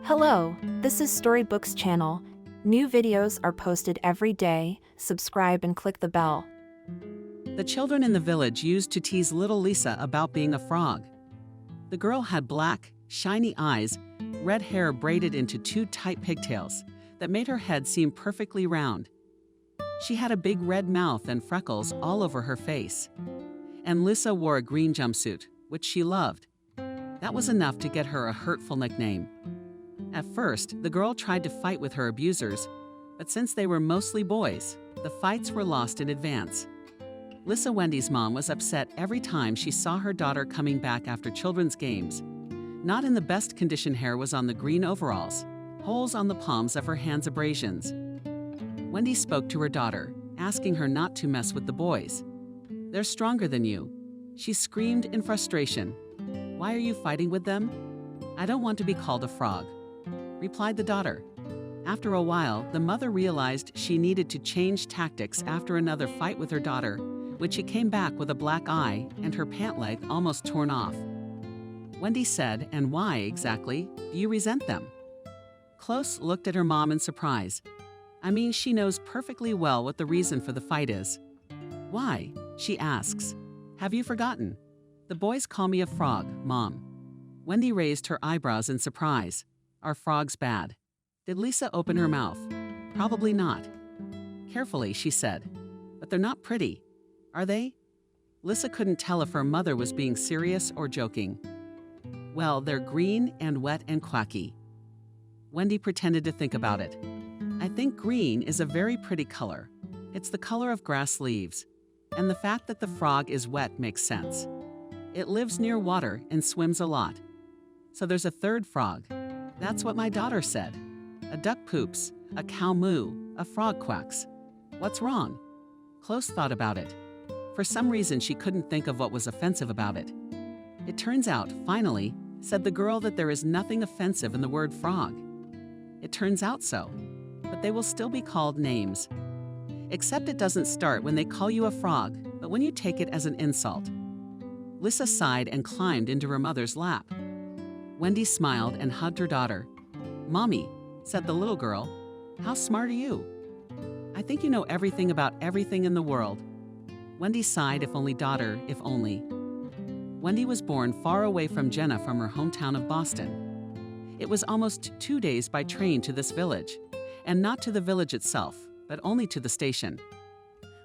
Hello, this is Storybooks channel. New videos are posted every day. Subscribe and click the bell. The children in the village used to tease little Lisa about being a frog. The girl had black, shiny eyes, red hair braided into two tight pigtails that made her head seem perfectly round. She had a big red mouth and freckles all over her face. And Lisa wore a green jumpsuit, which she loved. That was enough to get her a hurtful nickname. At first, the girl tried to fight with her abusers, but since they were mostly boys, the fights were lost in advance. Lisa Wendy's mom was upset every time she saw her daughter coming back after children's games. Not in the best condition, hair was on the green overalls, holes on the palms of her hands, abrasions. Wendy spoke to her daughter, asking her not to mess with the boys. "They're stronger than you," she screamed in frustration. "Why are you fighting with them?" "I don't want to be called a frog," replied the daughter. After a while, the mother realized she needed to change tactics after another fight with her daughter, when she came back with a black eye and her pant leg almost torn off. Wendy said, "And why, exactly, do you resent them?" Close looked at her mom in surprise. "I mean, she knows perfectly well what the reason for the fight is." "Why?" she asks. "Have you forgotten? The boys call me a frog, Mom." Wendy raised her eyebrows in surprise. "Are frogs bad?" Did Lisa open her mouth? "Probably not." Carefully, she said, "But they're not pretty, are they?" Lisa couldn't tell if her mother was being serious or joking. "Well, they're green and wet and quacky." Wendy pretended to think about it. "I think green is a very pretty color. It's the color of grass leaves. And the fact that the frog is wet makes sense. It lives near water and swims a lot. So there's a third frog. That's what my daughter said. A duck poops, a cow moo, a frog quacks. What's wrong?" Close thought about it. For some reason, she couldn't think of what was offensive about it. "It turns out, finally," said the girl, "that there is nothing offensive in the word frog." "It turns out so, but they will still be called names. Except it doesn't start when they call you a frog, but when you take it as an insult." Lisa sighed and climbed into her mother's lap. Wendy smiled and hugged her daughter. "Mommy," said the little girl, "how smart are you? I think you know everything about everything in the world." Wendy sighed, if only daughter, if only. Wendy was born far away from Jenna, from her hometown of Boston. It was almost 2 days by train to this village, and not to the village itself, but only to the station.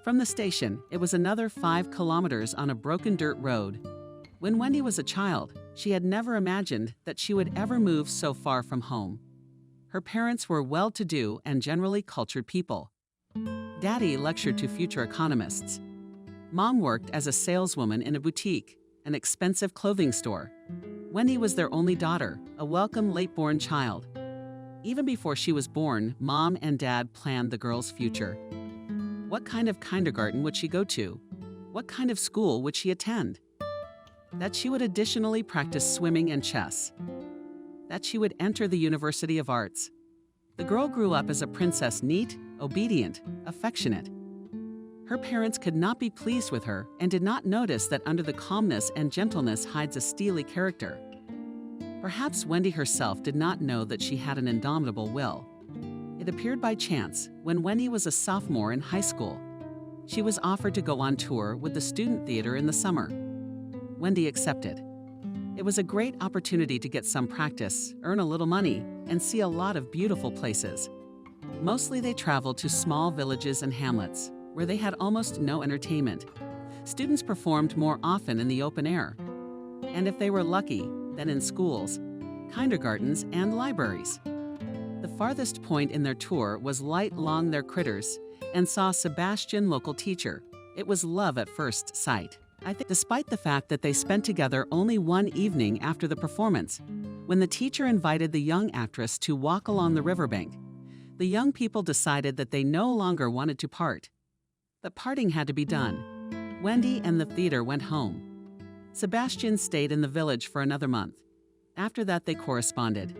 From the station, it was another 5 kilometers on a broken dirt road. When Wendy was a child, she had never imagined that she would ever move so far from home. Her parents were well-to-do and generally cultured people. Daddy lectured to future economists. Mom worked as a saleswoman in a boutique, an expensive clothing store. Wendy was their only daughter, a welcome late-born child. Even before she was born, Mom and Dad planned the girl's future. What kind of kindergarten would she go to? What kind of school would she attend? That she would additionally practice swimming and chess. That she would enter the University of Arts. The girl grew up as a princess, neat, obedient, affectionate. Her parents could not be pleased with her and did not notice that under the calmness and gentleness hides a steely character. Perhaps Wendy herself did not know that she had an indomitable will. It appeared by chance when Wendy was a sophomore in high school. She was offered to go on tour with the student theater in the summer. Wendy accepted. It was a great opportunity to get some practice, earn a little money, and see a lot of beautiful places. Mostly they traveled to small villages and hamlets, where they had almost no entertainment. Students performed more often in the open air. And if they were lucky, then in schools, kindergartens, and libraries. The farthest point in their tour was Light Long Their Critters, and saw Sebastian, local teacher. It was love at first sight. Despite the fact that they spent together only one evening after the performance, when the teacher invited the young actress to walk along the riverbank, the young people decided that they no longer wanted to part. But parting had to be done. Wendy and the theater went home. Sebastian stayed in the village for another month. After that, they corresponded.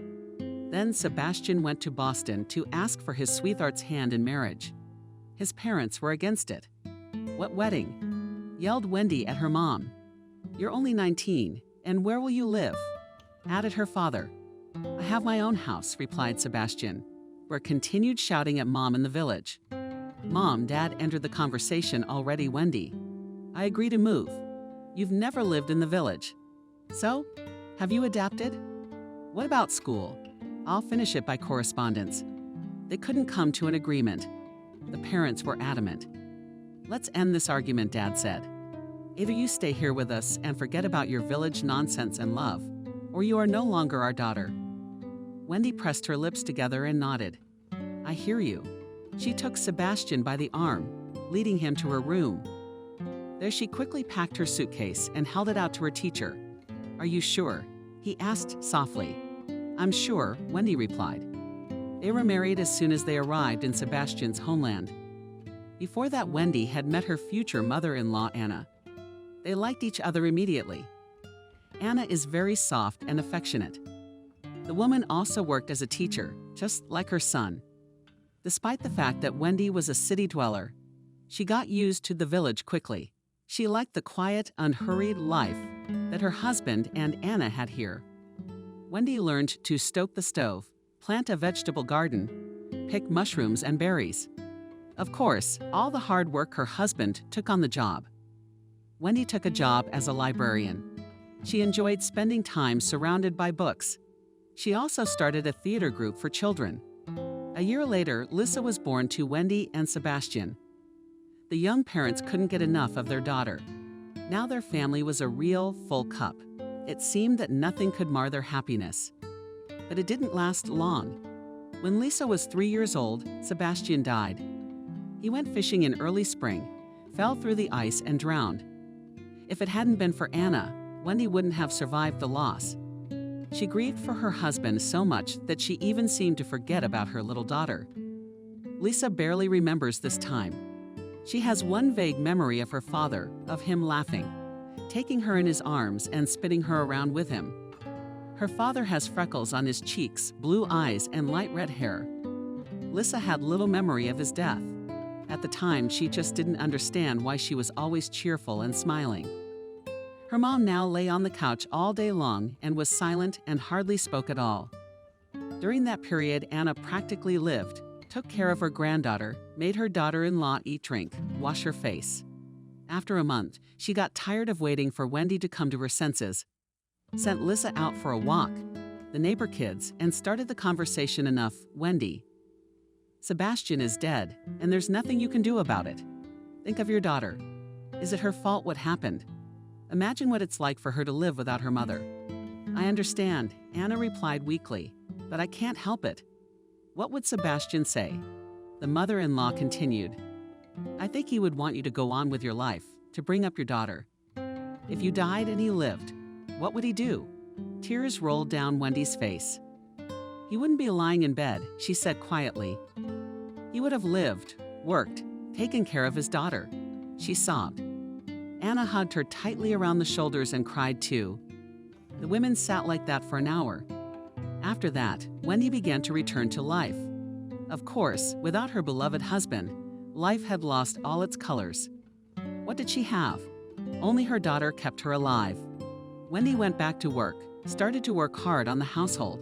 Then Sebastian went to Boston to ask for his sweetheart's hand in marriage. His parents were against it. "What wedding?" yelled Wendy at her mom. "You're only 19, and where will you live?" added her father. "I have my own house," replied Sebastian. "We're continued shouting at Mom in the village." "Mom," Dad entered the conversation already. "Wendy, I agree to move. You've never lived in the village. So, have you adapted? What about school? I'll finish it by correspondence." They couldn't come to an agreement. The parents were adamant. "Let's end this argument," Dad said. "Either you stay here with us and forget about your village nonsense and love, or you are no longer our daughter." Wendy pressed her lips together and nodded. "I hear you." She took Sebastian by the arm, leading him to her room. There she quickly packed her suitcase and held it out to her teacher. "Are you sure?" he asked softly. "I'm sure," Wendy replied. They were married as soon as they arrived in Sebastian's homeland. Before that, Wendy had met her future mother-in-law, Anna. They liked each other immediately. Anna is very soft and affectionate. The woman also worked as a teacher, just like her son. Despite the fact that Wendy was a city dweller, she got used to the village quickly. She liked the quiet, unhurried life that her husband and Anna had here. Wendy learned to stoke the stove, plant a vegetable garden, pick mushrooms and berries. Of course, all the hard work her husband took on the job. Wendy took a job as a librarian. She enjoyed spending time surrounded by books. She also started a theater group for children. A year later, Lisa was born to Wendy and Sebastian. The young parents couldn't get enough of their daughter. Now their family was a real, full cup. It seemed that nothing could mar their happiness. But it didn't last long. When Lisa was 3 years old, Sebastian died. He went fishing in early spring, fell through the ice and drowned. If it hadn't been for Anna, Wendy wouldn't have survived the loss. She grieved for her husband so much that she even seemed to forget about her little daughter. Lisa barely remembers this time. She has one vague memory of her father, of him laughing, taking her in his arms and spinning her around with him. Her father has freckles on his cheeks, blue eyes, and light red hair. Lisa had little memory of his death. At the time, she just didn't understand why she was always cheerful and smiling. Her mom now lay on the couch all day long and was silent and hardly spoke at all. During that period, Anna practically lived, took care of her granddaughter, made her daughter-in-law eat, drink, wash her face. After a month, she got tired of waiting for Wendy to come to her senses, sent Lisa out for a walk, the neighbor kids, and started the conversation enough. "Wendy, Sebastian is dead, and there's nothing you can do about it. Think of your daughter. Is it her fault what happened? Imagine what it's like for her to live without her mother." "I understand," Anna replied weakly, "but I can't help it." What would Sebastian say? The mother-in-law continued, "I think he would want you to go on with your life, to bring up your daughter. If you died and he lived, what would he do?" Tears rolled down Wendy's face. "He wouldn't be lying in bed," she said quietly. "He would have lived, worked, taken care of his daughter." She sobbed. Anna hugged her tightly around the shoulders and cried too. The women sat like that for an hour. After that, Wendy began to return to life. Of course, without her beloved husband, life had lost all its colors. What did she have? Only her daughter kept her alive. Wendy went back to work, started to work hard on the household.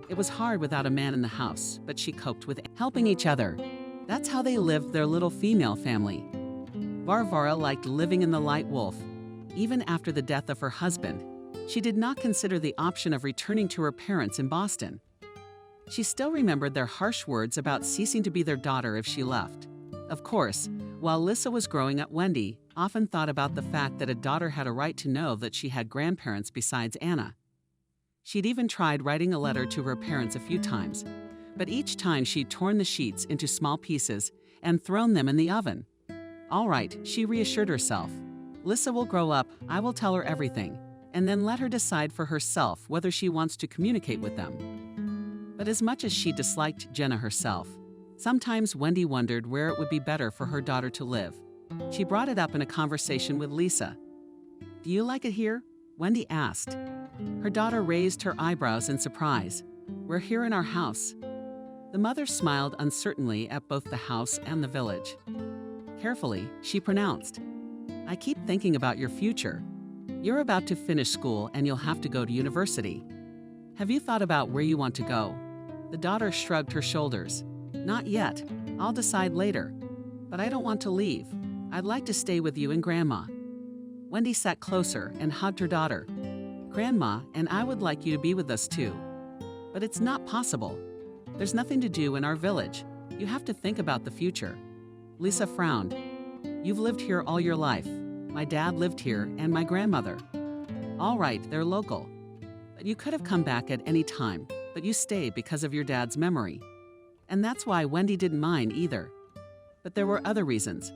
It was hard without a man in the house, but she coped with helping each other. That's how they lived their little female family. Varvara liked living in the Light Wolf. Even after the death of her husband, she did not consider the option of returning to her parents in Boston. She still remembered their harsh words about ceasing to be their daughter if she left. Of course, while Lisa was growing up, Wendy often thought about the fact that a daughter had a right to know that she had grandparents besides Anna. She'd even tried writing a letter to her parents a few times, but each time she'd torn the sheets into small pieces and thrown them in the oven. "All right," she reassured herself. "Lisa will grow up, I will tell her everything, and then let her decide for herself whether she wants to communicate with them." But as much as she disliked Jenna herself, sometimes Wendy wondered where it would be better for her daughter to live. She brought it up in a conversation with Lisa. "Do you like it here?" Wendy asked. Her daughter raised her eyebrows in surprise. "We're here in our house." The mother smiled uncertainly at both the house and the village. Carefully, she pronounced, "I keep thinking about your future. You're about to finish school and you'll have to go to university. Have you thought about where you want to go? The daughter shrugged her shoulders. Not yet. I'll decide later. But I don't want to leave. I'd like to stay with you and Grandma. Wendy sat closer and hugged her daughter. Grandma and I would like you to be with us too. But it's not possible. There's nothing to do in our village. You have to think about the future. Lisa frowned. You've lived here all your life. My dad lived here and my grandmother. All right, they're local. But you could have come back at any time, but you stayed because of your dad's memory. And that's why Wendy didn't mind either. But there were other reasons.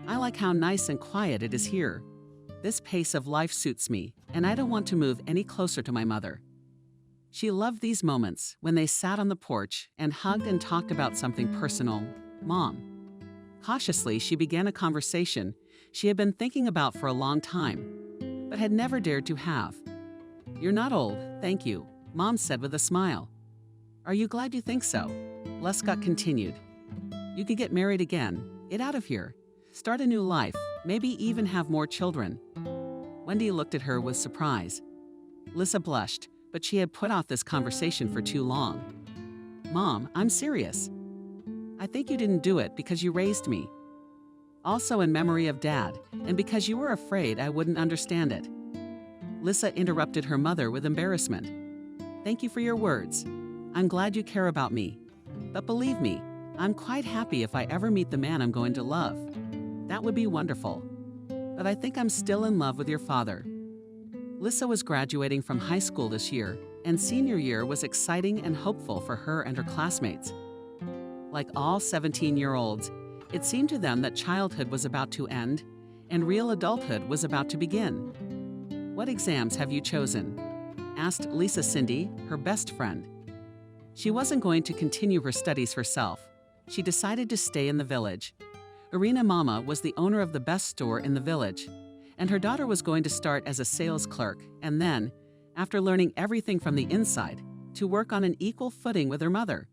I like how nice and quiet it is here. This pace of life suits me, and I don't want to move any closer to my mother. She loved these moments when they sat on the porch and hugged and talked about something personal. Mom. Cautiously, she began a conversation she had been thinking about for a long time, but had never dared to have. You're not old, thank you, Mom said with a smile. Are you glad you think so? Lescott continued. You could get married again, get out of here, start a new life, maybe even have more children. Wendy looked at her with surprise. Lisa blushed, but she had put off this conversation for too long. Mom, I'm serious. I think you didn't do it because you raised me. Also in memory of Dad, and because you were afraid I wouldn't understand it. Lisa interrupted her mother with embarrassment. Thank you for your words. I'm glad you care about me. But believe me, I'm quite happy if I ever meet the man I'm going to love. That would be wonderful. But I think I'm still in love with your father. Lisa was graduating from high school this year, and senior year was exciting and hopeful for her and her classmates. Like all 17-year-olds, it seemed to them that childhood was about to end, and real adulthood was about to begin. What exams have you chosen? Asked Lisa Cindy, her best friend. She wasn't going to continue her studies herself. She decided to stay in the village. Irina Mama was the owner of the best store in the village, and her daughter was going to start as a sales clerk and then, after learning everything from the inside, to work on an equal footing with her mother.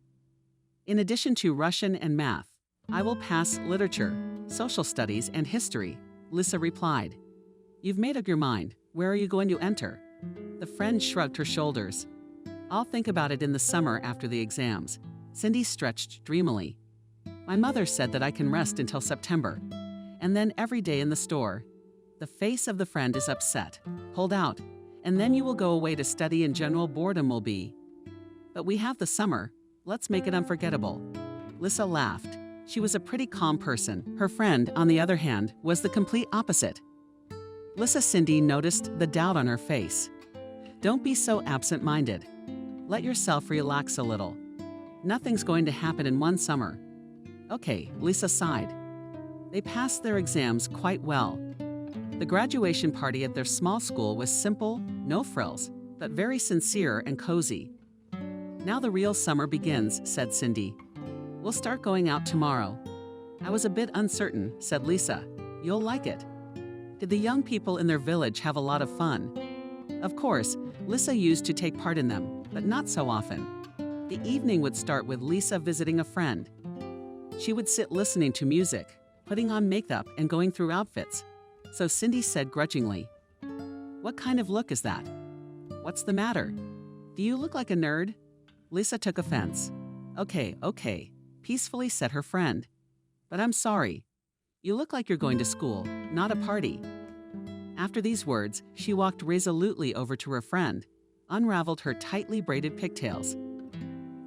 In addition to Russian and math, I will pass literature, social studies, and history, Lisa replied. You've made up your mind. Where are you going to enter? The friend shrugged her shoulders. I'll think about it in the summer after the exams. Cindy stretched dreamily. My mother said that I can rest until September, and then every day in the store. The face of the friend is upset. Hold out, and then you will go away to study and general boredom will be. But we have the summer. Let's make it unforgettable. Lisa laughed. She was a pretty calm person. Her friend, on the other hand, was the complete opposite. Lisa Cindy noticed the doubt on her face. Don't be so absent-minded. Let yourself relax a little. Nothing's going to happen in one summer. Okay, Lisa sighed. They passed their exams quite well. The graduation party at their small school was simple, no frills, but very sincere and cozy. Now the real summer begins, said Cindy. We'll start going out tomorrow. I was a bit uncertain, said Lisa. You'll like it. Did the young people in their village have a lot of fun? Of course, Lisa used to take part in them, but not so often. The evening would start with Lisa visiting a friend. She would sit listening to music, putting on makeup and going through outfits. So Cindy said grudgingly, What kind of look is that? What's the matter? Do you look like a nerd? Lisa took offense. Okay, peacefully said her friend. But I'm sorry. You look like you're going to school, not a party. After these words, she walked resolutely over to her friend, unraveled her tightly braided pigtails.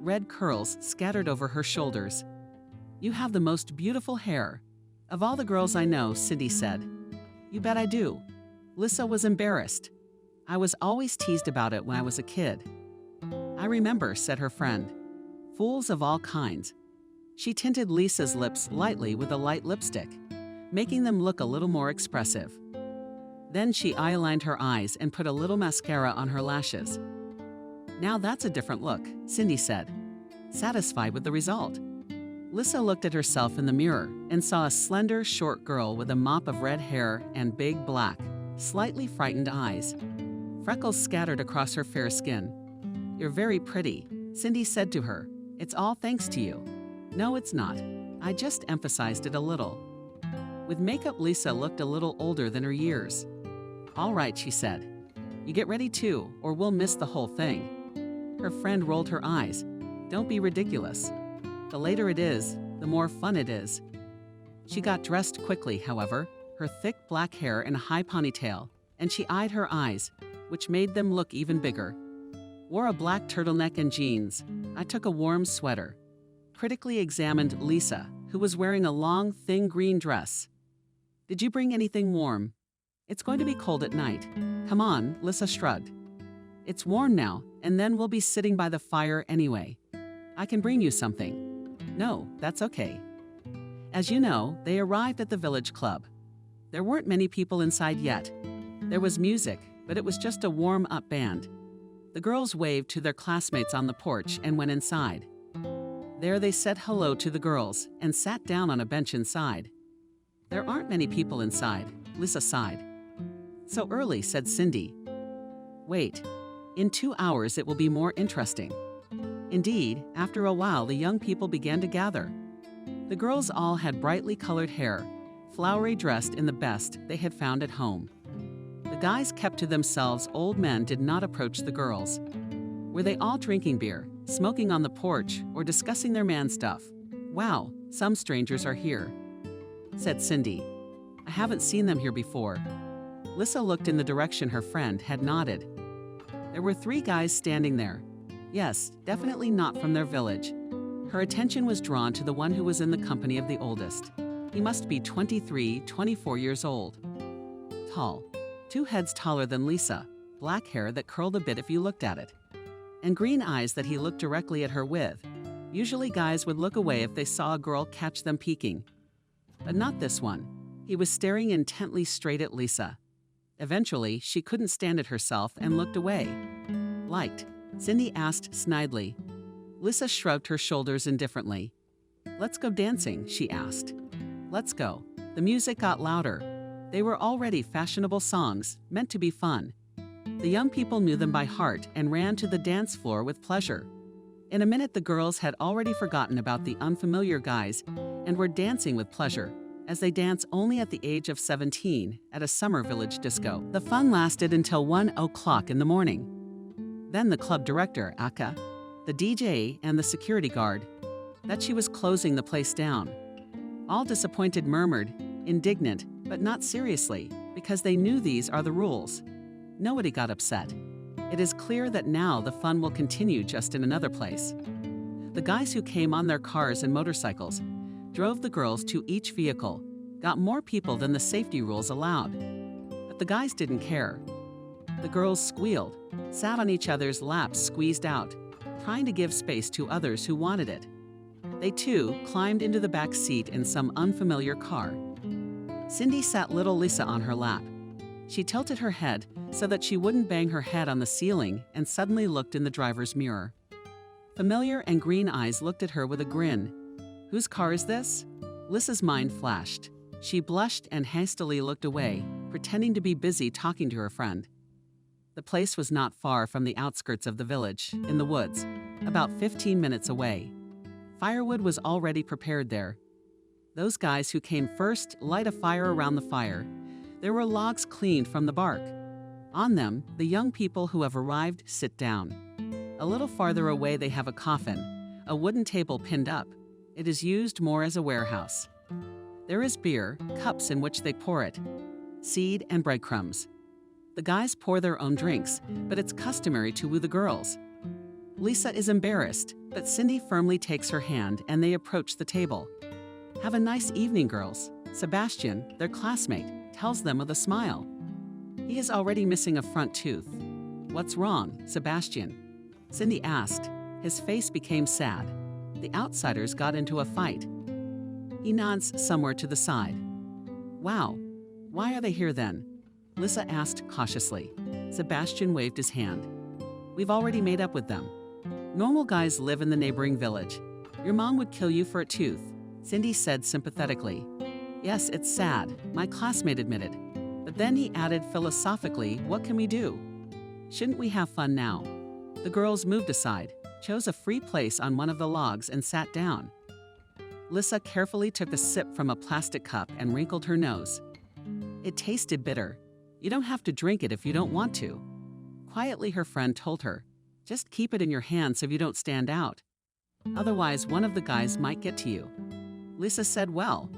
Red curls scattered over her shoulders. You have the most beautiful hair. Of all the girls I know, Cindy said. You bet I do. Lisa was embarrassed. I was always teased about it when I was a kid. I remember, said her friend. Fools of all kinds. She tinted Lisa's lips lightly with a light lipstick, making them look a little more expressive. Then she eyelined her eyes and put a little mascara on her lashes. Now that's a different look, Cindy said, satisfied with the result. Lisa looked at herself in the mirror and saw a slender, short girl with a mop of red hair and big black, slightly frightened eyes. Freckles scattered across her fair skin. You're very pretty, Cindy said to her. It's all thanks to you. No, it's not. I just emphasized it a little. With makeup, Lisa looked a little older than her years. All right, she said. You get ready too, or we'll miss the whole thing. Her friend rolled her eyes. Don't be ridiculous. The later it is, the more fun it is. She got dressed quickly, however, her thick black hair in a high ponytail, and she eyed her eyes, which made them look even bigger. Wore a black turtleneck and jeans. I took a warm sweater. Critically examined Lisa, who was wearing a long, thin green dress. Did you bring anything warm? It's going to be cold at night. Come on, Lisa shrugged. It's warm now, and then we'll be sitting by the fire anyway. I can bring you something. No, that's okay. As you know, they arrived at the village club. There weren't many people inside yet. There was music, but it was just a warm-up band. The girls waved to their classmates on the porch and went inside. There they said hello to the girls and sat down on a bench inside. There aren't many people inside, Lisa sighed. So early, said Cindy. Wait, in 2 hours it will be more interesting. Indeed, after a while the young people began to gather. The girls all had brightly colored hair, flowery dressed in the best they had found at home. The guys kept to themselves. Old men did not approach the girls. Were they all drinking beer, smoking on the porch, or discussing their man stuff? Wow, some strangers are here, said Cindy. I haven't seen them here before. Lisa looked in the direction her friend had nodded. There were 3 guys standing there. Yes, definitely not from their village. Her attention was drawn to the one who was in the company of the oldest. He must be 23, 24 years old. Tall, 2 heads taller than Lisa, black hair that curled a bit if you looked at it, and green eyes that he looked directly at her with. Usually guys would look away if they saw a girl catch them peeking. But not this one. He was staring intently straight at Lisa. Eventually, she couldn't stand it herself and looked away. Liked? Cindy asked snidely. Lisa shrugged her shoulders indifferently. Let's go dancing, she asked. Let's go. The music got louder. They were already fashionable songs, meant to be fun. The young people knew them by heart and ran to the dance floor with pleasure. In a minute, the girls had already forgotten about the unfamiliar guys and were dancing with pleasure, as they dance only at the age of 17 at a summer village disco. The fun lasted until 1 o'clock in the morning. Then the club director, Aka, the DJ, and the security guard, that she was closing the place down. All disappointed murmured, indignant, but not seriously, because they knew these are the rules. Nobody got upset. It is clear that now the fun will continue, just in another place. The guys who came on their cars and motorcycles drove the girls to each vehicle, got more people than the safety rules allowed. But the guys didn't care. The girls squealed, sat on each other's laps squeezed out, trying to give space to others who wanted it. They too climbed into the back seat in some unfamiliar car. Cindy sat little Lisa on her lap. She tilted her head so that she wouldn't bang her head on the ceiling and suddenly looked in the driver's mirror. Familiar and green eyes looked at her with a grin. Whose car is this? Lisa's mind flashed. She blushed and hastily looked away, pretending to be busy talking to her friend. The place was not far from the outskirts of the village, in the woods, about 15 minutes away. Firewood was already prepared there. Those guys who came first light a fire around the fire. There were logs cleaned from the bark. On them, the young people who have arrived sit down. A little farther away they have a coffin, a wooden table pinned up. It is used more as a warehouse. There is beer, cups in which they pour it, seed and breadcrumbs. The guys pour their own drinks, but it's customary to woo the girls. Lisa is embarrassed, but Cindy firmly takes her hand and they approach the table. Have a nice evening, girls. Sebastian, their classmate, tells them with a smile. He is already missing a front tooth. What's wrong, Sebastian? Cindy asked. His face became sad. The outsiders got into a fight. He nods somewhere to the side. Wow, why are they here then? Lisa asked cautiously. Sebastian waved his hand. We've already made up with them. Normal guys live in the neighboring village. Your mom would kill you for a tooth, Cindy said sympathetically. Yes, it's sad, my classmate admitted. But then he added philosophically, what can we do? Shouldn't we have fun now? The girls moved aside, chose a free place on one of the logs and sat down. Lisa carefully took a sip from a plastic cup and wrinkled her nose. It tasted bitter. You don't have to drink it if you don't want to. Quietly, her friend told her. Just keep it in your hand so you don't stand out. Otherwise, one of the guys might get to you. Lisa said well.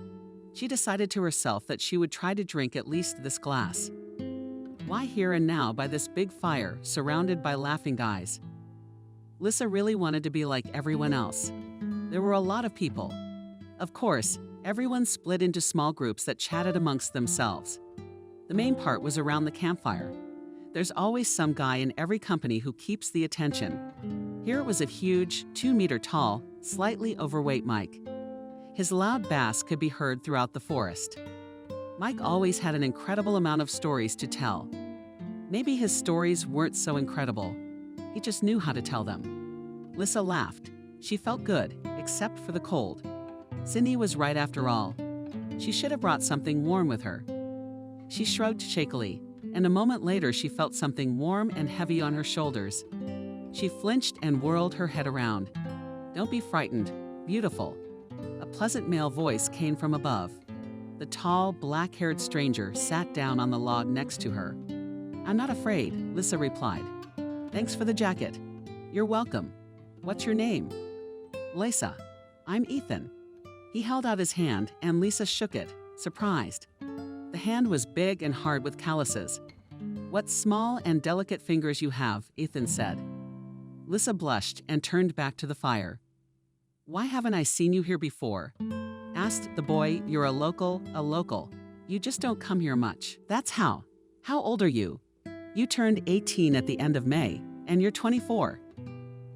She decided to herself that she would try to drink at least this glass. Why here and now by this big fire, surrounded by laughing guys? Lisa really wanted to be like everyone else. There were a lot of people. Of course, everyone split into small groups that chatted amongst themselves. The main part was around the campfire. There's always some guy in every company who keeps the attention. Here it was a huge, 2-meter tall, slightly overweight Mike. His loud bass could be heard throughout the forest. Mike always had an incredible amount of stories to tell. Maybe his stories weren't so incredible. He just knew how to tell them. Lisa laughed. She felt good, except for the cold. Cindy was right after all. She should have brought something warm with her. She shrugged shakily, and a moment later she felt something warm and heavy on her shoulders. She flinched and whirled her head around. "Don't be frightened. Beautiful." A pleasant male voice came from above. The tall, black-haired stranger sat down on the log next to her. "I'm not afraid," Lisa replied. "Thanks for the jacket." "You're welcome. What's your name?" "Lisa." "I'm Ethan." He held out his hand, and Lisa shook it, surprised. The hand was big and hard with calluses. "What small and delicate fingers you have," Ethan said. Lisa blushed and turned back to the fire. "Why haven't I seen you here before?" asked the boy. "You're a local. You just don't come here much. That's how. How old are you?" "You turned 18 at the end of May, and you're 24.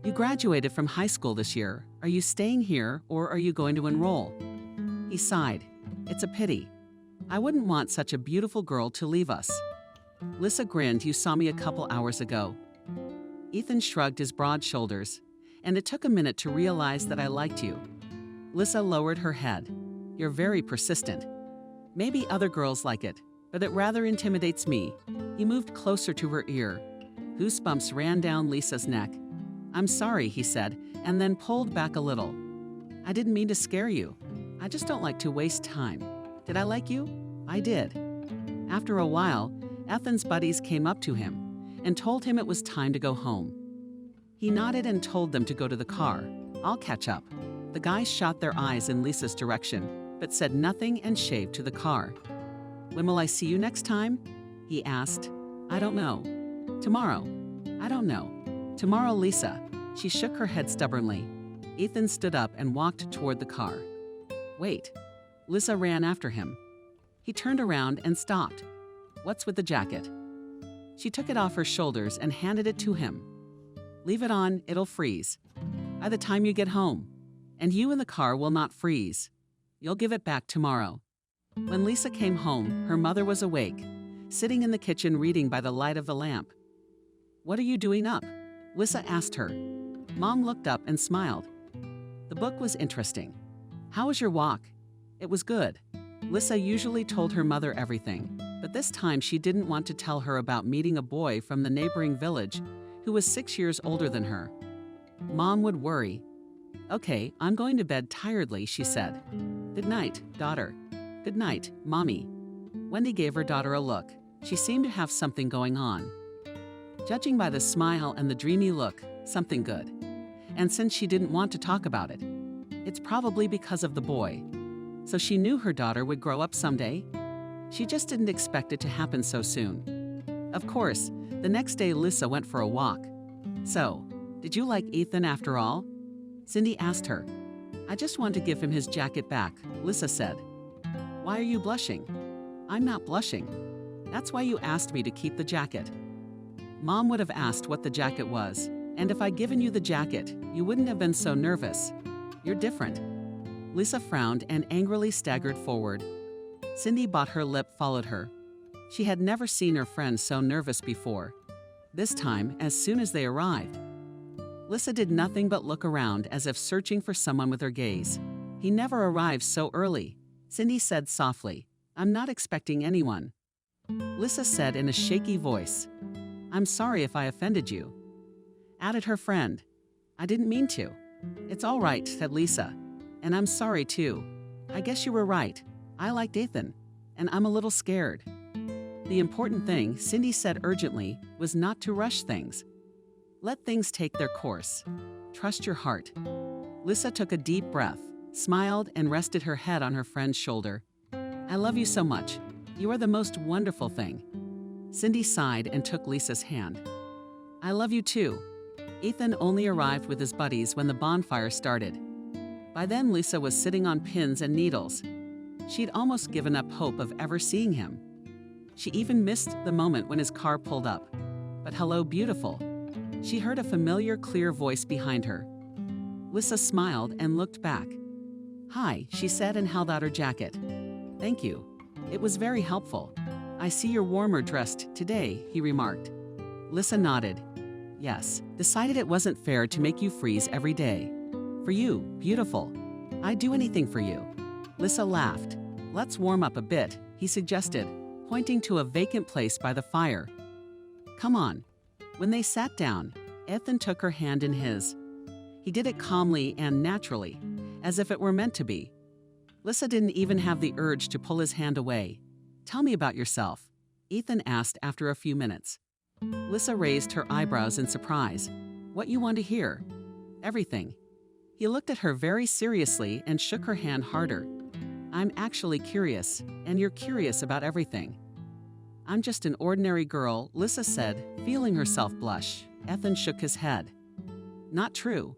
You graduated from high school this year. Are you staying here, or are you going to enroll?" He sighed. "It's a pity. I wouldn't want such a beautiful girl to leave us." Lisa grinned. "You saw me a couple hours ago." Ethan shrugged his broad shoulders, and it took a minute to realize that I liked you. Lisa lowered her head. "You're very persistent. Maybe other girls like it, but it rather intimidates me." He moved closer to her ear. Goosebumps ran down Lisa's neck. "I'm sorry," he said, and then pulled back a little. "I didn't mean to scare you. I just don't like to waste time. Did I like you?" "I did." After a while, Ethan's buddies came up to him and told him it was time to go home. He nodded and told them to go to the car. "I'll catch up." The guys shot their eyes in Lisa's direction, but said nothing and shaved to the car. "When will I see you next time?" he asked. "I don't know." "Tomorrow." "I don't know." "Tomorrow, Lisa." She shook her head stubbornly. Ethan stood up and walked toward the car. "Wait." Lisa ran after him. He turned around and stopped. "What's with the jacket?" She took it off her shoulders and handed it to him. "Leave it on, it'll freeze. By the time you get home. And you in the car will not freeze. You'll give it back tomorrow." When Lisa came home, her mother was awake, sitting in the kitchen reading by the light of the lamp. "What are you doing up?" Lisa asked her. Mom looked up and smiled. The book was interesting. "How was your walk?" "It was good." Lisa usually told her mother everything, but this time she didn't want to tell her about meeting a boy from the neighboring village who was 6 years older than her. Mom would worry. "Okay, I'm going to bed tiredly," she said. "Good night, daughter." "Good night, Mommy." Wendy gave her daughter a look. She seemed to have something going on. Judging by the smile and the dreamy look, something good. And since she didn't want to talk about it, it's probably because of the boy. So she knew her daughter would grow up someday. She just didn't expect it to happen so soon. Of course, the next day Lisa went for a walk. "So, did you like Ethan after all?" Cindy asked her. "I just want to give him his jacket back," Lisa said. "Why are you blushing?" "I'm not blushing. That's why you asked me to keep the jacket." Mom would have asked what the jacket was, and if I'd given you the jacket, you wouldn't have been so nervous. You're different. Lisa frowned and angrily staggered forward. Cindy bit her lip, followed her. She had never seen her friend so nervous before. This time, as soon as they arrived, Lisa did nothing but look around as if searching for someone with her gaze. "He never arrives so early," Cindy said softly. "I'm not expecting anyone." Lisa said in a shaky voice, "I'm sorry if I offended you." Added her friend, "I didn't mean to." "It's all right," said Lisa. "And I'm sorry too. I guess you were right. I liked Ethan, and I'm a little scared." The important thing, Cindy said urgently, was not to rush things. Let things take their course. Trust your heart. Lisa took a deep breath, smiled, and rested her head on her friend's shoulder. I love you so much. You are the most wonderful thing. Cindy sighed and took Lisa's hand. I love you too. Ethan only arrived with his buddies when the bonfire started. By then, Lisa was sitting on pins and needles. She'd almost given up hope of ever seeing him. She even missed the moment when his car pulled up. But hello, beautiful. She heard a familiar, clear voice behind her. Lisa smiled and looked back. Hi, she said and held out her jacket. Thank you. It was very helpful. I see you're warmer dressed today, he remarked. Lisa nodded. Yes, decided it wasn't fair to make you freeze every day. For you, beautiful. I'd do anything for you. Lisa laughed. Let's warm up a bit, he suggested, pointing to a vacant place by the fire. Come on. When they sat down, Ethan took her hand in his. He did it calmly and naturally, as if it were meant to be. Lisa didn't even have the urge to pull his hand away. Tell me about yourself, Ethan asked after a few minutes. Lisa raised her eyebrows in surprise. What you want to hear? Everything. He looked at her very seriously and shook her hand harder. I'm actually curious, and you're curious about everything. I'm just an ordinary girl, Lisa said, feeling herself blush. Ethan shook his head. Not true.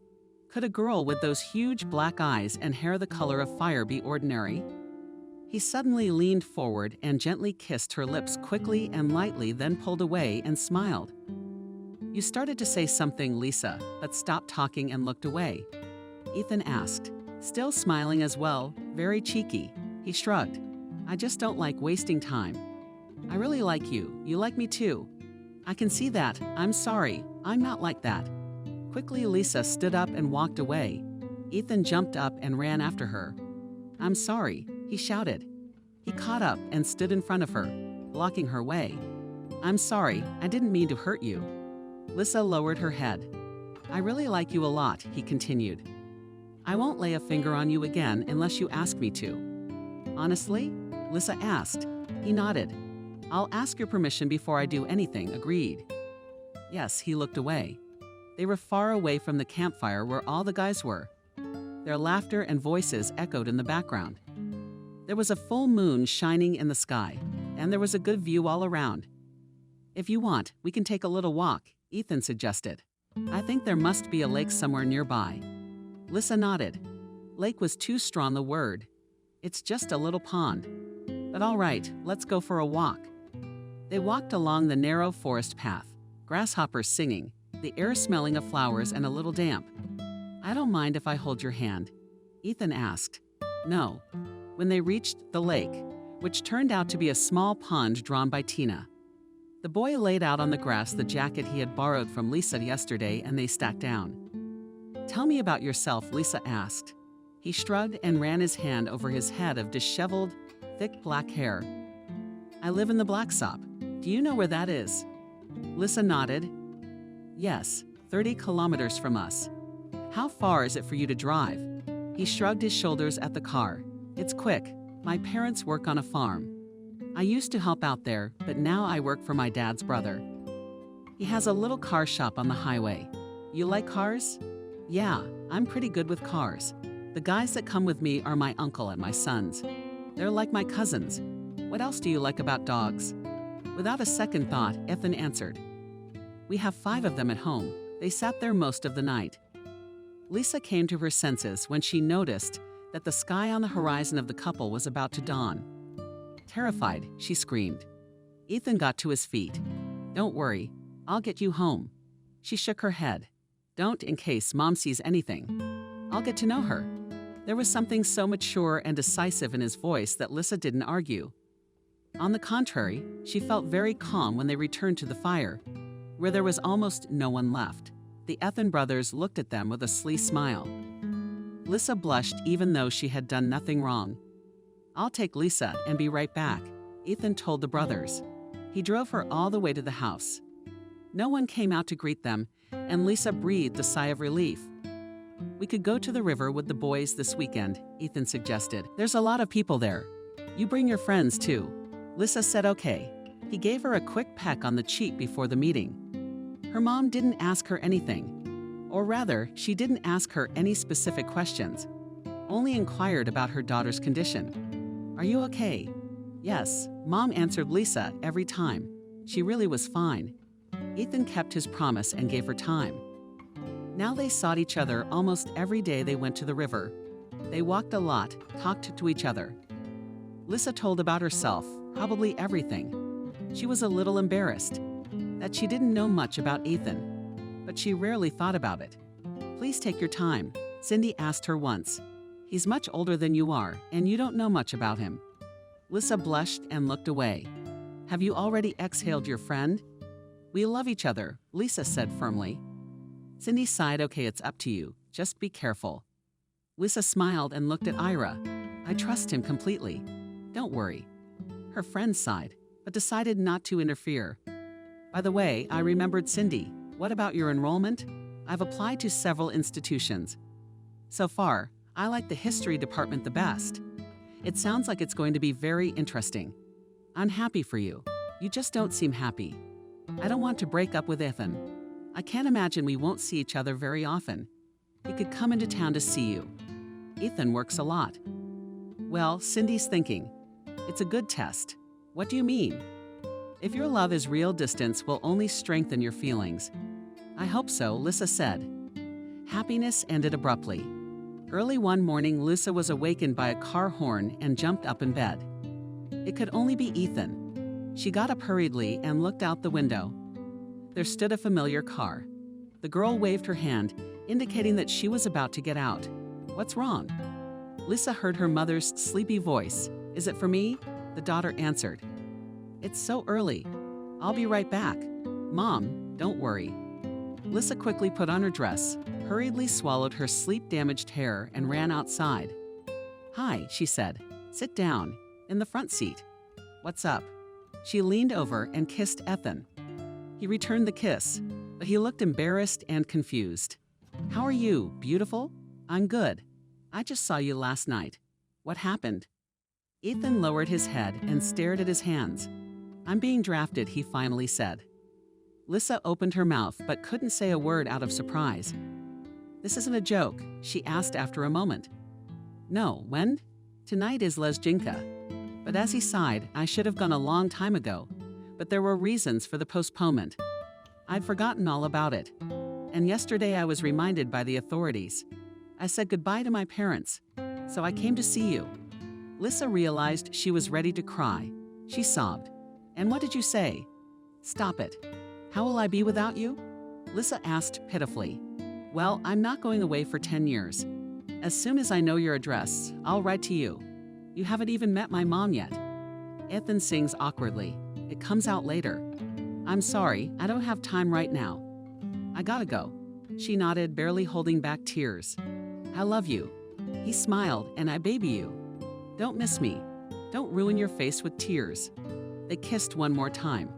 Could a girl with those huge black eyes and hair the color of fire be ordinary? He suddenly leaned forward and gently kissed her lips quickly and lightly, then pulled away and smiled. You started to say something, Lisa, but stopped talking and looked away. Ethan asked, still smiling as well, very cheeky. He shrugged. I just don't like wasting time. I really like you. You like me too. I can see that. I'm sorry. I'm not like that. Quickly, Lisa stood up and walked away. Ethan jumped up and ran after her. I'm sorry, he shouted. He caught up and stood in front of her, blocking her way. I'm sorry, I didn't mean to hurt you. Lisa lowered her head. I really like you a lot, he continued. I won't lay a finger on you again unless you ask me to. Honestly? Lisa asked. He nodded. I'll ask your permission before I do anything, agreed. Yes, he looked away. They were far away from the campfire where all the guys were. Their laughter and voices echoed in the background. There was a full moon shining in the sky, and there was a good view all around. If you want, we can take a little walk, Ethan suggested. I think there must be a lake somewhere nearby. Lisa nodded. Lake was too strong a word. It's just a little pond. But all right, let's go for a walk. They walked along the narrow forest path, grasshoppers singing, the air smelling of flowers and a little damp. I don't mind if I hold your hand, Ethan asked. No. When they reached the lake, which turned out to be a small pond drawn by Tina. The boy laid out on the grass the jacket he had borrowed from Lisa yesterday, and they sat down. Tell me about yourself, Lisa asked. He shrugged and ran his hand over his head of disheveled, thick black hair. I live in the Blacksop. Do you know where that is? Lisa nodded. Yes, 30 kilometers from us. How far is it for you to drive? He shrugged his shoulders at the car. It's quick. My parents work on a farm. I used to help out there, but now I work for my dad's brother. He has a little car shop on the highway. You like cars? Yeah, I'm pretty good with cars. The guys that come with me are my uncle and my sons. They're like my cousins. What else do you like about dogs? Without a second thought, Ethan answered. We have 5 of them at home. They sat there most of the night. Lisa came to her senses when she noticed that the sky on the horizon of the couple was about to dawn. Terrified, she screamed. Ethan got to his feet. Don't worry, I'll get you home. She shook her head. Don't in case Mom sees anything. I'll get to know her. There was something so mature and decisive in his voice that Lisa didn't argue. On the contrary, she felt very calm when they returned to the fire, where there was almost no one left. The Ethan brothers looked at them with a sly smile. Lisa blushed even though she had done nothing wrong. I'll take Lisa and be right back, Ethan told the brothers. He drove her all the way to the house. No one came out to greet them, and Lisa breathed a sigh of relief. We could go to the river with the boys this weekend, Ethan suggested. There's a lot of people there. You bring your friends too. Lisa said okay. He gave her a quick peck on the cheek before the meeting. Her mom didn't ask her anything. Or rather, she didn't ask her any specific questions, only inquired about her daughter's condition. "Are you okay?" "Yes," Mom answered Lisa every time. She really was fine. Ethan kept his promise and gave her time. Now they sought each other almost every day they went to the river. They walked a lot, talked to each other. Lisa told about herself, probably everything. She was a little embarrassed that she didn't know much about Ethan, but she rarely thought about it. "Please take your time," Cindy asked her once. "He's much older than you are, and you don't know much about him." Lisa blushed and looked away. "Have you already exhaled your friend?" "We love each other," Lisa said firmly. Cindy sighed. "Okay, it's up to you. Just be careful." Lisa smiled and looked at Ira. "I trust him completely. Don't worry." Her friend sighed, but decided not to interfere. "By the way, I remembered Cindy. What about your enrollment? I've applied to several institutions. So far, I like the history department the best. It sounds like it's going to be very interesting. I'm happy for you. You just don't seem happy. I don't want to break up with Ethan. I can't imagine we won't see each other very often. He could come into town to see you. Ethan works a lot." "Well," Cindy's thinking, "it's a good test." "What do you mean?" "If your love is real, distance will only strengthen your feelings." "I hope so," Lisa said. Happiness ended abruptly. Early one morning, Lisa was awakened by a car horn and jumped up in bed. It could only be Ethan. She got up hurriedly and looked out the window. There stood a familiar car. The girl waved her hand, indicating that she was about to get out. "What's wrong?" Lisa heard her mother's sleepy voice. "Is it for me?" The daughter answered. "It's so early. I'll be right back." "Mom, don't worry." Lisa quickly put on her dress, hurriedly swallowed her sleep-damaged hair, and ran outside. "Hi," she said. "Sit down, in the front seat." "What's up?" She leaned over and kissed Ethan. He returned the kiss, but he looked embarrassed and confused. "How are you, beautiful?" "I'm good. I just saw you last night." "What happened?" Ethan lowered his head and stared at his hands. "I'm being drafted," he finally said. Lisa opened her mouth but couldn't say a word out of surprise. "This isn't a joke?" she asked after a moment. "No, when?" "Tonight is Lezginka." But as he sighed, "I should have gone a long time ago, but there were reasons for the postponement. I'd forgotten all about it. And yesterday I was reminded by the authorities. I said goodbye to my parents, so I came to see you." Lisa realized she was ready to cry. She sobbed. "And what did you say?" "Stop it. How will I be without you?" Lisa asked pitifully. "Well, I'm not going away for 10 years. As soon as I know your address, I'll write to you. You haven't even met my mom yet." Ethan sings awkwardly. It comes out later. "I'm sorry, I don't have time right now. I gotta go." She nodded, barely holding back tears. "I love you." He smiled. "And I baby you. Don't miss me. Don't ruin your face with tears." They kissed one more time.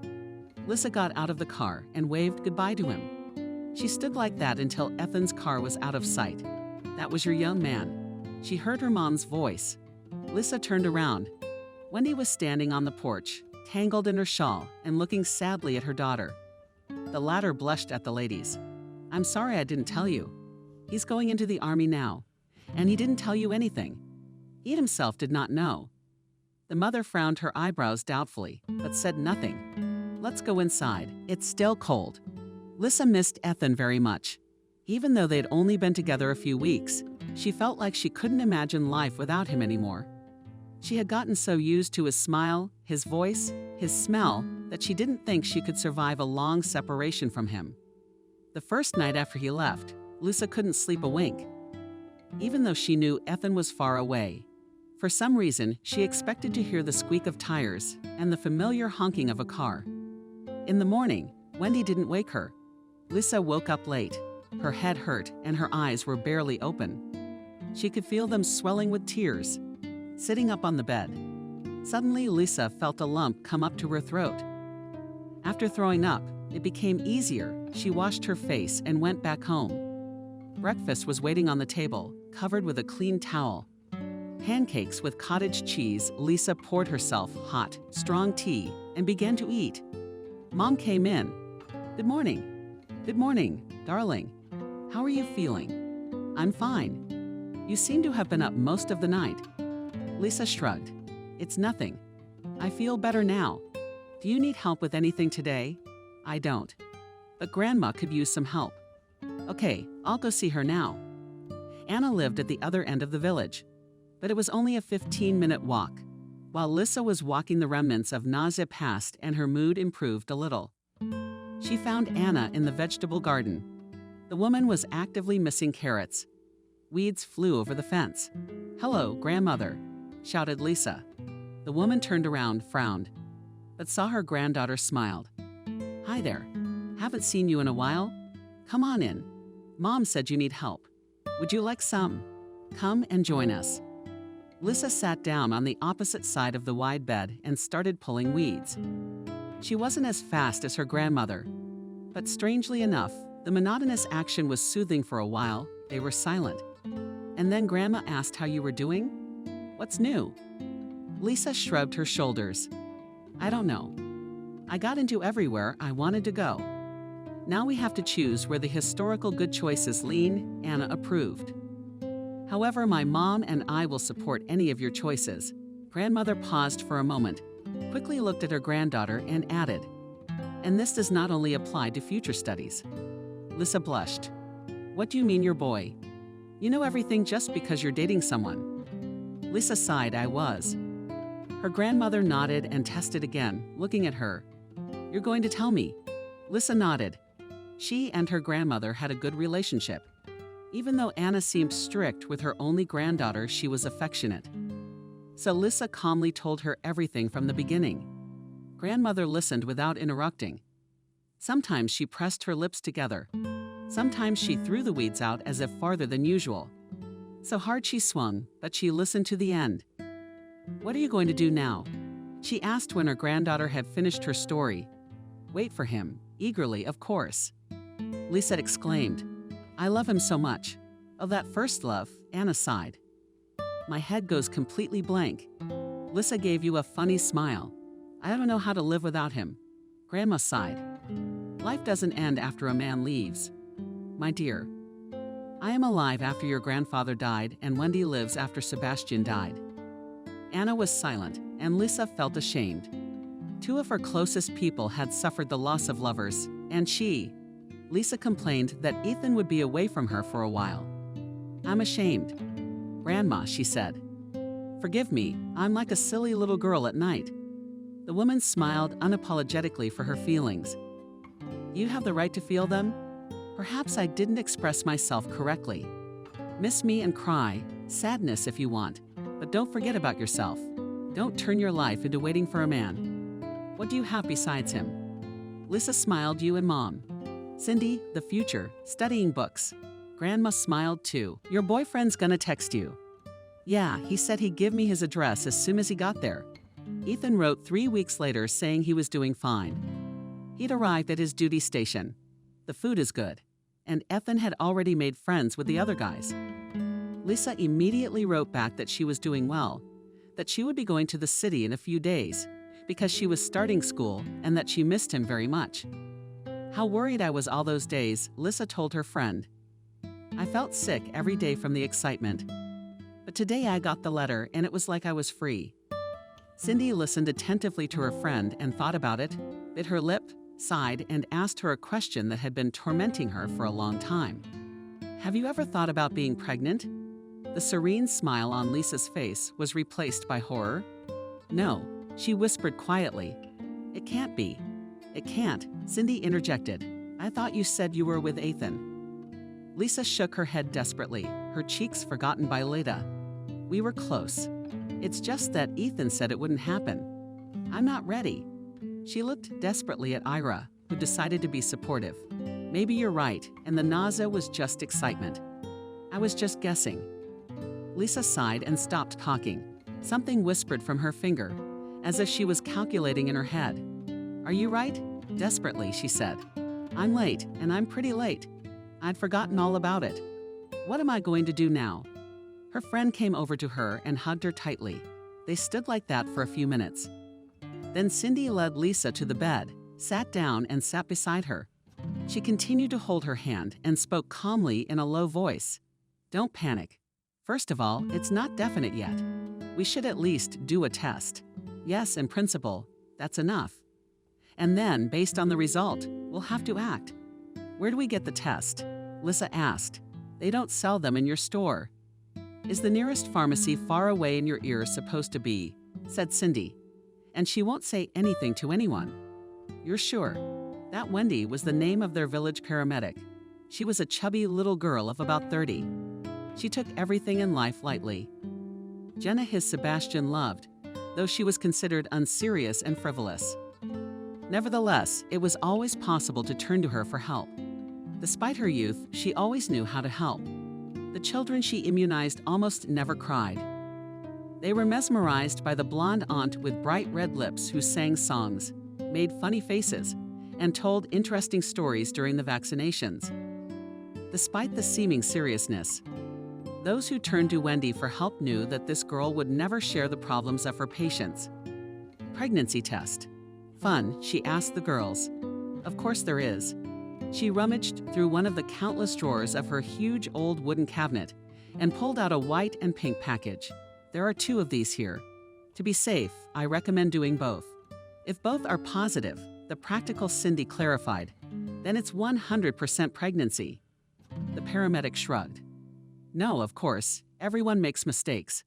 Lisa got out of the car and waved goodbye to him. She stood like that until Ethan's car was out of sight. "That was your young man." She heard her mom's voice. Lisa turned around. Wendy was standing on the porch, tangled in her shawl and looking sadly at her daughter. The latter blushed at the ladies. "I'm sorry I didn't tell you. He's going into the army now, and he didn't tell you anything. He himself did not know." The mother frowned her eyebrows doubtfully, but said nothing. "Let's go inside. It's still cold." Lisa missed Ethan very much. Even though they'd only been together a few weeks, she felt like she couldn't imagine life without him anymore. She had gotten so used to his smile, his voice, his smell, that she didn't think she could survive a long separation from him. The first night after he left, Lisa couldn't sleep a wink. Even though she knew Ethan was far away, for some reason she expected to hear the squeak of tires and the familiar honking of a car. In the morning, Wendy didn't wake her. Lisa woke up late. Her head hurt and her eyes were barely open. She could feel them swelling with tears. Sitting up on the bed, suddenly Lisa felt a lump come up to her throat. After throwing up, it became easier. She washed her face and went back home. Breakfast was waiting on the table, covered with a clean towel. Pancakes with cottage cheese. Lisa poured herself hot, strong tea and began to eat. Mom came in. "Good morning." Good morning, darling. How are you feeling? I'm fine. You seem to have been up most of the night. Lisa shrugged. It's nothing. I feel better now. Do you need help with anything today? I don't. But Grandma could use some help. Okay, I'll go see her now. Anna lived at the other end of the village, but it was only a 15-minute walk. While Lisa was walking, the remnants of nausea passed and her mood improved a little. She found Anna in the vegetable garden. The woman was actively missing carrots. Weeds flew over the fence. "Hello, grandmother," shouted Lisa. The woman turned around, frowned, but saw her granddaughter smiled. "Hi there. Haven't seen you in a while. Come on in. Mom said you need help. Would you like some? Come and join us." Lisa sat down on the opposite side of the wide bed and started pulling weeds. She wasn't as fast as her grandmother, but strangely enough, the monotonous action was soothing for a while. They were silent. And then Grandma asked how you were doing. "What's new?" Lisa shrugged her shoulders. "I don't know. I got into everywhere I wanted to go. Now we have to choose where the historical good choices lean," Anna approved. "However, my mom and I will support any of your choices." Grandmother paused for a moment, quickly looked at her granddaughter and added, "And this does not only apply to future studies." Lisa blushed. "What do you mean your boy? You know everything just because you're dating someone." Lisa sighed. "I was." Her grandmother nodded and tested again, looking at her. "You're going to tell me?" Lisa nodded. She and her grandmother had a good relationship. Even though Anna seemed strict with her only granddaughter, she was affectionate. So Lisa calmly told her everything from the beginning. Grandmother listened without interrupting. Sometimes she pressed her lips together. Sometimes she threw the weeds out as if farther than usual. So hard she swung, but she listened to the end. "What are you going to do now?" she asked when her granddaughter had finished her story. "Wait for him, eagerly, of course." Lisa exclaimed, "I love him so much." "Oh, that first love," Anna sighed. "My head goes completely blank." Lisa gave you a funny smile. "I don't know how to live without him." Grandma sighed. "Life doesn't end after a man leaves." "My dear, I am alive after your grandfather died, and Wendy lives after Sebastian died." Anna was silent, and Lisa felt ashamed. Two of her closest people had suffered the loss of lovers, and Lisa complained that Ethan would be away from her for a while. "I'm ashamed." "Grandma," she said. "Forgive me, I'm like a silly little girl at night." The woman smiled unapologetically for her feelings. "You have the right to feel them. Perhaps I didn't express myself correctly. Miss me and cry, sadness if you want, but don't forget about yourself. Don't turn your life into waiting for a man. What do you have besides him?" Lisa smiled. "You and Mom. Cindy, the future, studying books." Grandma smiled too. "Your boyfriend's gonna text you." "Yeah, he said he'd give me his address as soon as he got there." Ethan wrote 3 weeks later saying he was doing fine. He'd arrived at his duty station. The food is good. And Ethan had already made friends with the other guys. Lisa immediately wrote back that she was doing well, that she would be going to the city in a few days because she was starting school and that she missed him very much. "How worried I was all those days," Lisa told her friend. "I felt sick every day from the excitement. But today I got the letter and it was like I was free." Cindy listened attentively to her friend and thought about it, bit her lip, sighed, and asked her a question that had been tormenting her for a long time. "Have you ever thought about being pregnant?" The serene smile on Lisa's face was replaced by horror. "No," she whispered quietly. "It can't be." "It can't," Cindy interjected. "I thought you said you were with Ethan." Lisa shook her head desperately, her cheeks forgotten by Leda. "We were close. It's just that Ethan said it wouldn't happen. I'm not ready." She looked desperately at Ira, who decided to be supportive. "Maybe you're right, and the nausea was just excitement. I was just guessing." Lisa sighed and stopped talking. Something whispered from her finger, as if she was calculating in her head. "Are you right?" Desperately, she said. "I'm late, and I'm pretty late. I'd forgotten all about it. What am I going to do now?" Her friend came over to her and hugged her tightly. They stood like that for a few minutes. Then Cindy led Lisa to the bed, sat down, and sat beside her. She continued to hold her hand and spoke calmly in a low voice. "Don't panic. First of all, it's not definite yet. We should at least do a test. Yes, in principle, that's enough. And then, based on the result, we'll have to act." "Where do we get the test?" Lisa asked. "They don't sell them in your store." "Is the nearest pharmacy far away in your ear supposed to be?" said Cindy. "And she won't say anything to anyone." "You're sure?" That Wendy was the name of their village paramedic. She was a chubby little girl of about 30. She took everything in life lightly. Jenna his Sebastian loved, though she was considered unserious and frivolous. Nevertheless, it was always possible to turn to her for help. Despite her youth, she always knew how to help. The children she immunized almost never cried. They were mesmerized by the blonde aunt with bright red lips who sang songs, made funny faces, and told interesting stories during the vaccinations. Despite the seeming seriousness, those who turned to Wendy for help knew that this girl would never share the problems of her patients. Pregnancy test. Fun, she asked the girls. Of course there is. She rummaged through one of the countless drawers of her huge old wooden cabinet and pulled out a white and pink package. There are 2 of these here. To be safe, I recommend doing both. If both are positive, the practical Cindy clarified, then it's 100% pregnancy. The paramedic shrugged. No, of course, everyone makes mistakes.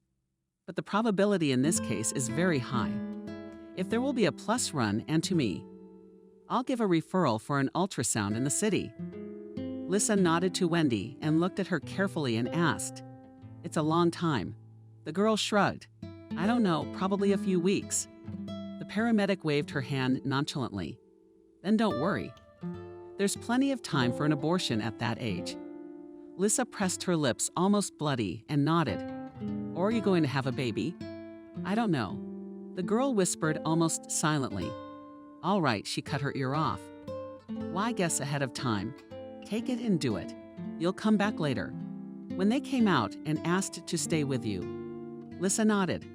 But the probability in this case is very high. If there will be a plus run and to me, I'll give a referral for an ultrasound in the city. Lisa nodded to Wendy and looked at her carefully and asked, "It's a long time." The girl shrugged. "I don't know, probably a few weeks." The paramedic waved her hand nonchalantly. "Then don't worry. There's plenty of time for an abortion at that age." Lisa pressed her lips almost bloody and nodded. "Or are you going to have a baby?" "I don't know." The girl whispered almost silently. "All right," she cut her ear off. "Why guess ahead of time? Take it and do it. You'll come back later." When they came out and asked to stay with you, Lisa nodded.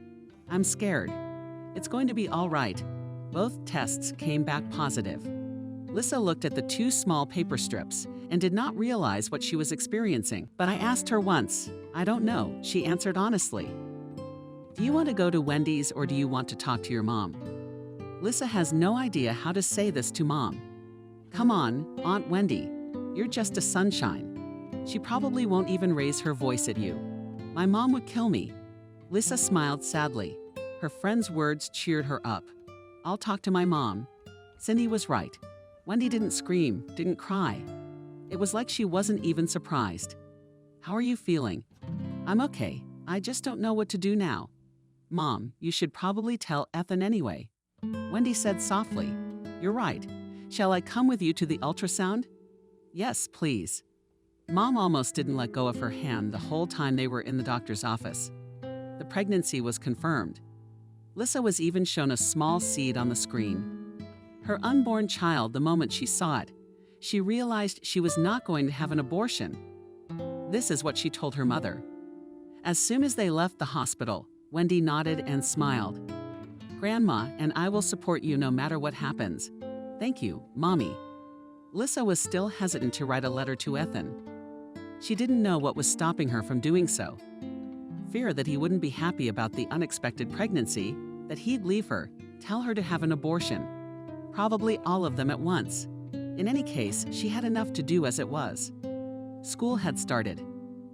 "I'm scared. It's going to be all right." Both tests came back positive. Lisa looked at the 2 small paper strips and did not realize what she was experiencing. "But I asked her once. I don't know," she answered honestly. "Do you want to go to Wendy's or do you want to talk to your mom?" Lisa has no idea how to say this to mom. "Come on, Aunt Wendy. You're just a sunshine. She probably won't even raise her voice at you. My mom would kill me." Lisa smiled sadly. Her friend's words cheered her up. "I'll talk to my mom." Cindy was right. Wendy didn't scream, didn't cry. It was like she wasn't even surprised. "How are you feeling?" "I'm okay. I just don't know what to do now." "Mom, you should probably tell Ethan anyway." Wendy said softly. "You're right. Shall I come with you to the ultrasound?" "Yes, please." Mom almost didn't let go of her hand the whole time they were in the doctor's office. The pregnancy was confirmed. Lisa was even shown a small seed on the screen. Her unborn child, the moment she saw it, she realized she was not going to have an abortion. This is what she told her mother. As soon as they left the hospital, Wendy nodded and smiled. "Grandma and I will support you no matter what happens. Thank you, Mommy." Lisa was still hesitant to write a letter to Ethan. She didn't know what was stopping her from doing so. Fear that he wouldn't be happy about the unexpected pregnancy, that he'd leave her, tell her to have an abortion. Probably all of them at once. In any case, she had enough to do as it was. School had started.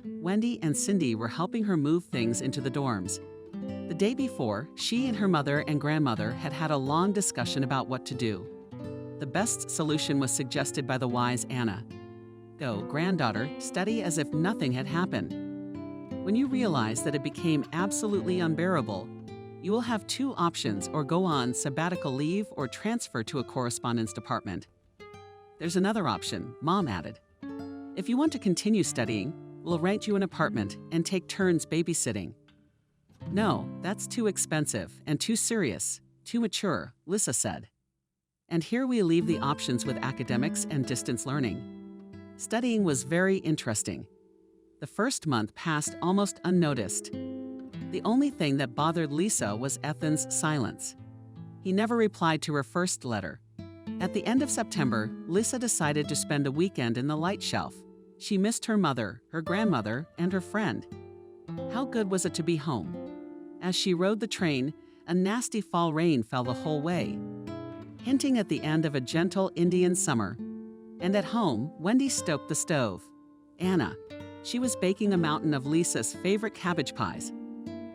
Wendy and Cindy were helping her move things into the dorms. The day before, she and her mother and grandmother had had a long discussion about what to do. The best solution was suggested by the wise Anna. "Go, granddaughter, study as if nothing had happened. When you realize that it became absolutely unbearable, you will have 2 options: or go on sabbatical leave or transfer to a correspondence department." "There's another option," Mom added. "If you want to continue studying, we'll rent you an apartment and take turns babysitting." "No, that's too expensive and too serious, too mature," Lisa said. And here we leave the options with academics and distance learning. Studying was very interesting. The first month passed almost unnoticed. The only thing that bothered Lisa was Ethan's silence. He never replied to her first letter. At the end of September, Lisa decided to spend a weekend in the light shelf. She missed her mother, her grandmother, and her friend. How good was it to be home? As she rode the train, a nasty fall rain fell the whole way, hinting at the end of a gentle Indian summer. And at home, Wendy stoked the stove. Anna, she was baking a mountain of Lisa's favorite cabbage pies.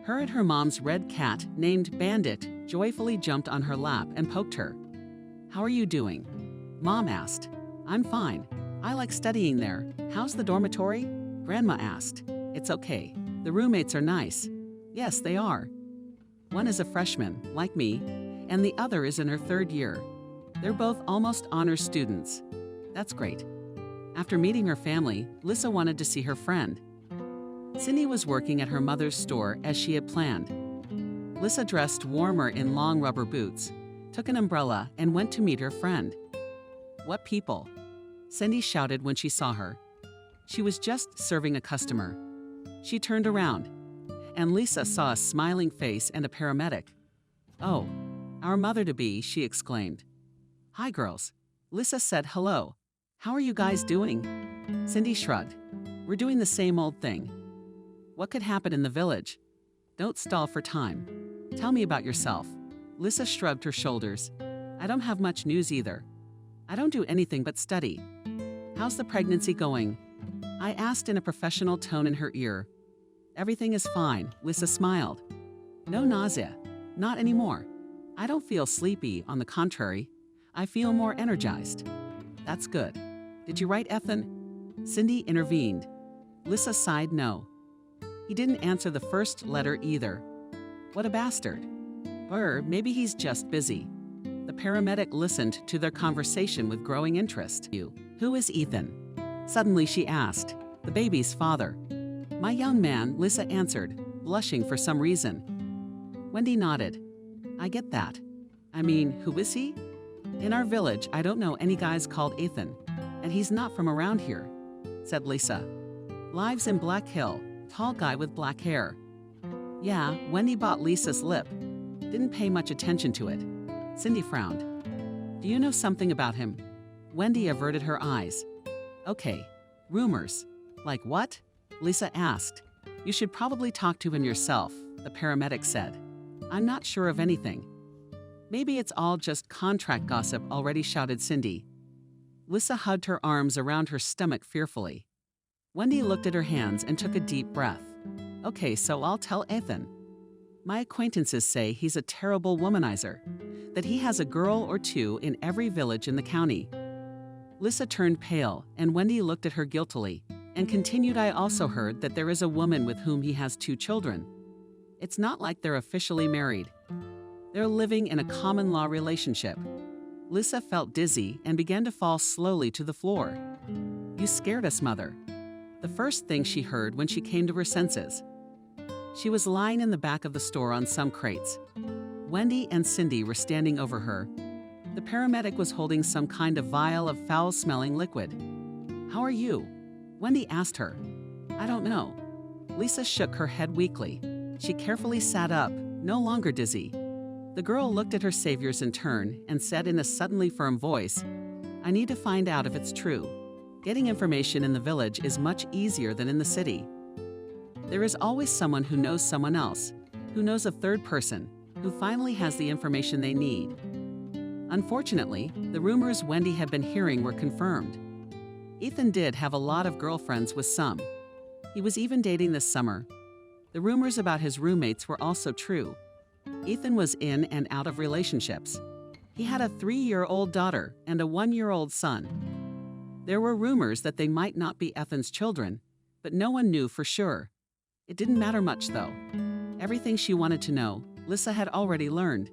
Her and her mom's red cat, named Bandit, joyfully jumped on her lap and poked her. "How are you doing?" Mom asked. "I'm fine. I like studying there. How's the dormitory?" Grandma asked. "It's okay. The roommates are nice." "Yes, they are. One is a freshman, like me, and the other is in her 3rd year. They're both almost honors students." "That's great." After meeting her family, Lisa wanted to see her friend. Cindy was working at her mother's store as she had planned. Lisa dressed warmer in long rubber boots, took an umbrella, and went to meet her friend. "What people?" Cindy shouted when she saw her. She was just serving a customer. She turned around, and Lisa saw a smiling face and a paramedic. "Oh, our mother-to-be," she exclaimed. "Hi, girls." Lisa said hello. "How are you guys doing?" Cindy shrugged. "We're doing the same old thing." "What could happen in the village?" "Don't stall for time. Tell me about yourself." Lisa shrugged her shoulders. "I don't have much news either. I don't do anything but study." "How's the pregnancy going?" I asked in a professional tone in her ear. "Everything is fine," Lisa smiled. "No nausea. Not anymore. I don't feel sleepy, on the contrary. I feel more energized." "That's good. Did you write Ethan?" Cindy intervened. Lisa sighed no. "He didn't answer the first letter either." "What a bastard." Maybe he's just busy." The paramedic listened to their conversation with growing interest. "Who is Ethan?" Suddenly she asked. "The baby's father." "My young man," Lisa answered, blushing for some reason. Wendy nodded. "I get that. I mean, who is he?" "In our village, I don't know any guys called Ethan, and he's not from around here," said Lisa. "Lives in Black Hill, tall guy with black hair." "Yeah," Wendy bought Lisa's lip. Didn't pay much attention to it. Cindy frowned. "Do you know something about him?" Wendy averted her eyes. "Okay, rumors." "Like what?" Lisa asked. "You should probably talk to him yourself," the paramedic said. "I'm not sure of anything." "Maybe it's all just contract gossip already," shouted Cindy. Lisa hugged her arms around her stomach fearfully. Wendy looked at her hands and took a deep breath. "Okay, so I'll tell Ethan. My acquaintances say he's a terrible womanizer, that he has a girl or two in every village in the county." Lisa turned pale, and Wendy looked at her guiltily, and continued, "I also heard that there is a woman with whom he has 2 children. It's not like they're officially married. They're living in a common law relationship." Lisa felt dizzy and began to fall slowly to the floor. "You scared us, Mother." The first thing she heard when she came to her senses. She was lying in the back of the store on some crates. Wendy and Cindy were standing over her. The paramedic was holding some kind of vial of foul-smelling liquid. "How are you?" Wendy asked her. "I don't know." Lisa shook her head weakly. She carefully sat up, no longer dizzy. The girl looked at her saviors in turn and said in a suddenly firm voice, "I need to find out if it's true. Getting information in the village is much easier than in the city. There is always someone who knows someone else, who knows a third person, who finally has the information they need." Unfortunately, the rumors Wendy had been hearing were confirmed. Ethan did have a lot of girlfriends with some. He was even dating this summer. The rumors about his roommates were also true. Ethan was in and out of relationships. He had a 3-year-old daughter and a 1-year-old son. There were rumors that they might not be Ethan's children, but no one knew for sure. It didn't matter much, though. Everything she wanted to know, Lisa had already learned.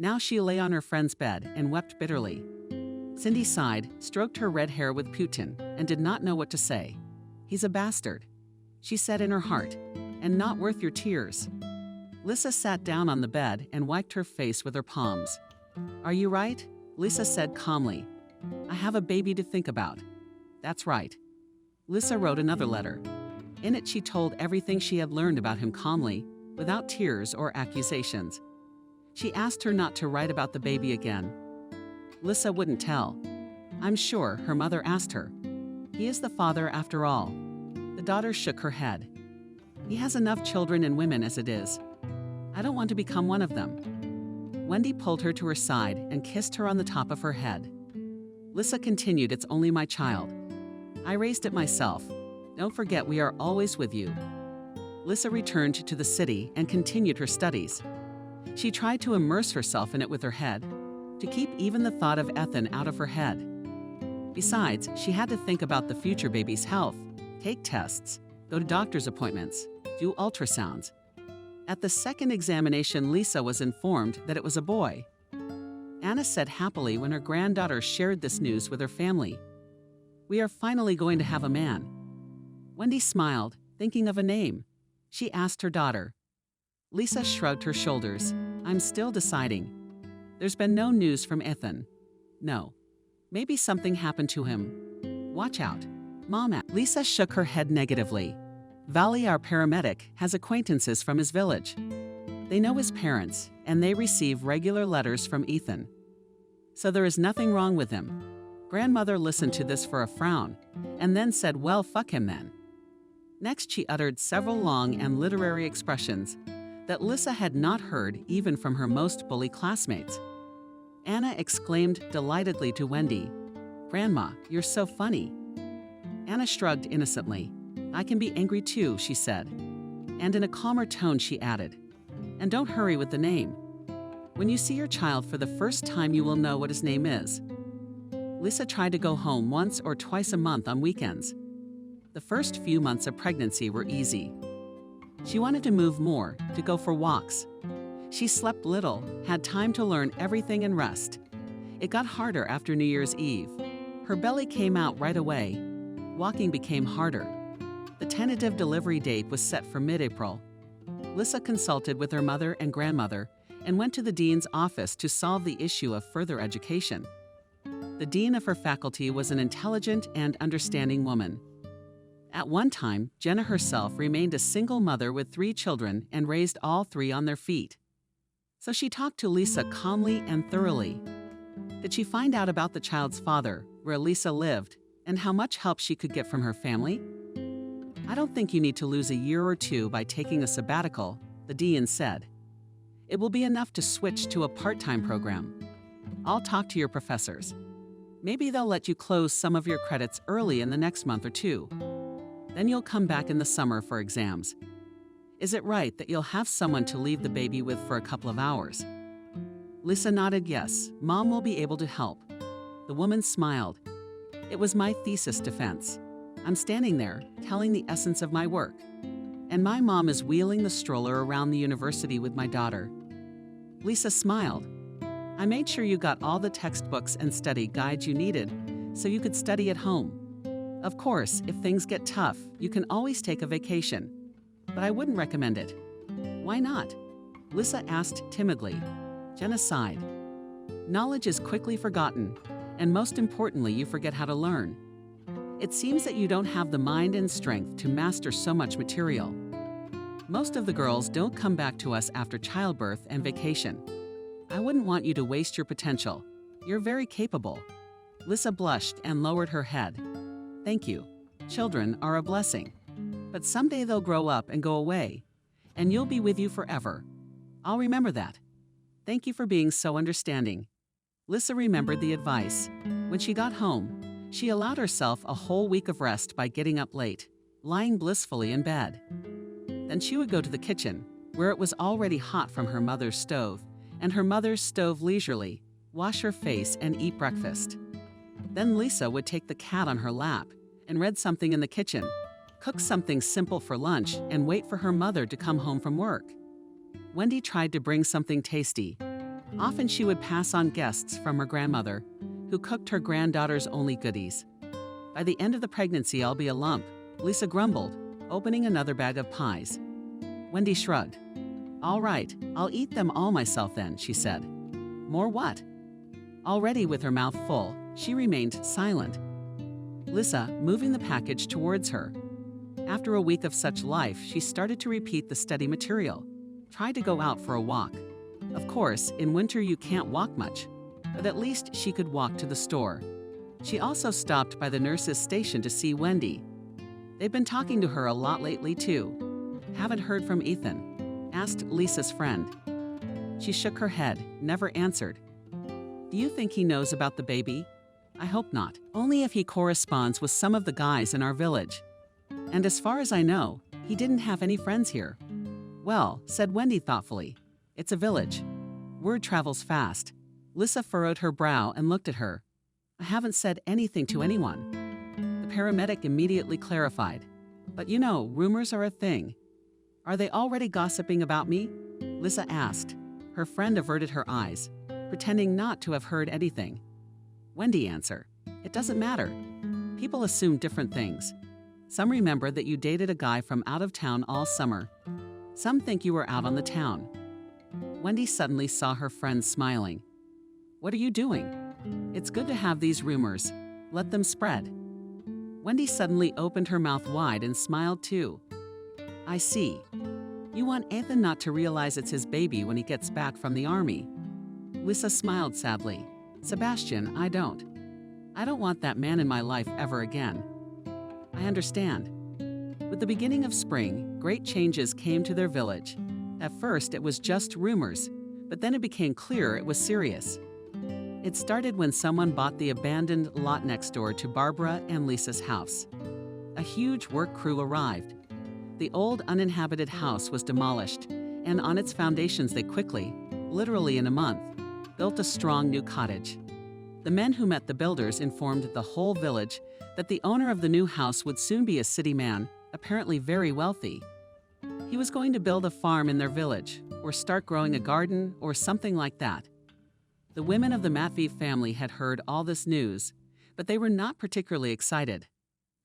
Now she lay on her friend's bed and wept bitterly. Cindy sighed, stroked her red hair with Putin, and did not know what to say. "He's a bastard," she said in her heart, "and not worth your tears." Lisa sat down on the bed and wiped her face with her palms. "Are you right?" Lisa said calmly. "I have a baby to think about." "That's right." Lisa wrote another letter. In it, she told everything she had learned about him calmly, without tears or accusations. She asked her not to write about the baby again. Lisa wouldn't tell. I'm sure, her mother asked her. He is the father after all. The daughter shook her head. He has enough children and women as it is. I don't want to become one of them. Wendy pulled her to her side and kissed her on the top of her head. Lisa continued, it's only my child. I raised it myself. Don't forget we are always with you. Lisa returned to the city and continued her studies. She tried to immerse herself in it with her head, to keep even the thought of Ethan out of her head. Besides, she had to think about the future baby's health, take tests, go to doctor's appointments, do ultrasounds. At the second examination, Lisa was informed that it was a boy. Anna said happily when her granddaughter shared this news with her family. We are finally going to have a man. Wendy smiled, thinking of a name. She asked her daughter. Lisa shrugged her shoulders. I'm still deciding. There's been no news from Ethan. No. Maybe something happened to him. Watch out. Mom asked. Lisa shook her head negatively. Valley, our paramedic, has acquaintances from his village. They know his parents, and they receive regular letters from Ethan. So there is nothing wrong with him. Grandmother listened to this for a frown, and then said, well, fuck him then. Next, she uttered several long and literary expressions that Lisa had not heard even from her most bully classmates. Anna exclaimed delightedly to Wendy, Grandma, you're so funny. Anna shrugged innocently. I can be angry too, she said. And in a calmer tone, she added, and don't hurry with the name. When you see your child for the first time, you will know what his name is. Lisa tried to go home once or twice a month on weekends. The first few months of pregnancy were easy. She wanted to move more, to go for walks. She slept little, had time to learn everything and rest. It got harder after New Year's Eve. Her belly came out right away. Walking became harder. The tentative delivery date was set for mid-April. Lisa consulted with her mother and grandmother and went to the dean's office to solve the issue of further education. The dean of her faculty was an intelligent and understanding woman. At one time, Jenna herself remained a single mother with 3 children and raised all 3 on their feet. So she talked to Lisa calmly and thoroughly. Did she find out about the child's father, where Lisa lived, and how much help she could get from her family? I don't think you need to lose a year or 2 by taking a sabbatical, the dean said. It will be enough to switch to a part-time program. I'll talk to your professors. Maybe they'll let you close some of your credits early in the next month or 2. Then you'll come back in the summer for exams. Is it right that you'll have someone to leave the baby with for a couple of hours? Lisa nodded yes, Mom will be able to help. The woman smiled. It was my thesis defense. I'm standing there, telling the essence of my work. And my mom is wheeling the stroller around the university with my daughter. Lisa smiled. I made sure you got all the textbooks and study guides you needed so you could study at home. Of course, if things get tough, you can always take a vacation. But I wouldn't recommend it. Why not? Lisa asked timidly. Jenna sighed. Knowledge is quickly forgotten, and most importantly, you forget how to learn. It seems that you don't have the mind and strength to master so much material. Most of the girls don't come back to us after childbirth and vacation. I wouldn't want you to waste your potential. You're very capable. Lisa blushed and lowered her head. Thank you. Children are a blessing. But someday they'll grow up and go away, and you'll be with you forever. I'll remember that. Thank you for being so understanding. Lisa remembered the advice. When she got home, she allowed herself a whole week of rest by getting up late, lying blissfully in bed. Then she would go to the kitchen, where it was already hot from her mother's stove, and her mother's stove leisurely, wash her face and eat breakfast. Then Lisa would take the cat on her lap and read something in the kitchen, cook something simple for lunch, and wait for her mother to come home from work. Wendy tried to bring something tasty. Often she would pass on guests from her grandmother, who cooked her granddaughter's only goodies. By the end of the pregnancy, I'll be a lump, Lisa grumbled, opening another bag of pies. Wendy shrugged. All right, I'll eat them all myself then, she said. More what? Already with her mouth full, she remained silent. Lisa, moving the package towards her. After a week of such life, she started to repeat the study material. Try to go out for a walk. Of course, in winter you can't walk much, but at least she could walk to the store. She also stopped by the nurse's station to see Wendy. They've been talking to her a lot lately, too. Haven't heard from Ethan? Asked Lisa's friend. She shook her head, never answered. Do you think he knows about the baby? I hope not. Only if he corresponds with some of the guys in our village. And as far as I know, he didn't have any friends here. Well, said Wendy thoughtfully, it's a village. Word travels fast. Lisa furrowed her brow and looked at her. I haven't said anything to anyone. The paramedic immediately clarified. But you know, rumors are a thing. Are they already gossiping about me? Lisa asked. Her friend averted her eyes, pretending not to have heard anything. Wendy answered. It doesn't matter. People assume different things. Some remember that you dated a guy from out of town all summer. Some think you were out on the town. Wendy suddenly saw her friend smiling. What are you doing? It's good to have these rumors. Let them spread. Wendy suddenly opened her mouth wide and smiled too. I see. You want Ethan not to realize it's his baby when he gets back from the army. Lisa smiled sadly. Sebastian, I don't. I don't want that man in my life ever again. I understand. With the beginning of spring, great changes came to their village. At first, it was just rumors, but then it became clear it was serious. It started when someone bought the abandoned lot next door to Barbara and Lisa's house. A huge work crew arrived. The old uninhabited house was demolished, and on its foundations they quickly, literally in a month, built a strong new cottage. The men who met the builders informed the whole village that the owner of the new house would soon be a city man, apparently very wealthy. He was going to build a farm in their village, or start growing a garden, or something like that. The women of the Matveev family had heard all this news, but they were not particularly excited.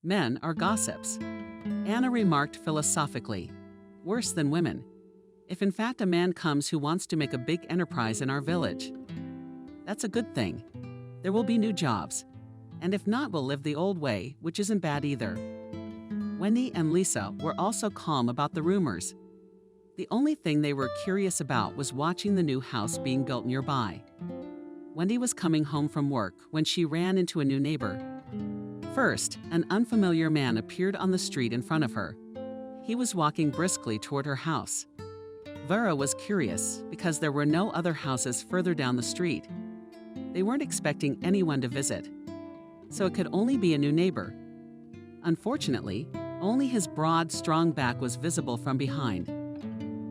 Men are gossips. Anna remarked philosophically, worse than women. If in fact a man comes who wants to make a big enterprise in our village, that's a good thing. There will be new jobs. And if not, we'll live the old way, which isn't bad either. Wendy and Lisa were also calm about the rumors. The only thing they were curious about was watching the new house being built nearby. Wendy was coming home from work when she ran into a new neighbor. First, an unfamiliar man appeared on the street in front of her. He was walking briskly toward her house. Vera was curious because there were no other houses further down the street. They weren't expecting anyone to visit, so it could only be a new neighbor. Unfortunately, only his broad, strong back was visible from behind.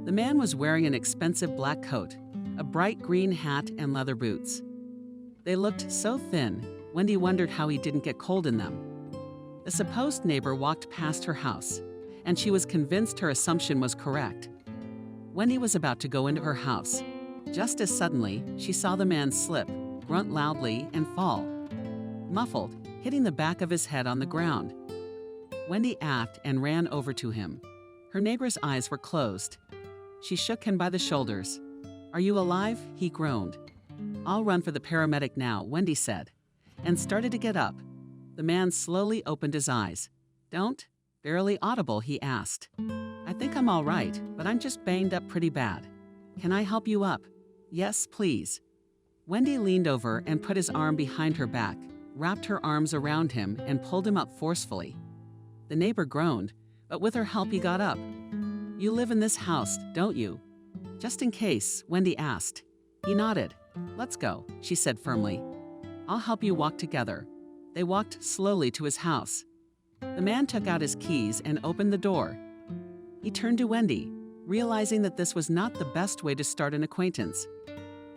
The man was wearing an expensive black coat, a bright green hat, and leather boots. They looked so thin, Wendy wondered how he didn't get cold in them. The supposed neighbor walked past her house, and she was convinced her assumption was correct. Wendy was about to go into her house. Just as suddenly, she saw the man slip, grunt loudly, and fall. Muffled, hitting the back of his head on the ground. Wendy aft and ran over to him. Her neighbor's eyes were closed. She shook him by the shoulders. Are you alive? He groaned. I'll run for the paramedic now, Wendy said, and started to get up. The man slowly opened his eyes. Don't? Barely audible, he asked. I think I'm all right, but I'm just banged up pretty bad. Can I help you up? Yes, please. Wendy leaned over and put his arm behind her back, wrapped her arms around him, and pulled him up forcefully. The neighbor groaned, but with her help he got up. You live in this house, don't you? Just in case, Wendy asked. He nodded. Let's go, she said firmly. I'll help you walk together. They walked slowly to his house. The man took out his keys and opened the door. He turned to Wendy, realizing that this was not the best way to start an acquaintance.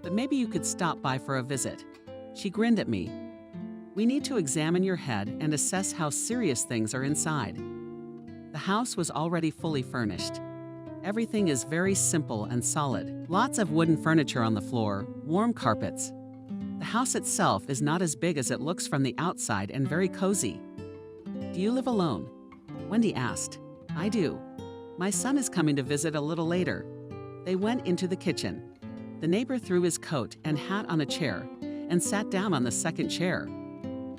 But maybe you could stop by for a visit. She grinned at me. We need to examine your head and assess how serious things are inside. The house was already fully furnished. Everything is very simple and solid. Lots of wooden furniture on the floor, warm carpets. The house itself is not as big as it looks from the outside and very cozy. Do you live alone? Wendy asked. I do. My son is coming to visit a little later. They went into the kitchen. The neighbor threw his coat and hat on a chair and sat down on the second chair.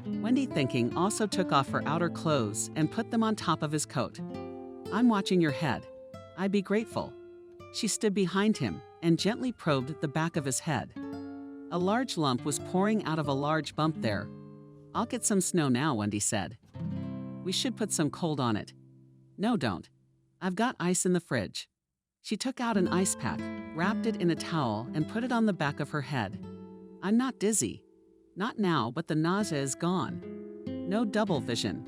Wendy, thinking, also took off her outer clothes and put them on top of his coat. I'm watching your head. I'd be grateful. She stood behind him and gently probed the back of his head. A large lump was pouring out of a large bump there. "I'll get some snow now," Wendy said. "We should put some cold on it." "No, don't. I've got ice in the fridge." She took out an ice pack, wrapped it in a towel, and put it on the back of her head. "I'm not dizzy. Not now, but the nausea is gone. No double vision."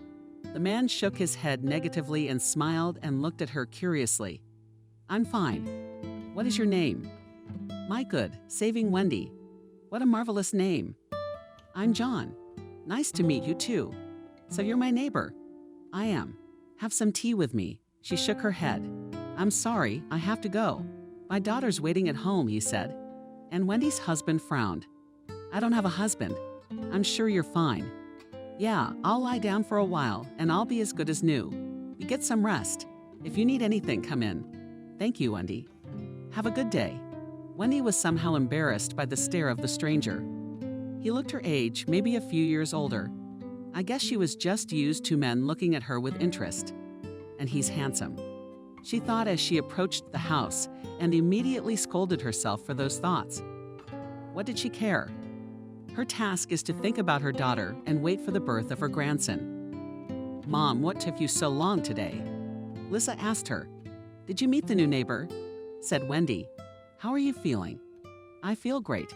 The man shook his head negatively and smiled and looked at her curiously. "I'm fine. What is your name?" "My good, Saving Wendy." "What a marvelous name." "I'm John. Nice to meet you too. So you're my neighbor?" "I am. Have some tea with me." She shook her head. "I'm sorry, I have to go. My daughter's waiting at home," he said. And Wendy's husband frowned. "I don't have a husband. I'm sure you're fine." "Yeah, I'll lie down for a while and I'll be as good as new. You get some rest. If you need anything, come in." "Thank you, Wendy." "Have a good day." Wendy was somehow embarrassed by the stare of the stranger. He looked her age, maybe a few years older. I guess she was just used to men looking at her with interest. And he's handsome, she thought as she approached the house, and immediately scolded herself for those thoughts. What did she care? Her task is to think about her daughter and wait for the birth of her grandson. "Mom, what took you so long today?" Lisa asked her. "Did you meet the new neighbor?" Said Wendy. "How are you feeling?" "I feel great.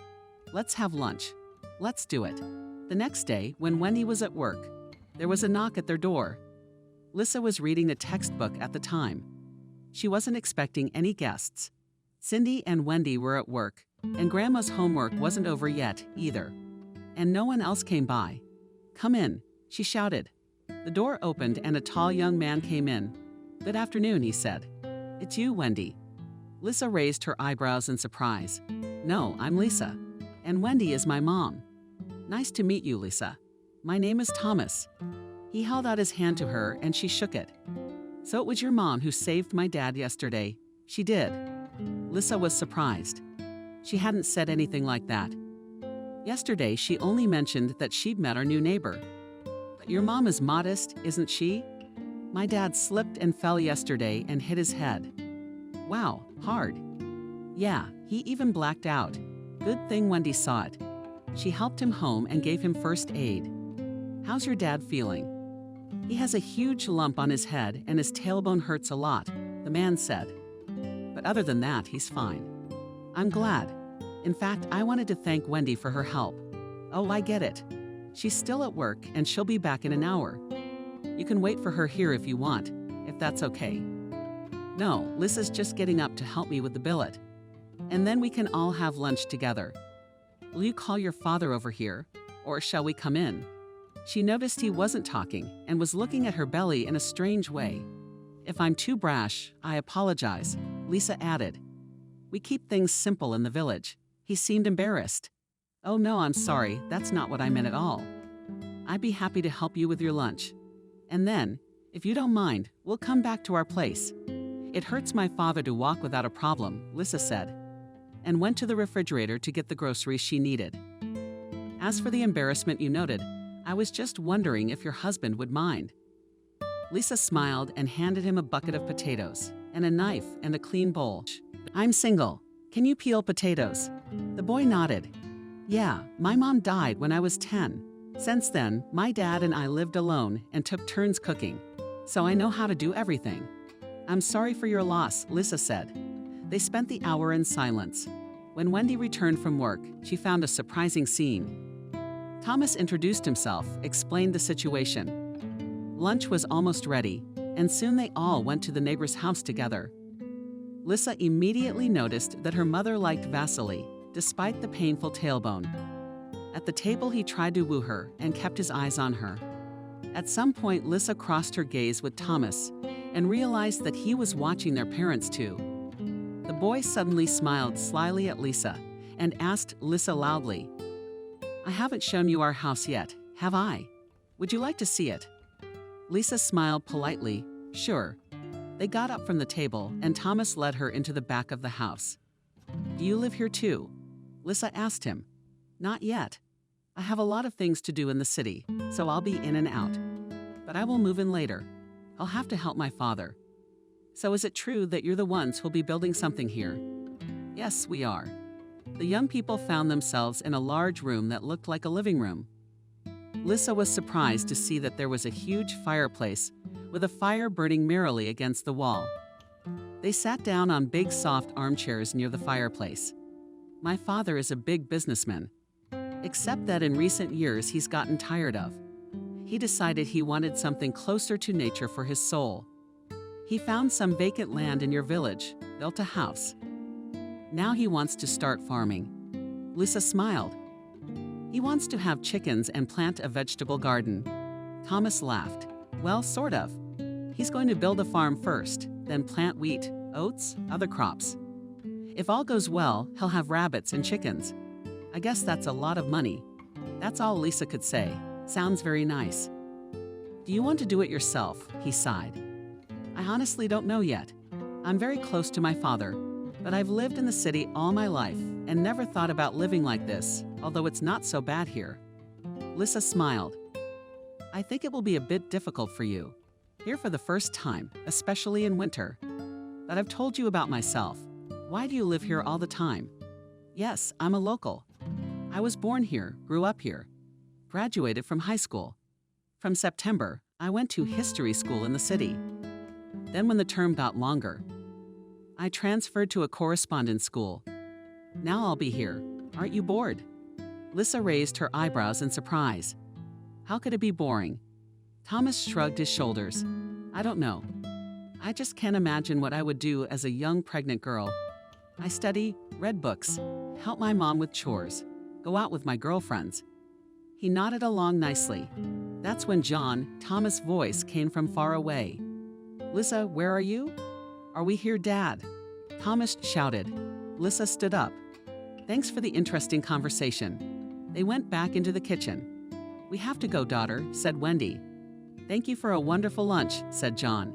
Let's have lunch." "Let's do it." The next day, when Wendy was at work, there was a knock at their door. Lisa was reading a textbook at the time. She wasn't expecting any guests. Cindy and Wendy were at work, and Grandma's homework wasn't over yet either. And no one else came by. "Come in," she shouted. The door opened and a tall young man came in. "Good afternoon," he said. "It's you, Wendy." Lisa raised her eyebrows in surprise. "No, I'm Lisa. And Wendy is my mom." "Nice to meet you, Lisa. My name is Thomas." He held out his hand to her and she shook it. "So it was your mom who saved my dad yesterday." "She did." Lisa was surprised. She hadn't said anything like that. Yesterday, she only mentioned that she'd met our new neighbor. "But your mom is modest, isn't she?" "My dad slipped and fell yesterday and hit his head." "Wow, hard." "Yeah, he even blacked out. Good thing Wendy saw it. She helped him home and gave him first aid." "How's your dad feeling?" "He has a huge lump on his head and his tailbone hurts a lot," the man said. "But other than that, he's fine." "I'm glad. In fact, I wanted to thank Wendy for her help." "Oh, I get it. She's still at work and she'll be back in an hour. You can wait for her here if you want, if that's okay." "No, Lisa's just getting up to help me with the billet. And then we can all have lunch together. Will you call your father over here, or shall we come in?" She noticed he wasn't talking and was looking at her belly in a strange way. "If I'm too brash, I apologize," Lisa added. "We keep things simple in the village." He seemed embarrassed. "Oh no, I'm sorry, that's not what I meant at all. I'd be happy to help you with your lunch. And then, if you don't mind, we'll come back to our place." "It hurts my father to walk without a problem," Lisa said, and went to the refrigerator to get the groceries she needed. "As for the embarrassment you noted, I was just wondering if your husband would mind." Lisa smiled and handed him a bucket of potatoes, and a knife and a clean bowl. "I'm single. Can you peel potatoes?" The boy nodded. "Yeah, my mom died when I was 10. Since then, my dad and I lived alone and took turns cooking, so I know how to do everything." "I'm sorry for your loss," Lisa said. They spent the hour in silence. When Wendy returned from work, she found a surprising scene. Thomas introduced himself, explained the situation. Lunch was almost ready, and soon they all went to the neighbor's house together. Lisa immediately noticed that her mother liked Vasily, despite the painful tailbone. At the table, he tried to woo her and kept his eyes on her. At some point, Lisa crossed her gaze with Thomas and realized that he was watching their parents too. The boy suddenly smiled slyly at Lisa and asked Lisa loudly, "I haven't shown you our house yet, have I? Would you like to see it?" Lisa smiled politely, "Sure." They got up from the table and Thomas led her into the back of the house. "Do you live here too?" Lisa asked him. "Not yet. I have a lot of things to do in the city, so I'll be in and out. But I will move in later. I'll have to help my father." "So is it true that you're the ones who'll be building something here?" "Yes, we are." The young people found themselves in a large room that looked like a living room. Lisa was surprised to see that there was a huge fireplace with a fire burning merrily against the wall. They sat down on big soft armchairs near the fireplace. My father is a big businessman, except that in recent years he's gotten tired of. He decided he wanted something closer to nature for his soul. He found some vacant land in your village, built a house. Now he wants to start farming. Lisa smiled. He wants to have chickens and plant a vegetable garden. Thomas laughed. Well, sort of. He's going to build a farm first, then plant wheat, oats, other crops. If all goes well, he'll have rabbits and chickens. I guess that's a lot of money. That's all Lisa could say. Sounds very nice. Do you want to do it yourself? He sighed. I honestly don't know yet. I'm very close to my father, but I've lived in the city all my life and never thought about living like this, although it's not so bad here. Lisa smiled. I think it will be a bit difficult for you, here for the first time, especially in winter. But I've told you about myself. Why do you live here all the time? Yes, I'm a local. I was born here, grew up here, graduated from high school. From September, I went to history school in the city. Then when the term got longer, I transferred to a correspondence school. Now I'll be here. Aren't you bored? Lisa raised her eyebrows in surprise. How could it be boring? Thomas shrugged his shoulders. I don't know. I just can't imagine what I would do as a young pregnant girl. I study, read books, help my mom with chores, go out with my girlfriends. He nodded along nicely. That's when Thomas' voice came from far away. Lisa, where are you? Are we here, Dad? Thomas shouted. Lisa stood up. Thanks for the interesting conversation. They went back into the kitchen. We have to go, daughter, said Wendy. Thank you for a wonderful lunch, said John.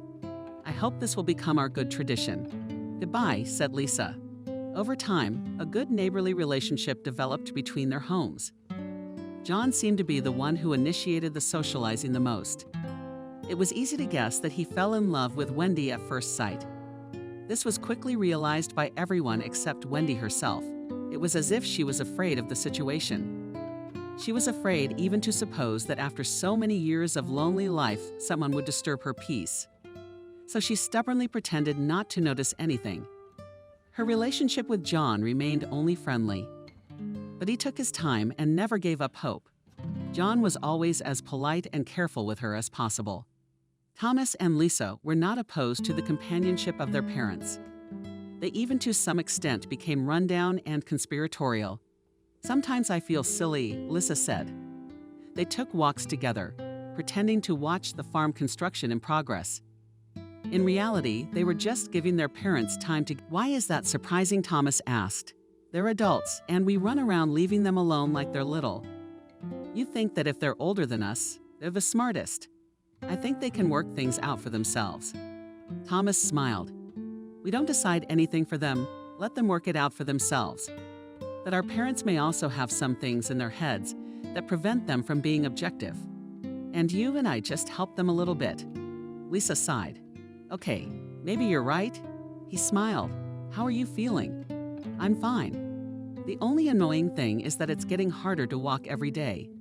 I hope this will become our good tradition. Goodbye, said Lisa. Over time, a good neighborly relationship developed between their homes. John seemed to be the one who initiated the socializing the most. It was easy to guess that he fell in love with Wendy at first sight. This was quickly realized by everyone except Wendy herself. It was as if she was afraid of the situation. She was afraid even to suppose that after so many years of lonely life, someone would disturb her peace. So she stubbornly pretended not to notice anything. Her relationship with John remained only friendly. But he took his time and never gave up hope. John was always as polite and careful with her as possible. Thomas and Lisa were not opposed to the companionship of their parents. They even to some extent became rundown and conspiratorial. Sometimes I feel silly, Lisa said. They took walks together, pretending to watch the farm construction in progress. In reality, they were just giving their parents time to... Why is that surprising? Thomas asked. They're adults, and we run around leaving them alone like they're little. You think that if they're older than us, they're the smartest. I think they can work things out for themselves. Thomas smiled. We don't decide anything for them. Let them work it out for themselves. But our parents may also have some things in their heads that prevent them from being objective. And you and I just help them a little bit. Lisa sighed. Okay, maybe you're right. He smiled. How are you feeling? I'm fine. The only annoying thing is that it's getting harder to walk every day.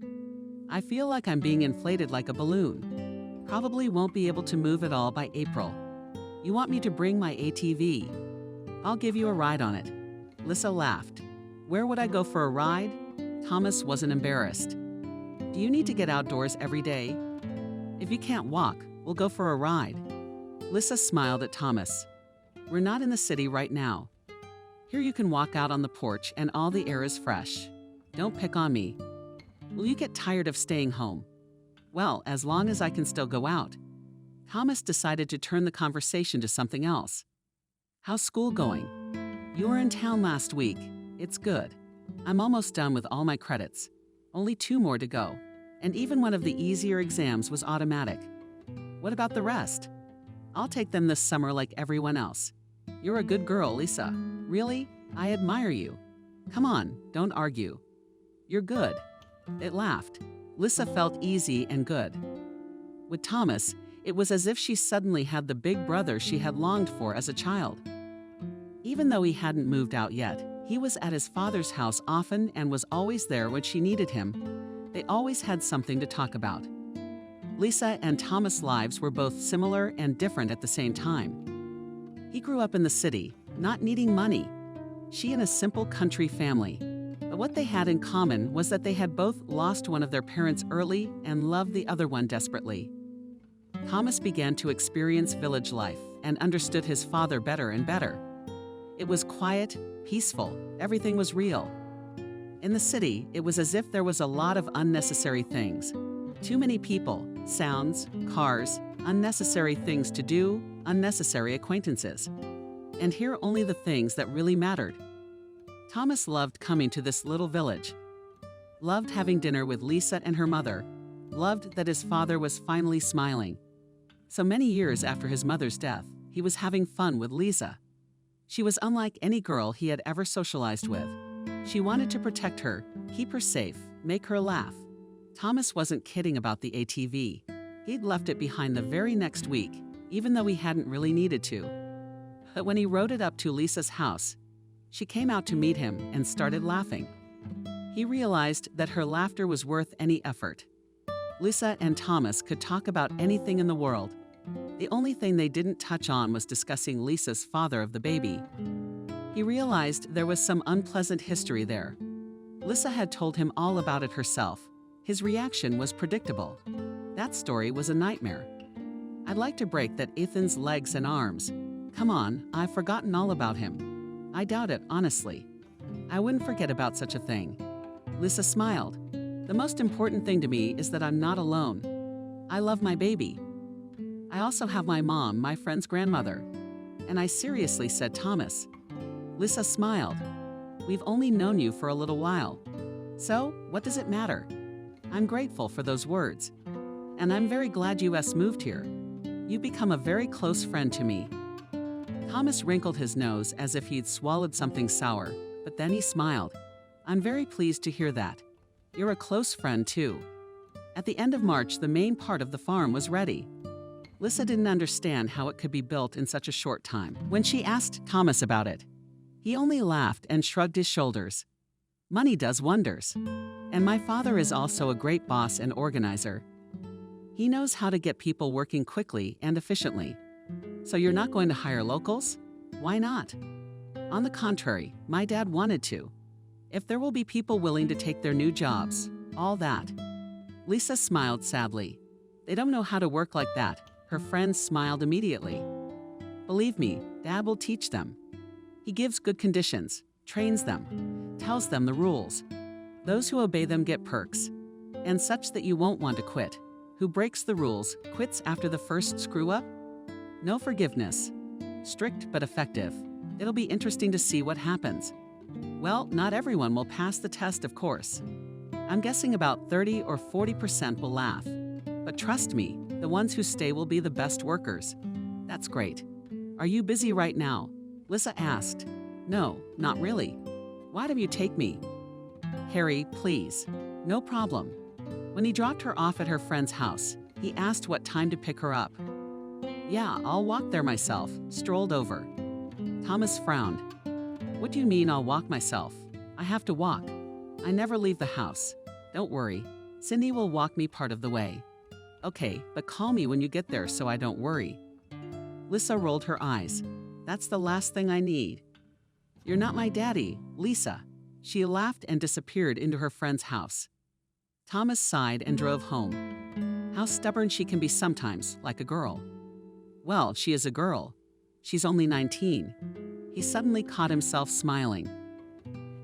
I feel like I'm being inflated like a balloon. Probably won't be able to move at all by April. You want me to bring my ATV? I'll give you a ride on it. Lisa laughed. Where would I go for a ride? Thomas wasn't embarrassed. Do you need to get outdoors every day? If you can't walk, we'll go for a ride. Lisa smiled at Thomas. We're not in the city right now. Here you can walk out on the porch and all the air is fresh. Don't pick on me. Will you get tired of staying home? Well, as long as I can still go out. Thomas decided to turn the conversation to something else. How's school going? You were in town last week. It's good. I'm almost done with all my credits. Only 2 more to go. And even one of the easier exams was automatic. What about the rest? I'll take them this summer like everyone else. You're a good girl, Lisa. Really? I admire you. Come on, don't argue. You're good. It laughed. Lisa felt easy and good. With Thomas, it was as if she suddenly had the big brother she had longed for as a child. Even though he hadn't moved out yet, He was at his father's house often and was always there when she needed him. They always had something to talk about. Lisa and Thomas' lives were both similar and different at the same time. He grew up in the city, not needing money. She in a simple country family. But what they had in common was that they had both lost one of their parents early and loved the other one desperately. Thomas began to experience village life and understood his father better and better. It was quiet, peaceful, everything was real. In the city, it was as if there was a lot of unnecessary things. Too many people, sounds, cars, unnecessary things to do, unnecessary acquaintances. And here only the things that really mattered. Thomas loved coming to this little village. Loved having dinner with Lisa and her mother. Loved that his father was finally smiling. So many years after his mother's death, he was having fun with Lisa. She was unlike any girl he had ever socialized with. She wanted to protect her, keep her safe, make her laugh. Thomas wasn't kidding about the ATV. He'd left it behind the very next week, even though he hadn't really needed to. But when he rode it up to Lisa's house, she came out to meet him and started laughing. He realized that her laughter was worth any effort. Lisa and Thomas could talk about anything in the world. The only thing they didn't touch on was discussing Lisa's father of the baby. He realized there was some unpleasant history there. Lisa had told him all about it herself. His reaction was predictable. That story was a nightmare. I'd like to break that Ethan's legs and arms. Come on, I've forgotten all about him. I doubt it, honestly. I wouldn't forget about such a thing. Lisa smiled. The most important thing to me is that I'm not alone. I love my baby. I also have my mom, my friend's grandmother. And I seriously said, Thomas. Lisa smiled. We've only known you for a little while. So, what does it matter? I'm grateful for those words. And I'm very glad US moved here. You've become a very close friend to me. Thomas wrinkled his nose as if he'd swallowed something sour, but then he smiled. I'm very pleased to hear that. You're a close friend, too. At the end of March, the main part of the farm was ready. Lisa didn't understand how it could be built in such a short time. When she asked Thomas about it, he only laughed and shrugged his shoulders. Money does wonders. And my father is also a great boss and organizer. He knows how to get people working quickly and efficiently. So you're not going to hire locals? Why not? On the contrary, my dad wanted to. If there will be people willing to take their new jobs, all that. Lisa smiled sadly. They don't know how to work like that. Her friends smiled immediately. Believe me, Dad will teach them. He gives good conditions, trains them, tells them the rules. Those who obey them get perks, and such that you won't want to quit. Who breaks the rules, quits after the first screw-up? No forgiveness. Strict but effective. It'll be interesting to see what happens. Well, not everyone will pass the test, of course. I'm guessing about 30 or 40% will laugh. But trust me, the ones who stay will be the best workers. That's great. Are you busy right now? Lisa asked. No, not really. Why don't you take me? Harry, please. No problem. When he dropped her off at her friend's house, he asked what time to pick her up. Yeah, I'll walk there myself, strolled over. Thomas frowned. What do you mean I'll walk myself? I have to walk. I never leave the house. Don't worry. Cindy will walk me part of the way. Okay, but call me when you get there so I don't worry. Lisa rolled her eyes. That's the last thing I need. You're not my daddy, Lisa. She laughed and disappeared into her friend's house. Thomas sighed and drove home. How stubborn she can be sometimes, like a girl. Well, she is a girl. She's only 19. He suddenly caught himself smiling.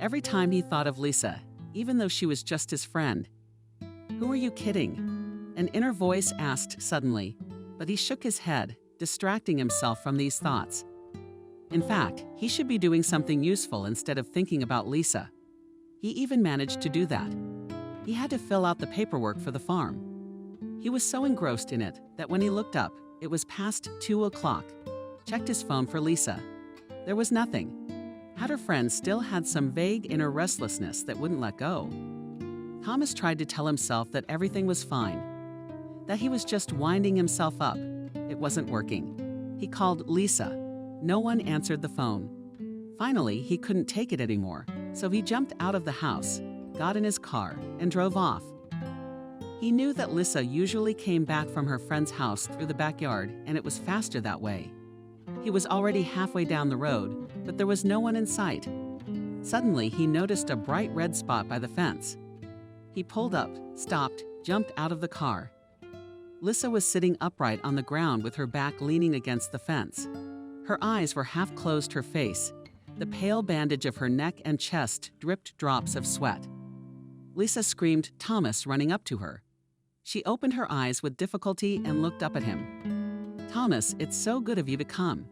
Every time he thought of Lisa, even though she was just his friend. Who are you kidding? An inner voice asked suddenly, but he shook his head, distracting himself from these thoughts. In fact, he should be doing something useful instead of thinking about Lisa. He even managed to do that. He had to fill out the paperwork for the farm. He was so engrossed in it that when he looked up, it was past 2 o'clock. Checked his phone for Lisa. There was nothing. Had her friend still had some vague inner restlessness that wouldn't let go. Thomas tried to tell himself that everything was fine, that he was just winding himself up. It wasn't working. He called Lisa. No one answered the phone. Finally, he couldn't take it anymore, so he jumped out of the house, got in his car, and drove off. He knew that Lisa usually came back from her friend's house through the backyard, and it was faster that way. He was already halfway down the road, but there was no one in sight. Suddenly, he noticed a bright red spot by the fence. He pulled up, stopped, jumped out of the car. Lisa was sitting upright on the ground with her back leaning against the fence. Her eyes were half closed her face. The pale bandage of her neck and chest dripped drops of sweat. Lisa screamed, "Thomas," running up to her. She opened her eyes with difficulty and looked up at him. "Thomas, it's so good of you to come."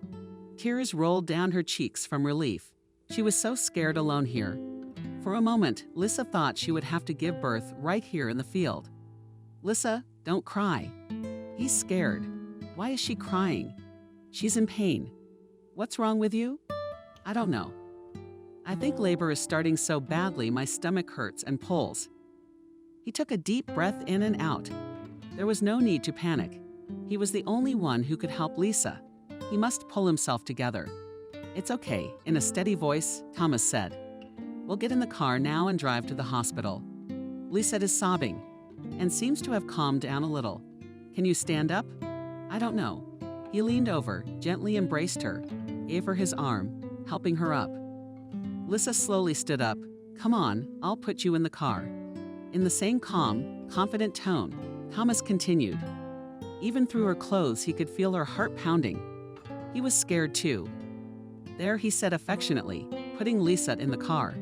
Tears rolled down her cheeks from relief. She was so scared alone here. For a moment, Lisa thought she would have to give birth right here in the field. "Lisa, don't cry." He's scared. Why is she crying? She's in pain. "What's wrong with you?" "I don't know. I think labor is starting so badly my stomach hurts and pulls." He took a deep breath in and out. There was no need to panic. He was the only one who could help Lisa. He must pull himself together. "It's okay," in a steady voice, Thomas said. "We'll get in the car now and drive to the hospital." Lisa is sobbing and seems to have calmed down a little. "Can you stand up?" "I don't know." He leaned over, gently embraced her, gave her his arm, helping her up. Lisa slowly stood up. "Come on, I'll put you in the car." In the same calm, confident tone, Thomas continued. Even through her clothes, he could feel her heart pounding. He was scared too. "There," he said affectionately, putting Lisa in the car.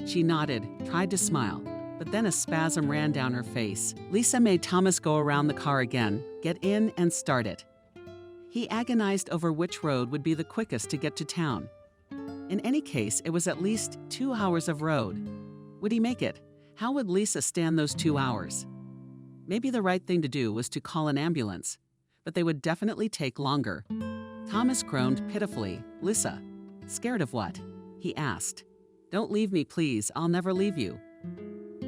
She nodded, tried to smile, but then a spasm ran down her face. Lisa made Thomas go around the car again, get in and start it. He agonized over which road would be the quickest to get to town. In any case, it was at least 2 hours of road. Would he make it? How would Lisa stand those 2 hours? Maybe the right thing to do was to call an ambulance, but they would definitely take longer. Thomas groaned pitifully. "Lisa, scared of what?" he asked. "Don't leave me, please. I'll never leave you."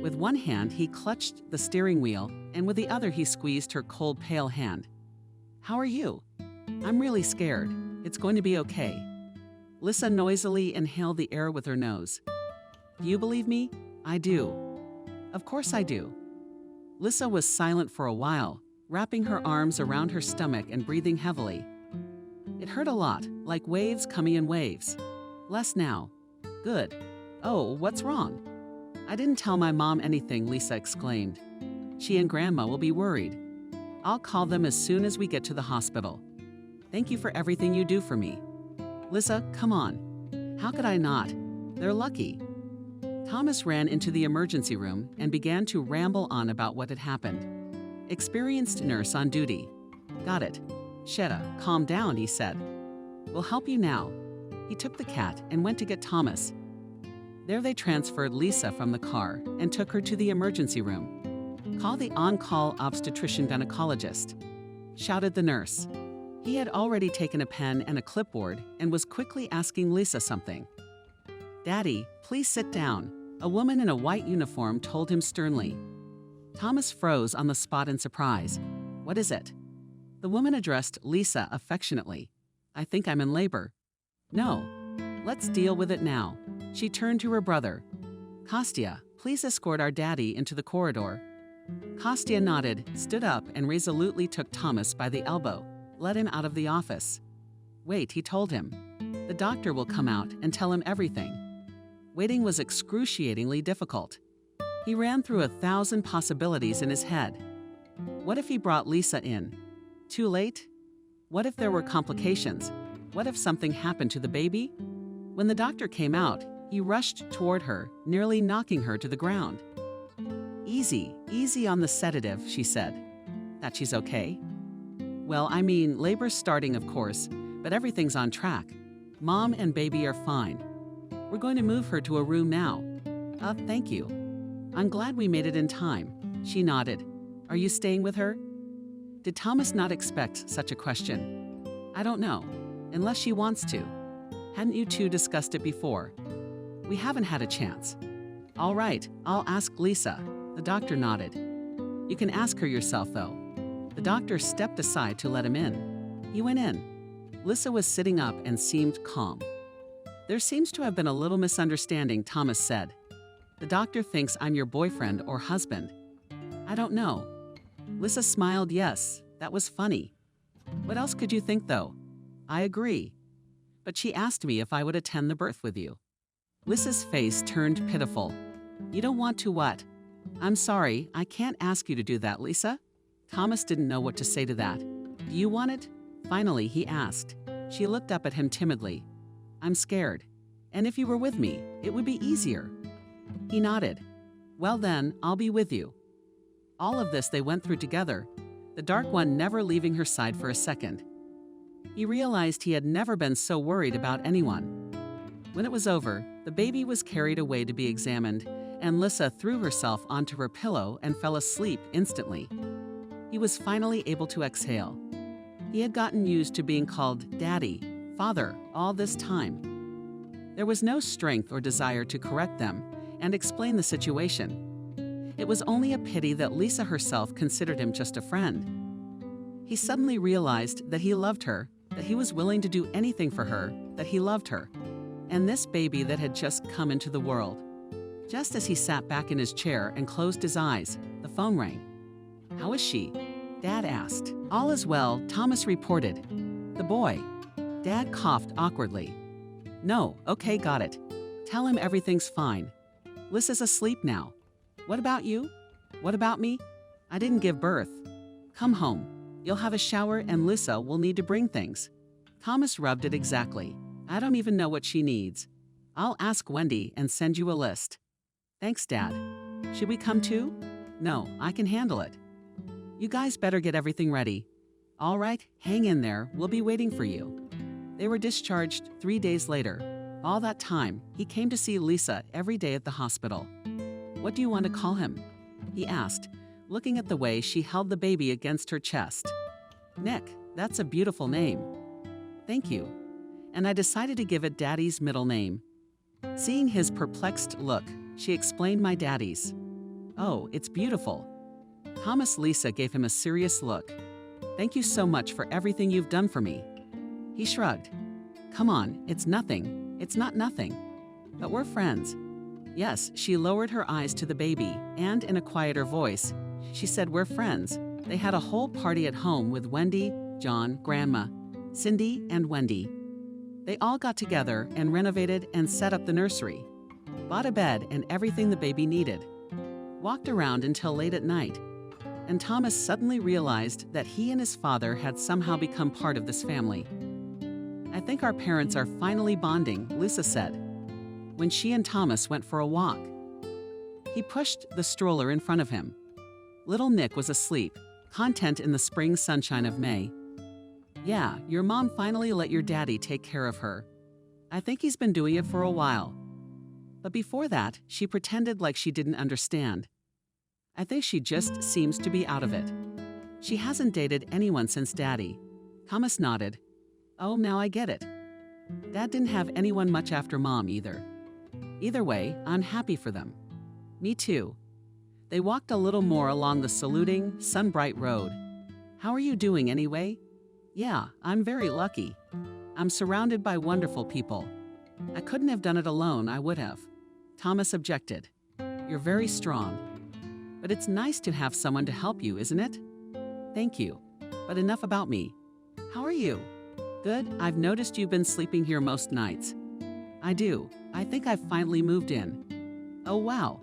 With one hand, he clutched the steering wheel, and with the other, he squeezed her cold, pale hand. "How are you?" "I'm really scared. It's going to be okay." Lisa noisily inhaled the air with her nose. "Do you believe me?" "I do." "Of course I do." Lisa was silent for a while, wrapping her arms around her stomach and breathing heavily. It hurt a lot, like waves coming in waves. "Less now." "Good." "Oh, what's wrong?" "I didn't tell my mom anything," Lisa exclaimed. "She and Grandma will be worried. I'll call them as soon as we get to the hospital. Thank you for everything you do for me." "Lisa, come on." "How could I not? They're lucky." Thomas ran into the emergency room and began to ramble on about what had happened. Experienced nurse on duty. "Got it. Shetta, calm down," he said. "We'll help you now." He took the cat and went to get Thomas. There they transferred Lisa from the car and took her to the emergency room. "Call the on-call obstetrician-gynecologist," shouted the nurse. He had already taken a pen and a clipboard and was quickly asking Lisa something. "Daddy, please sit down," a woman in a white uniform told him sternly. Thomas froze on the spot in surprise. "What is it?" The woman addressed Lisa affectionately. "I think I'm in labor." "No. Let's deal with it now." She turned to her brother. "Kostya, please escort our daddy into the corridor." Kostya nodded, stood up, and resolutely took Thomas by the elbow, led him out of the office. "Wait," he told him. "The doctor will come out and tell him everything." Waiting was excruciatingly difficult. He ran through 1,000 possibilities in his head. What if he brought Lisa in? Too late? What if there were complications? What if something happened to the baby? When the doctor came out, he rushed toward her, nearly knocking her to the ground. "Easy, easy on the sedative," she said. "That she's okay?" "Well, I mean, labor's starting, of course, but everything's on track. Mom and baby are fine. We're going to move her to a room now." Thank you. I'm glad we made it in time." She nodded. "Are you staying with her?" Did Thomas not expect such a question? "I don't know. Unless she wants to. Hadn't you two discussed it before?" "We haven't had a chance." "All right, I'll ask Lisa." The doctor nodded. "You can ask her yourself, though." The doctor stepped aside to let him in. He went in. Lisa was sitting up and seemed calm. There seems to have been a little misunderstanding, Thomas said. The doctor thinks I'm your boyfriend or husband. I don't know. Lisa smiled yes. That was funny. What else could you think, though? I agree. But she asked me if I would attend the birth with you. Lisa's face turned pitiful. You don't want to what? I'm sorry, I can't ask you to do that, Lisa. Thomas didn't know what to say to that. Do you want it? Finally, he asked. She looked up at him timidly. I'm scared. And if you were with me, it would be easier. He nodded. Well then, I'll be with you. All of this they went through together, the Dark One never leaving her side for a second. He realized he had never been so worried about anyone. When it was over, the baby was carried away to be examined, and Lisa threw herself onto her pillow and fell asleep instantly. He was finally able to exhale. He had gotten used to being called Daddy, Father, all this time. There was no strength or desire to correct them and explain the situation. It was only a pity that Lisa herself considered him just a friend. He suddenly realized that he loved her, that he was willing to do anything for her, that he loved her, and this baby that had just come into the world. Just as he sat back in his chair and closed his eyes, the phone rang. How is she? Dad asked. All is well, Thomas reported. The boy. Dad coughed awkwardly. No, okay, got it. Tell him everything's fine. Lisa's asleep now. What about you? What about me? I didn't give birth. Come home. You'll have a shower and Lisa will need to bring things. Thomas rubbed it exactly. I don't even know what she needs. I'll ask Wendy and send you a list. Thanks, Dad. Should we come too? No, I can handle it. You guys better get everything ready. All right, hang in there. We'll be waiting for you. They were discharged 3 days later. All that time, he came to see Lisa every day at the hospital. What do you want to call him? He asked, looking at the way she held the baby against her chest. Nick, that's a beautiful name. Thank you. And I decided to give it Daddy's middle name. Seeing his perplexed look, she explained my daddy's. Oh, it's beautiful. Thomas Lisa gave him a serious look. Thank you so much for everything you've done for me. He shrugged. Come on, it's nothing. It's not nothing. But we're friends. Yes, she lowered her eyes to the baby, and in a quieter voice, she said we're friends. They had a whole party at home with Wendy, John, Grandma, Cindy, and Wendy. They all got together and renovated and set up the nursery, bought a bed and everything the baby needed, walked around until late at night, and Thomas suddenly realized that he and his father had somehow become part of this family. I think our parents are finally bonding, Lisa said, when she and Thomas went for a walk. He pushed the stroller in front of him. Little Nick was asleep, content in the spring sunshine of May. Yeah, your mom finally let your daddy take care of her. I think he's been doing it for a while. But before that, she pretended like she didn't understand. I think she just seems to be out of it. She hasn't dated anyone since Daddy. Thomas nodded. Oh, now I get it. Dad didn't have anyone much after Mom either. Either way, I'm happy for them. Me too. They walked a little more along the saluting, sun-bright road. How are you doing anyway? Yeah, I'm very lucky. I'm surrounded by wonderful people. I couldn't have done it alone, I would have. Thomas objected. You're very strong. But it's nice to have someone to help you, isn't it? Thank you. But enough about me. How are you? Good. I've noticed you've been sleeping here most nights. I do. I think I've finally moved in. Oh, wow.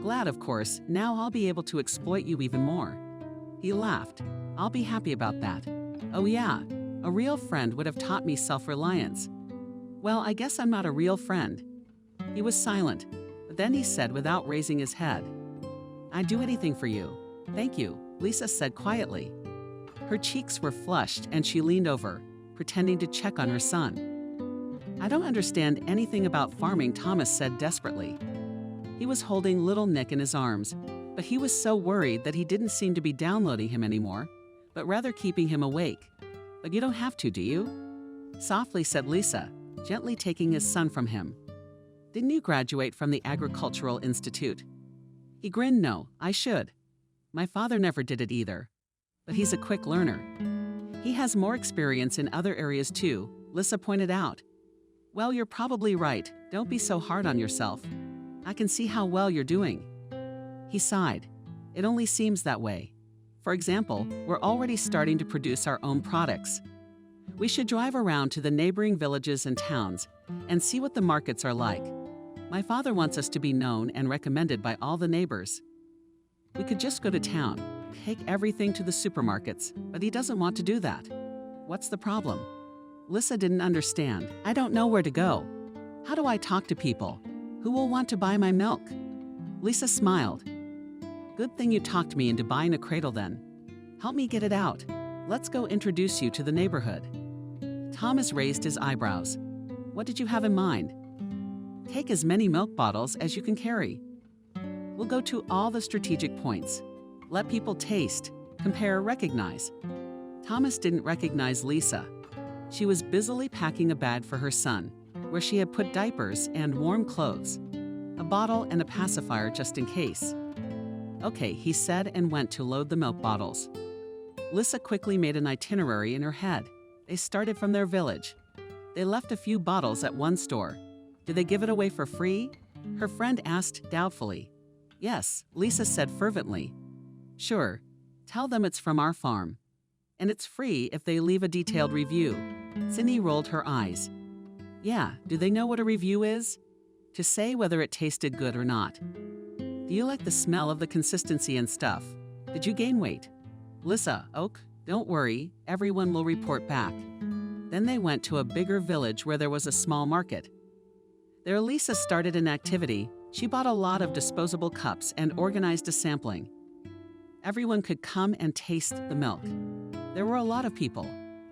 Glad, of course. Now I'll be able to exploit you even more. He laughed. I'll be happy about that. Oh, yeah. A real friend would have taught me self-reliance. Well, I guess I'm not a real friend. He was silent, but then he said without raising his head, I'd do anything for you. Thank you, Lisa said quietly. Her cheeks were flushed and she leaned over, pretending to check on her son. I don't understand anything about farming, Thomas said desperately. He was holding little Nick in his arms, but he was so worried that he didn't seem to be downloading him anymore, but rather keeping him awake. But you don't have to, do you? Softly said Lisa, gently taking his son from him. Didn't you graduate from the Agricultural Institute? He grinned. No, I should. My father never did it either. But he's a quick learner. He has more experience in other areas too, Lisa pointed out. Well, you're probably right. Don't be so hard on yourself. I can see how well you're doing. He sighed. It only seems that way. For example, we're already starting to produce our own products. We should drive around to the neighboring villages and towns and see what the markets are like. My father wants us to be known and recommended by all the neighbors. We could just go to town, take everything to the supermarkets, but he doesn't want to do that. What's the problem? Lisa didn't understand. I don't know where to go. How do I talk to people? Who will want to buy my milk? Lisa smiled. Good thing you talked me into buying a cradle then. Help me get it out. Let's go introduce you to the neighborhood. Thomas raised his eyebrows. What did you have in mind? Take as many milk bottles as you can carry. We'll go to all the strategic points. Let people taste, compare, recognize. Thomas didn't recognize Lisa. She was busily packing a bag for her son, where she had put diapers and warm clothes, a bottle and a pacifier just in case. Okay, he said and went to load the milk bottles. Lisa quickly made an itinerary in her head. They started from their village. They left a few bottles at one store. Did they give it away for free? Her friend asked doubtfully. Yes, Lisa said fervently. Sure, tell them it's from our farm. And it's free if they leave a detailed review. Cindy rolled her eyes. Yeah, do they know what a review is? To say whether it tasted good or not. Do you like the smell of the consistency and stuff? Did you gain weight? Lisa, Oak, don't worry, everyone will report back. Then they went to a bigger village where there was a small market. There Lisa started an activity. She bought a lot of disposable cups and organized a sampling. Everyone could come and taste the milk. There were a lot of people.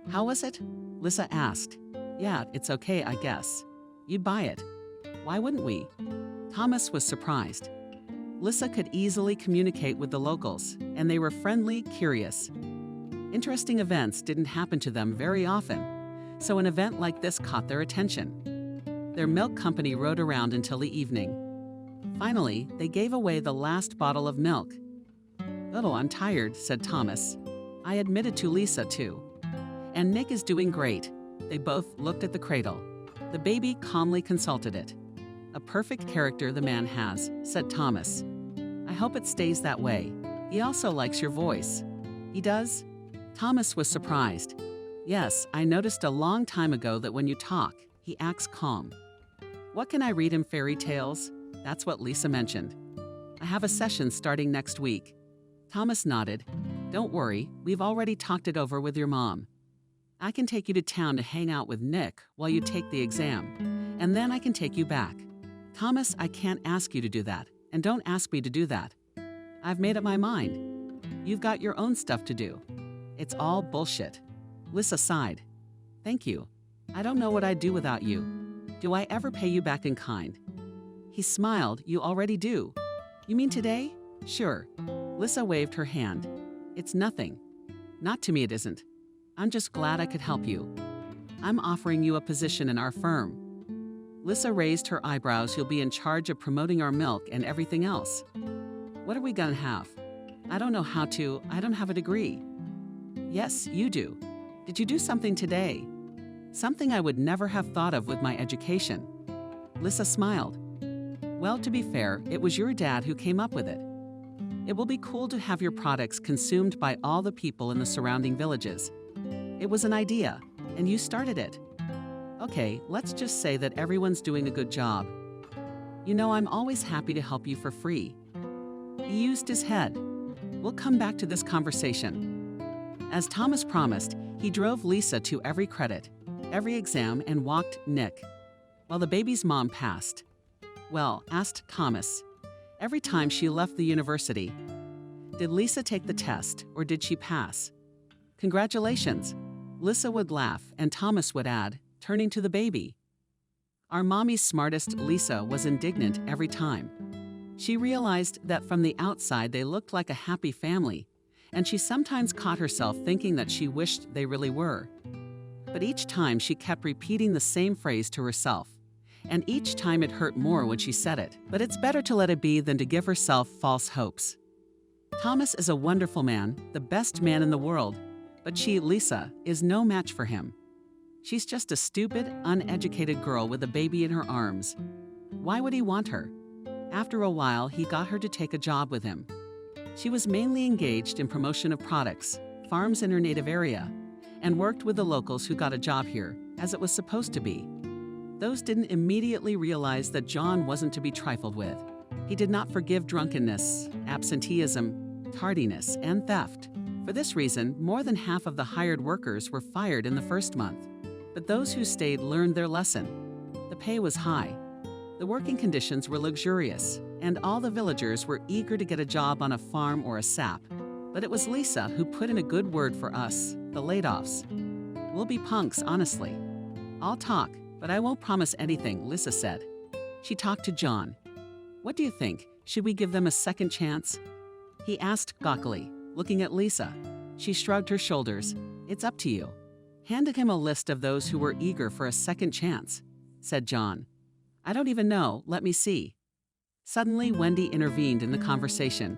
How was it? Lisa asked. Yeah, it's okay, I guess. You'd buy it. Why wouldn't we? Thomas was surprised. Lisa could easily communicate with the locals, and they were friendly, curious. Interesting events didn't happen to them very often, so an event like this caught their attention. Their milk company rode around until the evening. Finally, they gave away the last bottle of milk. Oh, I'm tired, said Thomas. I admitted to Lisa, too. And Nick is doing great. They both looked at the cradle. The baby calmly consulted it. A perfect character the man has, said Thomas. I hope it stays that way. He also likes your voice. He does? Thomas was surprised. Yes, I noticed a long time ago that when you talk, he acts calm. What can I read in fairy tales? That's what Lisa mentioned. I have a session starting next week. Thomas nodded. Don't worry, we've already talked it over with your mom. I can take you to town to hang out with Nick while you take the exam, and then I can take you back. Thomas, I can't ask you to do that, and don't ask me to do that. I've made up my mind. You've got your own stuff to do. It's all bullshit. Lisa sighed. Thank you. I don't know what I'd do without you. Do I ever pay you back in kind? He smiled. You already do. You mean today? Sure. Lisa waved her hand. It's nothing. Not to me it isn't. I'm just glad I could help you. I'm offering you a position in our firm. Lisa raised her eyebrows. You'll be in charge of promoting our milk and everything else. What are we gonna have? I don't know how to. I don't have a degree. Yes, you do. Did you do something today? Something I would never have thought of with my education. Lisa smiled. Well, to be fair, it was your dad who came up with it. It will be cool to have your products consumed by all the people in the surrounding villages. It was an idea, and you started it. Okay, let's just say that everyone's doing a good job. You know, I'm always happy to help you for free. He used his head. We'll come back to this conversation. As Thomas promised, he drove Lisa to every credit, every exam, and walked Nick, while the baby's mom passed. Well, asked Thomas, every time she left the university, did Lisa take the test or did she pass? Congratulations. Lisa would laugh and Thomas would add, turning to the baby. Our mommy's smartest Lisa was indignant every time. She realized that from the outside they looked like a happy family, and she sometimes caught herself thinking that she wished they really were. But each time she kept repeating the same phrase to herself, and each time it hurt more when she said it. But it's better to let it be than to give herself false hopes. Thomas is a wonderful man, the best man in the world, but she, Lisa, is no match for him. She's just a stupid, uneducated girl with a baby in her arms. Why would he want her? After a while, he got her to take a job with him. She was mainly engaged in promotion of products, farms in her native area, and worked with the locals who got a job here, as it was supposed to be. Those didn't immediately realize that John wasn't to be trifled with. He did not forgive drunkenness, absenteeism, tardiness, and theft. For this reason, more than half of the hired workers were fired in the first month. But those who stayed learned their lesson. The pay was high. The working conditions were luxurious, and all the villagers were eager to get a job on a farm or a sap. But it was Lisa who put in a good word for us, the laid-offs. We'll be punks, honestly. I'll talk, but I won't promise anything, Lisa said. She talked to John. What do you think? Should we give them a second chance? He asked gawkily, looking at Lisa. She shrugged her shoulders. It's up to you. Handed him a list of those who were eager for a second chance, said John. I don't even know, let me see. Suddenly, Wendy intervened in the conversation.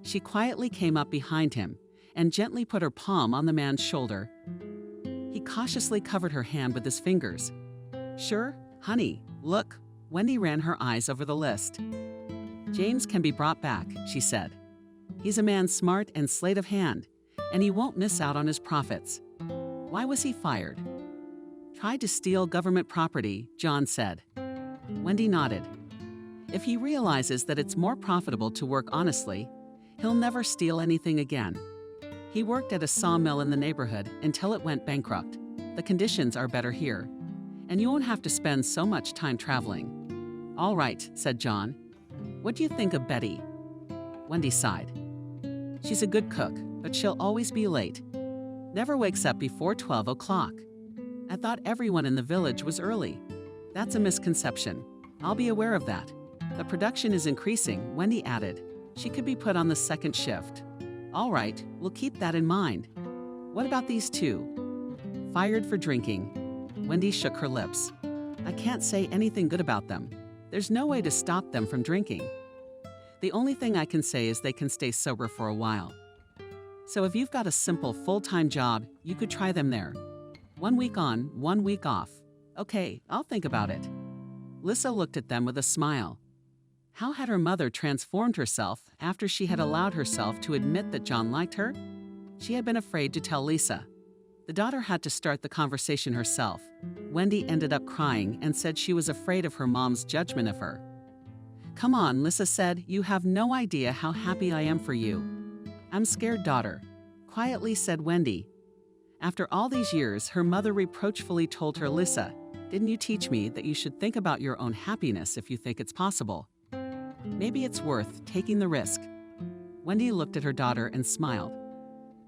She quietly came up behind him and gently put her palm on the man's shoulder. He cautiously covered her hand with his fingers. Sure, honey, look. Wendy ran her eyes over the list. James can be brought back, she said. He's a man smart and sleight of hand, and he won't miss out on his profits. Why was he fired? Tried to steal government property, John said. Wendy nodded. If he realizes that it's more profitable to work honestly, he'll never steal anything again. He worked at a sawmill in the neighborhood until it went bankrupt. The conditions are better here, and you won't have to spend so much time traveling. All right, said John. What do you think of Betty? Wendy sighed. She's a good cook, but she'll always be late. Never wakes up before 12 o'clock. I thought everyone in the village was early. That's a misconception. I'll be aware of that. The production is increasing, Wendy added. She could be put on the second shift. All right, we'll keep that in mind. What about these two? Fired for drinking. Wendy shook her lips. I can't say anything good about them. There's no way to stop them from drinking. The only thing I can say is they can stay sober for a while. So if you've got a simple full-time job, you could try them there. 1 week on, 1 week off. Okay, I'll think about it. Lisa looked at them with a smile. How had her mother transformed herself after she had allowed herself to admit that John liked her? She had been afraid to tell Lisa. The daughter had to start the conversation herself. Wendy ended up crying and said she was afraid of her mom's judgment of her. Come on, Lisa said, you have no idea how happy I am for you. I'm scared, daughter, quietly said Wendy. After all these years, her mother reproachfully told her, Lisa, didn't you teach me that you should think about your own happiness if you think it's possible? Maybe it's worth taking the risk. Wendy looked at her daughter and smiled.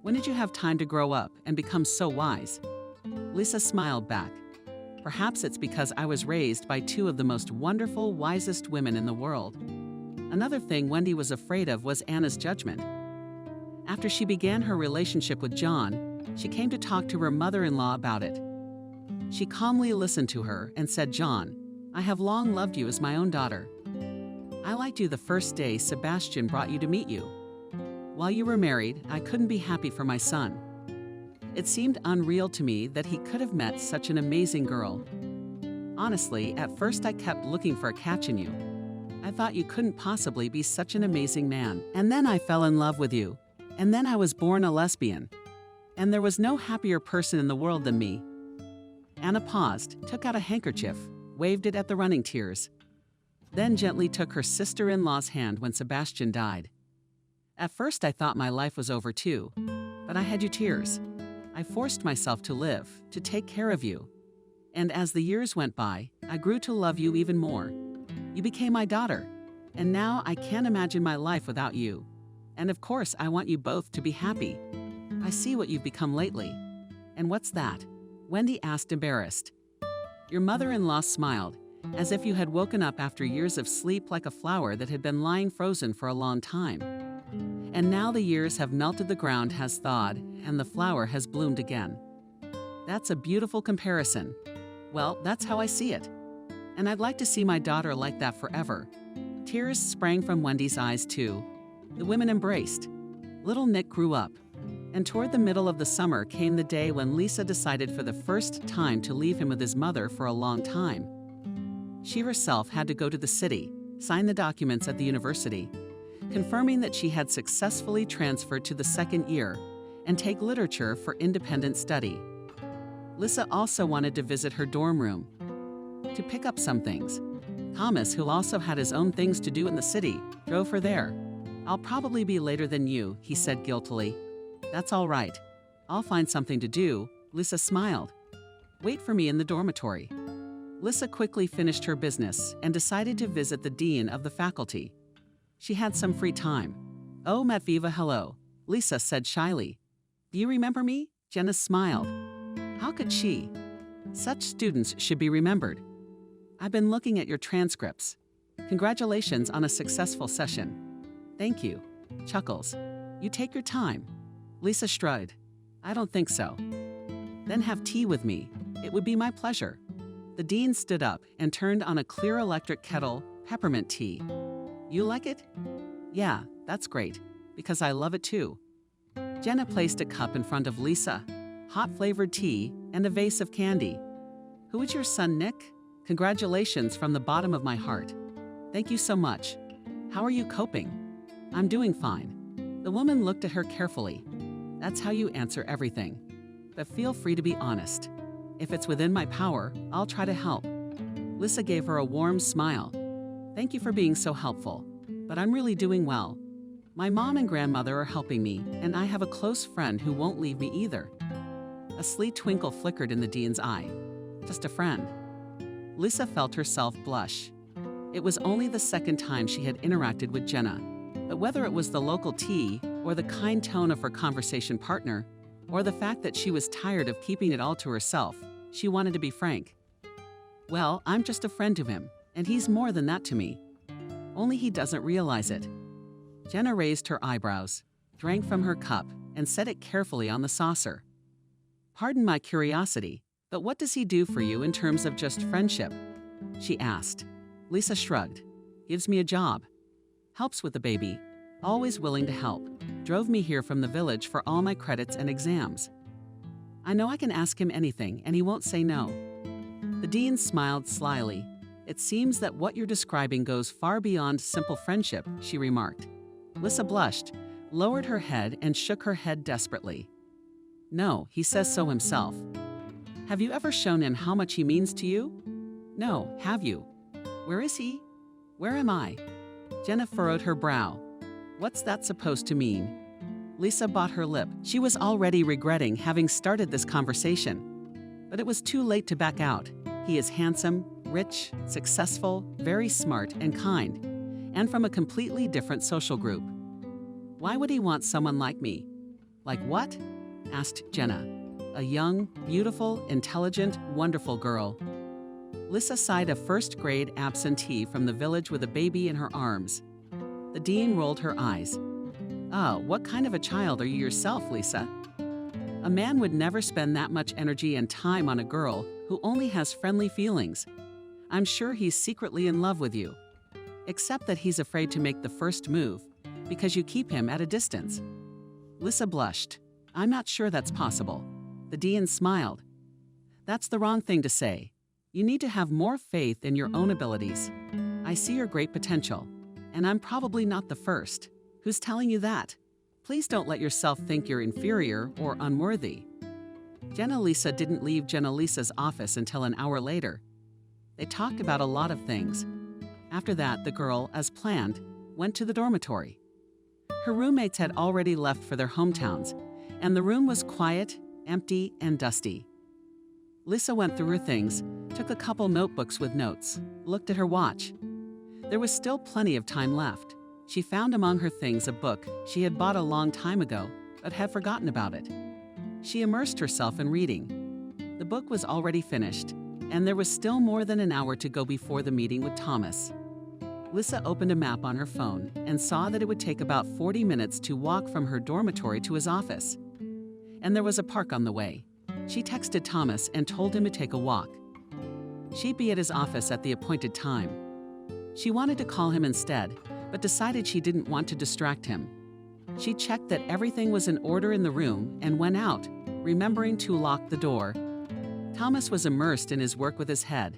When did you have time to grow up and become so wise? Lisa smiled back. Perhaps it's because I was raised by two of the most wonderful, wisest women in the world. Another thing Wendy was afraid of was Anna's judgment. After she began her relationship with John, she came to talk to her mother-in-law about it. She calmly listened to her and said, John, I have long loved you as my own daughter. I liked you the first day Sebastian brought you to meet you. While you were married, I couldn't be happy for my son. It seemed unreal to me that he could have met such an amazing girl. Honestly, at first I kept looking for a catch in you. I thought you couldn't possibly be such an amazing man. And then I fell in love with you. And then I was born a lesbian. And there was no happier person in the world than me. Anna paused, took out a handkerchief, waved it at the running tears, then gently took her sister-in-law's hand when Sebastian died. At first I thought my life was over too, but I had you tears. I forced myself to live, to take care of you. And as the years went by, I grew to love you even more. You became my daughter, and now I can't imagine my life without you. And of course, I want you both to be happy. I see what you've become lately. And what's that? Wendy asked, embarrassed. Your mother-in-law smiled, as if you had woken up after years of sleep like a flower that had been lying frozen for a long time. And now the years have melted, the ground has thawed, and the flower has bloomed again. That's a beautiful comparison. Well, that's how I see it. And I'd like to see my daughter like that forever. Tears sprang from Wendy's eyes too. The women embraced. Little Nick grew up. And toward the middle of the summer came the day when Lisa decided for the first time to leave him with his mother for a long time. She herself had to go to the city, sign the documents at the university, confirming that she had successfully transferred to the second year, and take literature for independent study. Lisa also wanted to visit her dorm room, to pick up some things. Thomas, who also had his own things to do in the city, drove her there. "I'll probably be later than you," he said guiltily. "That's all right. I'll find something to do," Lisa smiled. "Wait for me in the dormitory." Lisa quickly finished her business and decided to visit the dean of the faculty. She had some free time. "Oh, Matviva, hello," Lisa said shyly. "Do you remember me?" Jenna smiled. How could she? Such students should be remembered. "I've been looking at your transcripts. Congratulations on a successful session." "Thank you." Chuckles. "You take your time." Lisa shrugged. "I don't think so." "Then have tea with me. It would be my pleasure." The dean stood up and turned on a clear electric kettle, peppermint tea. "You like it?" "Yeah, that's great, because I love it too." Jenna placed a cup in front of Lisa, hot flavored tea, and a vase of candy. "Who is your son, Nick? Congratulations from the bottom of my heart." "Thank you so much. How are you coping?" "I'm doing fine." The woman looked at her carefully. "That's how you answer everything. But feel free to be honest. If it's within my power, I'll try to help." Lisa gave her a warm smile. "Thank you for being so helpful, but I'm really doing well. My mom and grandmother are helping me, and I have a close friend who won't leave me either." A sweet twinkle flickered in the dean's eye. "Just a friend." Lisa felt herself blush. It was only the second time she had interacted with Jenna, but whether it was the local tea, or the kind tone of her conversation partner, or the fact that she was tired of keeping it all to herself, she wanted to be frank. "Well, I'm just a friend to him, and he's more than that to me. Only he doesn't realize it." Jenna raised her eyebrows, drank from her cup, and set it carefully on the saucer. "Pardon my curiosity, but what does he do for you in terms of just friendship?" she asked. Lisa shrugged. "Gives me a job. Helps with the baby. Always willing to help. Drove me here from the village for all my credits and exams. I know I can ask him anything, and he won't say no." The dean smiled slyly. "It seems that what you're describing goes far beyond simple friendship," she remarked. Lisa blushed, lowered her head, and shook her head desperately. "No, he says so himself." "Have you ever shown him how much he means to you?" "No, have you?" "Where is he?" "Where am I?" Jenna furrowed her brow. "What's that supposed to mean?" Lisa bit her lip. She was already regretting having started this conversation. But it was too late to back out. He is handsome, rich, successful, very smart, and kind, and from a completely different social group. "Why would he want someone like me?" "Like what?" asked Jenna. "A young, beautiful, intelligent, wonderful girl." Lisa sighed, a first-grade absentee from the village with a baby in her arms. The dean rolled her eyes. "Ah, what kind of a child are you yourself, Lisa?" "A man would never spend that much energy and time on a girl who only has friendly feelings. I'm sure he's secretly in love with you. Except that he's afraid to make the first move, because you keep him at a distance." Lisa blushed. "I'm not sure that's possible." The dean smiled. "That's the wrong thing to say. You need to have more faith in your own abilities. I see your great potential, and I'm probably not the first. Who's telling you that? Please don't let yourself think you're inferior or unworthy." Jenna Lisa didn't leave Jenna Lisa's office until an hour later. They talked about a lot of things. After that, the girl, as planned, went to the dormitory. Her roommates had already left for their hometowns, and the room was quiet, empty, and dusty. Lisa went through her things, took a couple notebooks with notes, looked at her watch. There was still plenty of time left. She found among her things a book she had bought a long time ago, but had forgotten about it. She immersed herself in reading. The book was already finished, and there was still more than an hour to go before the meeting with Thomas. Lisa opened a map on her phone and saw that it would take about 40 minutes to walk from her dormitory to his office. And there was a park on the way. She texted Thomas and told him to take a walk. She'd be at his office at the appointed time. She wanted to call him instead, but decided she didn't want to distract him. She checked that everything was in order in the room and went out, remembering to lock the door. Thomas was immersed in his work with his head.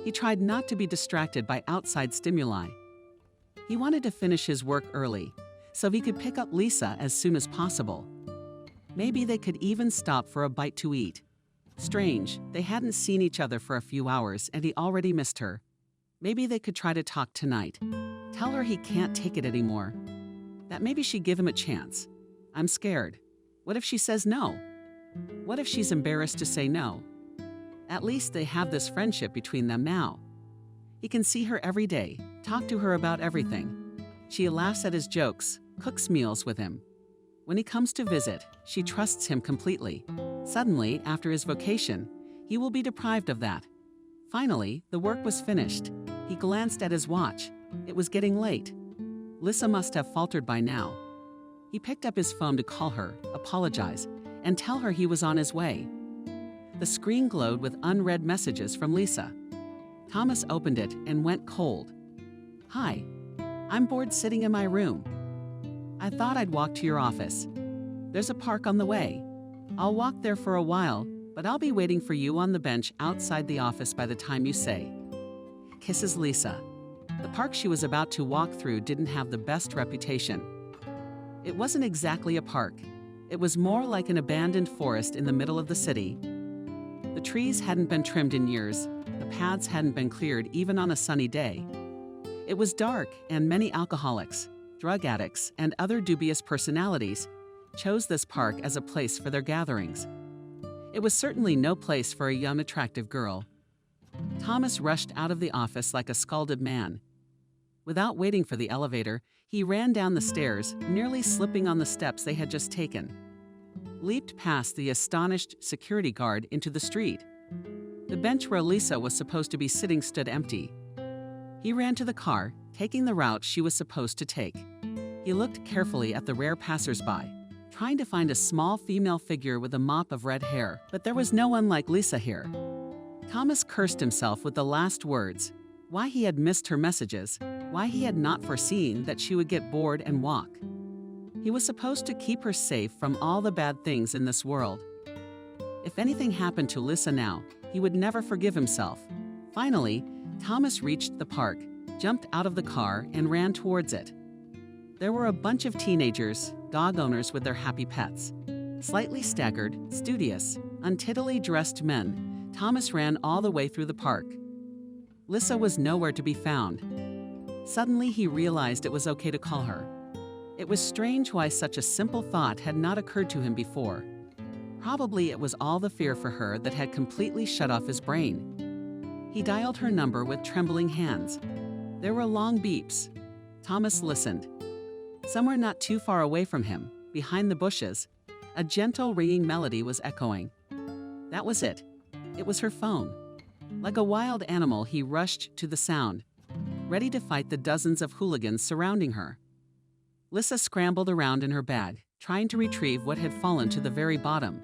He tried not to be distracted by outside stimuli. He wanted to finish his work early, so he could pick up Lisa as soon as possible. Maybe they could even stop for a bite to eat. Strange, they hadn't seen each other for a few hours and he already missed her. Maybe they could try to talk tonight. Tell her he can't take it anymore. That maybe she'd give him a chance. I'm scared. What if she says no? What if she's embarrassed to say no? At least they have this friendship between them now. He can see her every day, talk to her about everything. She laughs at his jokes, cooks meals with him. When he comes to visit, she trusts him completely. Suddenly, after his vacation, he will be deprived of that. Finally, the work was finished. He glanced at his watch. It was getting late. Lisa must have faltered by now. He picked up his phone to call her, apologize, and tell her he was on his way. The screen glowed with unread messages from Lisa. Thomas opened it and went cold. Hi, I'm bored sitting in my room. I thought I'd walk to your office. There's a park on the way. I'll walk there for a while, but I'll be waiting for you on the bench outside the office by the time you say. Kisses Lisa. The park she was about to walk through didn't have the best reputation. It wasn't exactly a park. It was more like an abandoned forest in the middle of the city. The trees hadn't been trimmed in years. The paths hadn't been cleared even on a sunny day. It was dark, and many alcoholics, drug addicts, and other dubious personalities chose this park as a place for their gatherings. It was certainly no place for a young, attractive girl. Thomas rushed out of the office like a scalded man. Without waiting for the elevator, he ran down the stairs, nearly slipping on the steps they had just taken. Leaped past the astonished security guard into the street. The bench where Lisa was supposed to be sitting stood empty. He ran to the car, taking the route she was supposed to take. He looked carefully at the rare passersby, trying to find a small female figure with a mop of red hair, but there was no one like Lisa here. Thomas cursed himself with the last words, why he had missed her messages, why he had not foreseen that she would get bored and walk. He was supposed to keep her safe from all the bad things in this world. If anything happened to Lisa now, he would never forgive himself. Finally, Thomas reached the park, jumped out of the car, and ran towards it. There were a bunch of teenagers, dog owners with their happy pets. Slightly staggered, studious, untidily dressed men, Thomas ran all the way through the park. Lisa was nowhere to be found. Suddenly, he realized it was okay to call her. It was strange why such a simple thought had not occurred to him before. Probably it was all the fear for her that had completely shut off his brain. He dialed her number with trembling hands. There were long beeps. Thomas listened. Somewhere not too far away from him, behind the bushes, a gentle ringing melody was echoing. That was it. It was her phone. Like a wild animal, he rushed to the sound, ready to fight the dozens of hooligans surrounding her. Lisa scrambled around in her bag, trying to retrieve what had fallen to the very bottom.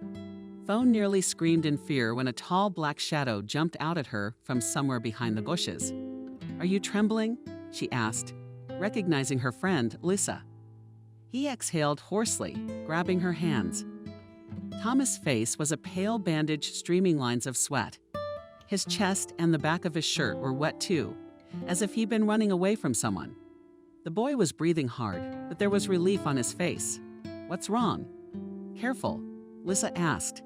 Phone nearly screamed in fear when a tall black shadow jumped out at her from somewhere behind the bushes. Are you trembling? She asked, recognizing her friend, Lisa. He exhaled hoarsely, grabbing her hands. Thomas' face was a pale bandage streaming lines of sweat. His chest and the back of his shirt were wet too, as if he'd been running away from someone. The boy was breathing hard, but there was relief on his face. What's wrong? Careful, Lisa asked.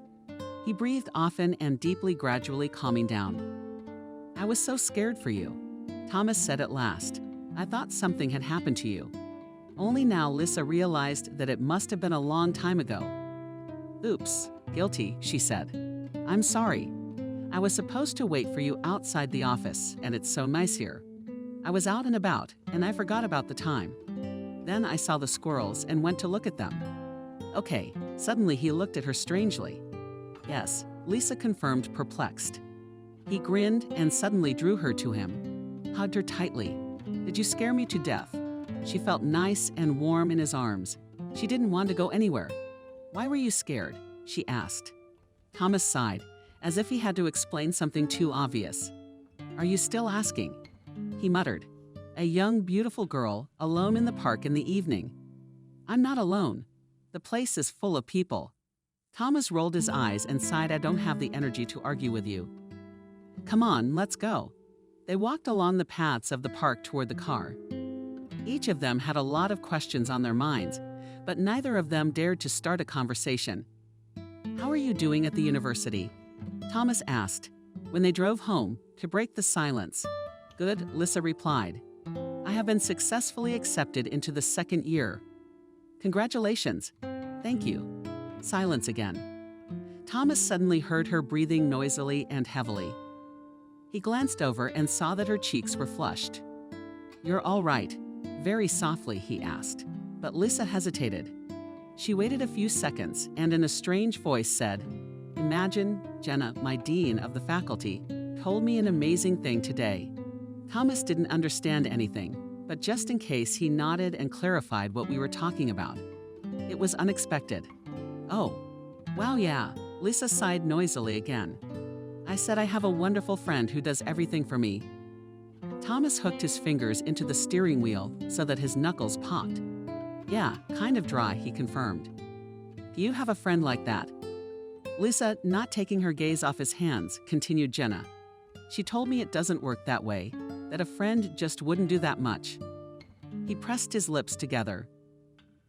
He breathed often and deeply, gradually calming down. I was so scared for you, Thomas said at last. I thought something had happened to you. Only now Lisa realized that it must have been a long time ago. Oops, guilty, she said. I'm sorry. I was supposed to wait for you outside the office, and it's so nice here. I was out and about, and I forgot about the time. Then I saw the squirrels and went to look at them. Okay, suddenly he looked at her strangely. Yes, Lisa confirmed, perplexed. He grinned and suddenly drew her to him, hugged her tightly. Did you scare me to death? She felt nice and warm in his arms. She didn't want to go anywhere. Why were you scared? She asked. Thomas sighed, as if he had to explain something too obvious. Are you still asking? He muttered. A young, beautiful girl, alone in the park in the evening. I'm not alone. The place is full of people. Thomas rolled his eyes and sighed, I don't have the energy to argue with you. Come on, let's go. They walked along the paths of the park toward the car. Each of them had a lot of questions on their minds, but neither of them dared to start a conversation. How are you doing at the university? Thomas asked, when they drove home, to break the silence. Good, Lisa replied. I have been successfully accepted into the second year. Congratulations. Thank you. Silence again. Thomas suddenly heard her breathing noisily and heavily. He glanced over and saw that her cheeks were flushed. You're all right, very softly, he asked. But Lisa hesitated. She waited a few seconds and in a strange voice said, Imagine, Jenna, my dean of the faculty, told me an amazing thing today. Thomas didn't understand anything, but just in case he nodded and clarified what we were talking about. It was unexpected. Oh, wow, yeah, Lisa sighed noisily again. I said I have a wonderful friend who does everything for me. Thomas hooked his fingers into the steering wheel so that his knuckles popped. Yeah, kind of dry, he confirmed. Do you have a friend like that? Lisa, not taking her gaze off his hands, continued Jenna. She told me it doesn't work that way, that a friend just wouldn't do that much. He pressed his lips together.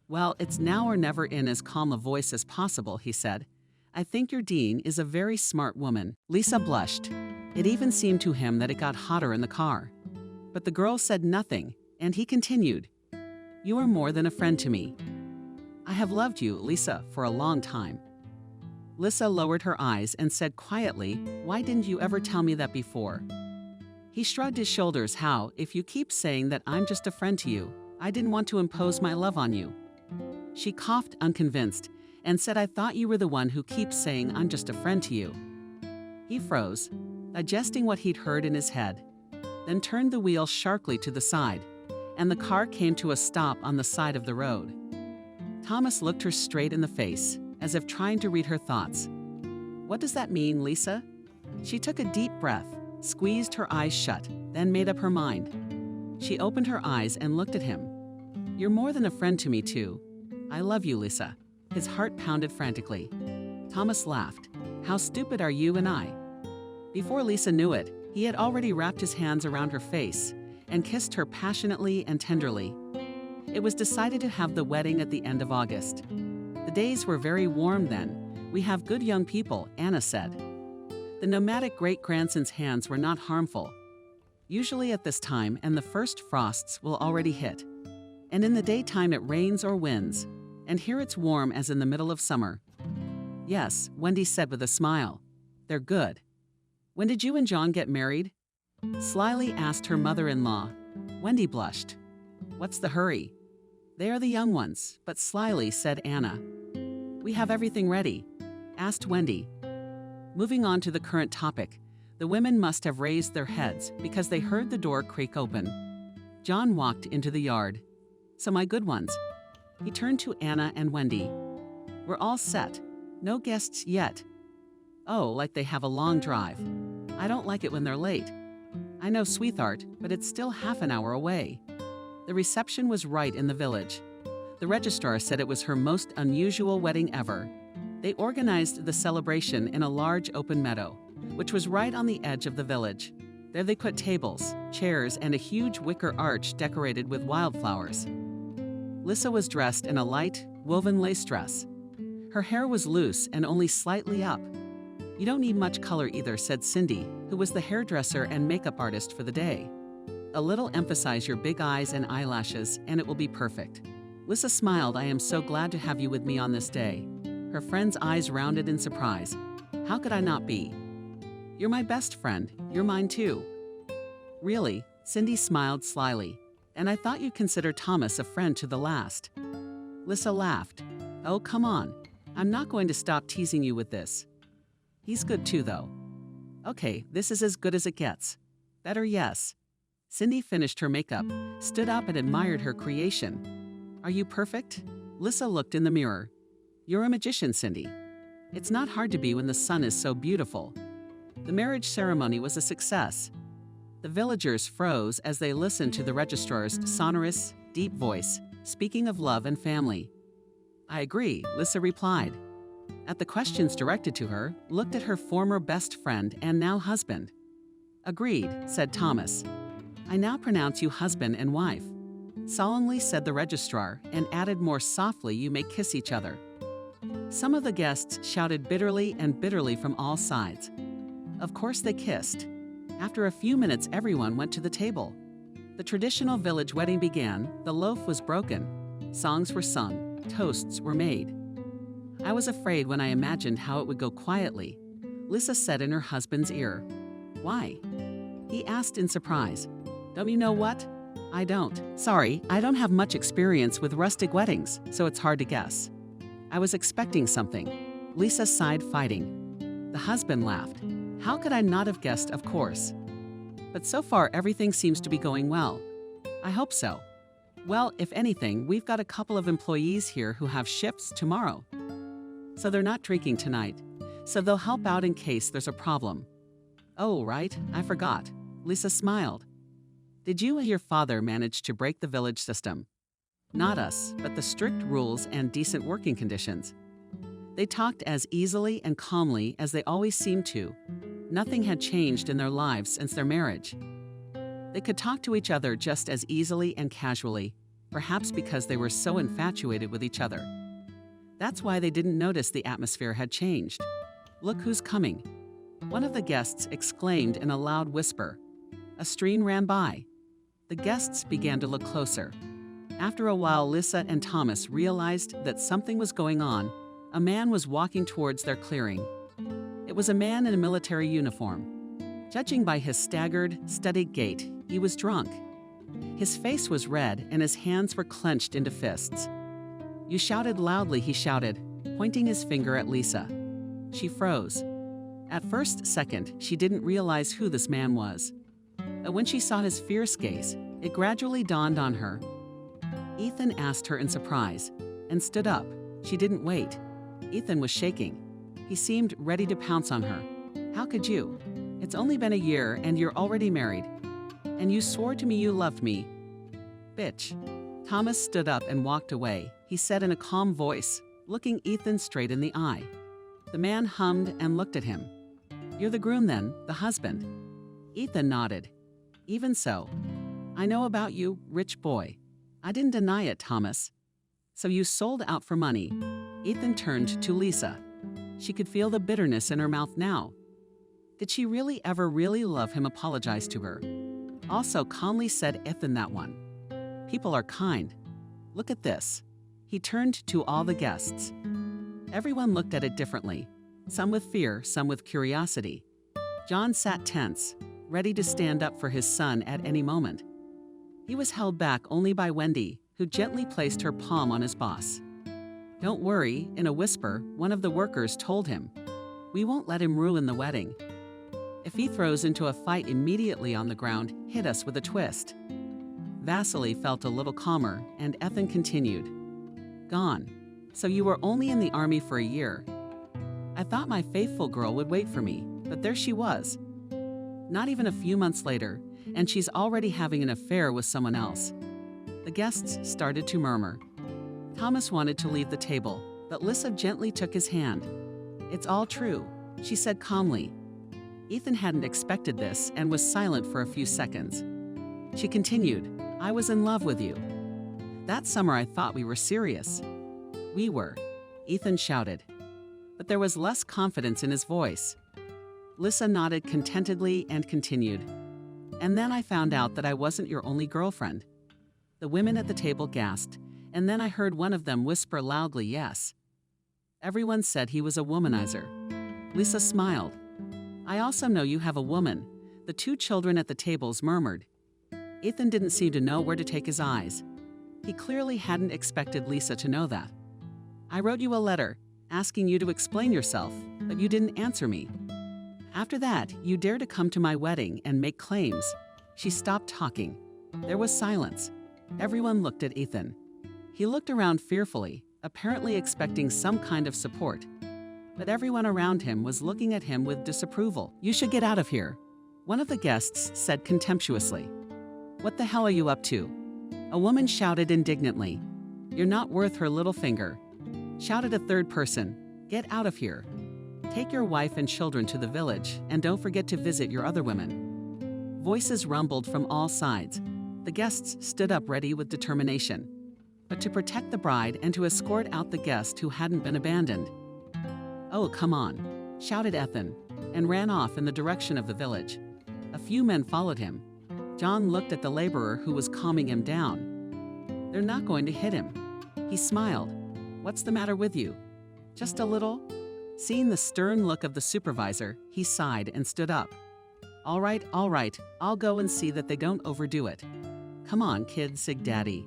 Well, it's now or never in as calm a voice as possible, he said. I think your dean is a very smart woman. Lisa blushed. It even seemed to him that it got hotter in the car. But the girl said nothing, and he continued. You are more than a friend to me. I have loved you, Lisa, for a long time. Lisa lowered her eyes and said quietly, Why didn't you ever tell me that before? He shrugged his shoulders. How, if you keep saying that I'm just a friend to you, I didn't want to impose my love on you. She coughed, unconvinced, and said, I thought you were the one who keeps saying I'm just a friend to you. He froze, digesting what he'd heard in his head, then turned the wheel sharply to the side, and the car came to a stop on the side of the road. Thomas looked her straight in the face, as if trying to read her thoughts. What does that mean, Lisa? She took a deep breath, squeezed her eyes shut, then made up her mind. She opened her eyes and looked at him. You're more than a friend to me, too. I love you, Lisa. His heart pounded frantically. Thomas laughed. How stupid are you and I? Before Lisa knew it, he had already wrapped his hands around her face and kissed her passionately and tenderly. It was decided to have the wedding at the end of August. The days were very warm then. We have good young people, Anna said. The nomadic great-grandson's hands were not harmful. Usually at this time, and the first frosts will already hit. And in the daytime it rains or winds, and here it's warm as in the middle of summer. Yes, Wendy said with a smile. They're good. When did you and John get married? Slyly asked her mother-in-law. Wendy blushed. What's the hurry? They are the young ones, but slyly said Anna. We have everything ready, asked Wendy. Moving on to the current topic, the women must have raised their heads because they heard the door creak open. John walked into the yard. So my good ones. He turned to Anna and Wendy. We're all set. No guests yet. Oh, like they have a long drive. I don't like it when they're late. I know, sweetheart, but it's still half an hour away. The reception was right in the village. The registrar said it was her most unusual wedding ever. They organized the celebration in a large open meadow, which was right on the edge of the village. There they put tables, chairs, and a huge wicker arch decorated with wildflowers. Lisa was dressed in a light, woven lace dress. Her hair was loose and only slightly up. You don't need much color either, said Cindy, who was the hairdresser and makeup artist for the day. A little emphasize your big eyes and eyelashes, and it will be perfect. Lisa smiled. I am so glad to have you with me on this day. Her friend's eyes rounded in surprise. How could I not be? You're my best friend. You're mine too. Really? Cindy smiled slyly. And I thought you'd consider Thomas a friend to the last. Lisa laughed. Oh, come on. I'm not going to stop teasing you with this. He's good too, though. Okay, this is as good as it gets. Better, yes. Cindy finished her makeup, stood up and admired her creation. Are you perfect? Lisa looked in the mirror. You're a magician, Cindy. It's not hard to be when the sun is so beautiful. The marriage ceremony was a success. The villagers froze as they listened to the registrar's sonorous, deep voice speaking of love and family. I agree, Lisa replied. At the questions directed to her, looked at her former best friend and now husband. Agreed, said Thomas. I now pronounce you husband and wife. Solemnly said the registrar, and added more softly, you may kiss each other. Some of the guests shouted bitterly and bitterly from all sides. Of course they kissed. After a few minutes, everyone went to the table. The traditional village wedding began, the loaf was broken. Songs were sung, toasts were made. I was afraid when I imagined how it would go quietly, Lisa said in her husband's ear. Why? He asked in surprise. Don't you know what? I don't. Sorry, I don't have much experience with rustic weddings, so it's hard to guess. I was expecting something. Lisa sighed, fighting. The husband laughed. How could I not have guessed, of course? But so far, everything seems to be going well. I hope so. Well, if anything, we've got a couple of employees here who have shifts tomorrow. So they're not drinking tonight, so they'll help out in case there's a problem. Oh, right, I forgot. Lisa smiled. Did you and your father manage to break the village system? Not us, but the strict rules and decent working conditions. They talked as easily and calmly as they always seemed to. Nothing had changed in their lives since their marriage. They could talk to each other just as easily and casually, perhaps because they were so infatuated with each other. That's why they didn't notice the atmosphere had changed. Look who's coming. One of the guests exclaimed in a loud whisper. A stream ran by. The guests began to look closer. After a while, Lisa and Thomas realized that something was going on. A man was walking towards their clearing. It was a man in a military uniform. Judging by his staggered, studied gait, he was drunk. His face was red and his hands were clenched into fists. You shouted loudly, he shouted, pointing his finger at Lisa. She froze. At first second, she didn't realize who this man was. But when she saw his fierce gaze, it gradually dawned on her. Ethan asked her in surprise, and stood up. She didn't wait. Ethan was shaking. He seemed ready to pounce on her. How could you? It's only been a year and you're already married. And you swore to me you loved me. Bitch. Thomas stood up and walked away. He said in a calm voice, looking Ethan straight in the eye. The man hummed and looked at him. You're the groom then, the husband. Ethan nodded. Even so. I know about you, rich boy. I didn't deny it, Thomas. So you sold out for money. Ethan turned to Lisa. She could feel the bitterness in her mouth now. Did she really ever really love him? Apologized to her. Also calmly said Ethan that one. People are kind. Look at this. He turned to all the guests. Everyone looked at it differently. Some with fear, some with curiosity. John sat tense, ready to stand up for his son at any moment. He was held back only by Wendy, who gently placed her palm on his boss. Don't worry, in a whisper, one of the workers told him. We won't let him ruin the wedding. If he throws into a fight immediately on the ground, hit us with a twist. Vasily felt a little calmer, and Ethan continued. Gone. So you were only in the army for a year. I thought my faithful girl would wait for me, but there she was. Not even a few months later, and she's already having an affair with someone else. The guests started to murmur. Thomas wanted to leave the table, but Lisa gently took his hand. It's all true, she said calmly. Ethan hadn't expected this and was silent for a few seconds. She continued, I was in love with you. That summer I thought we were serious. We were, Ethan shouted. But there was less confidence in his voice. Lisa nodded contentedly and continued. And then I found out that I wasn't your only girlfriend. The women at the table gasped, and then I heard one of them whisper loudly, yes. Everyone said he was a womanizer. Lisa smiled. I also know you have a woman, the two children at the tables murmured. Ethan didn't seem to know where to take his eyes. He clearly hadn't expected Lisa to know that. I wrote you a letter, asking you to explain yourself, but you didn't answer me. After that, you dared to come to my wedding and make claims. She stopped talking. There was silence. Everyone looked at Ethan. He looked around fearfully, apparently expecting some kind of support. But everyone around him was looking at him with disapproval. You should get out of here, one of the guests said contemptuously. What the hell are you up to? A woman shouted indignantly. You're not worth her little finger. Shouted a third person. Get out of here. Take your wife and children to the village, and don't forget to visit your other women. Voices rumbled from all sides. The guests stood up ready with determination, but to protect the bride and to escort out the guest who hadn't been abandoned. Oh, come on, shouted Ethan, and ran off in the direction of the village. A few men followed him. John looked at the laborer who was calming him down. They're not going to hit him. He smiled. What's the matter with you? Just a little? Seeing the stern look of the supervisor, he sighed and stood up. All right, I'll go and see that they don't overdo it. Come on, kid, said Daddy.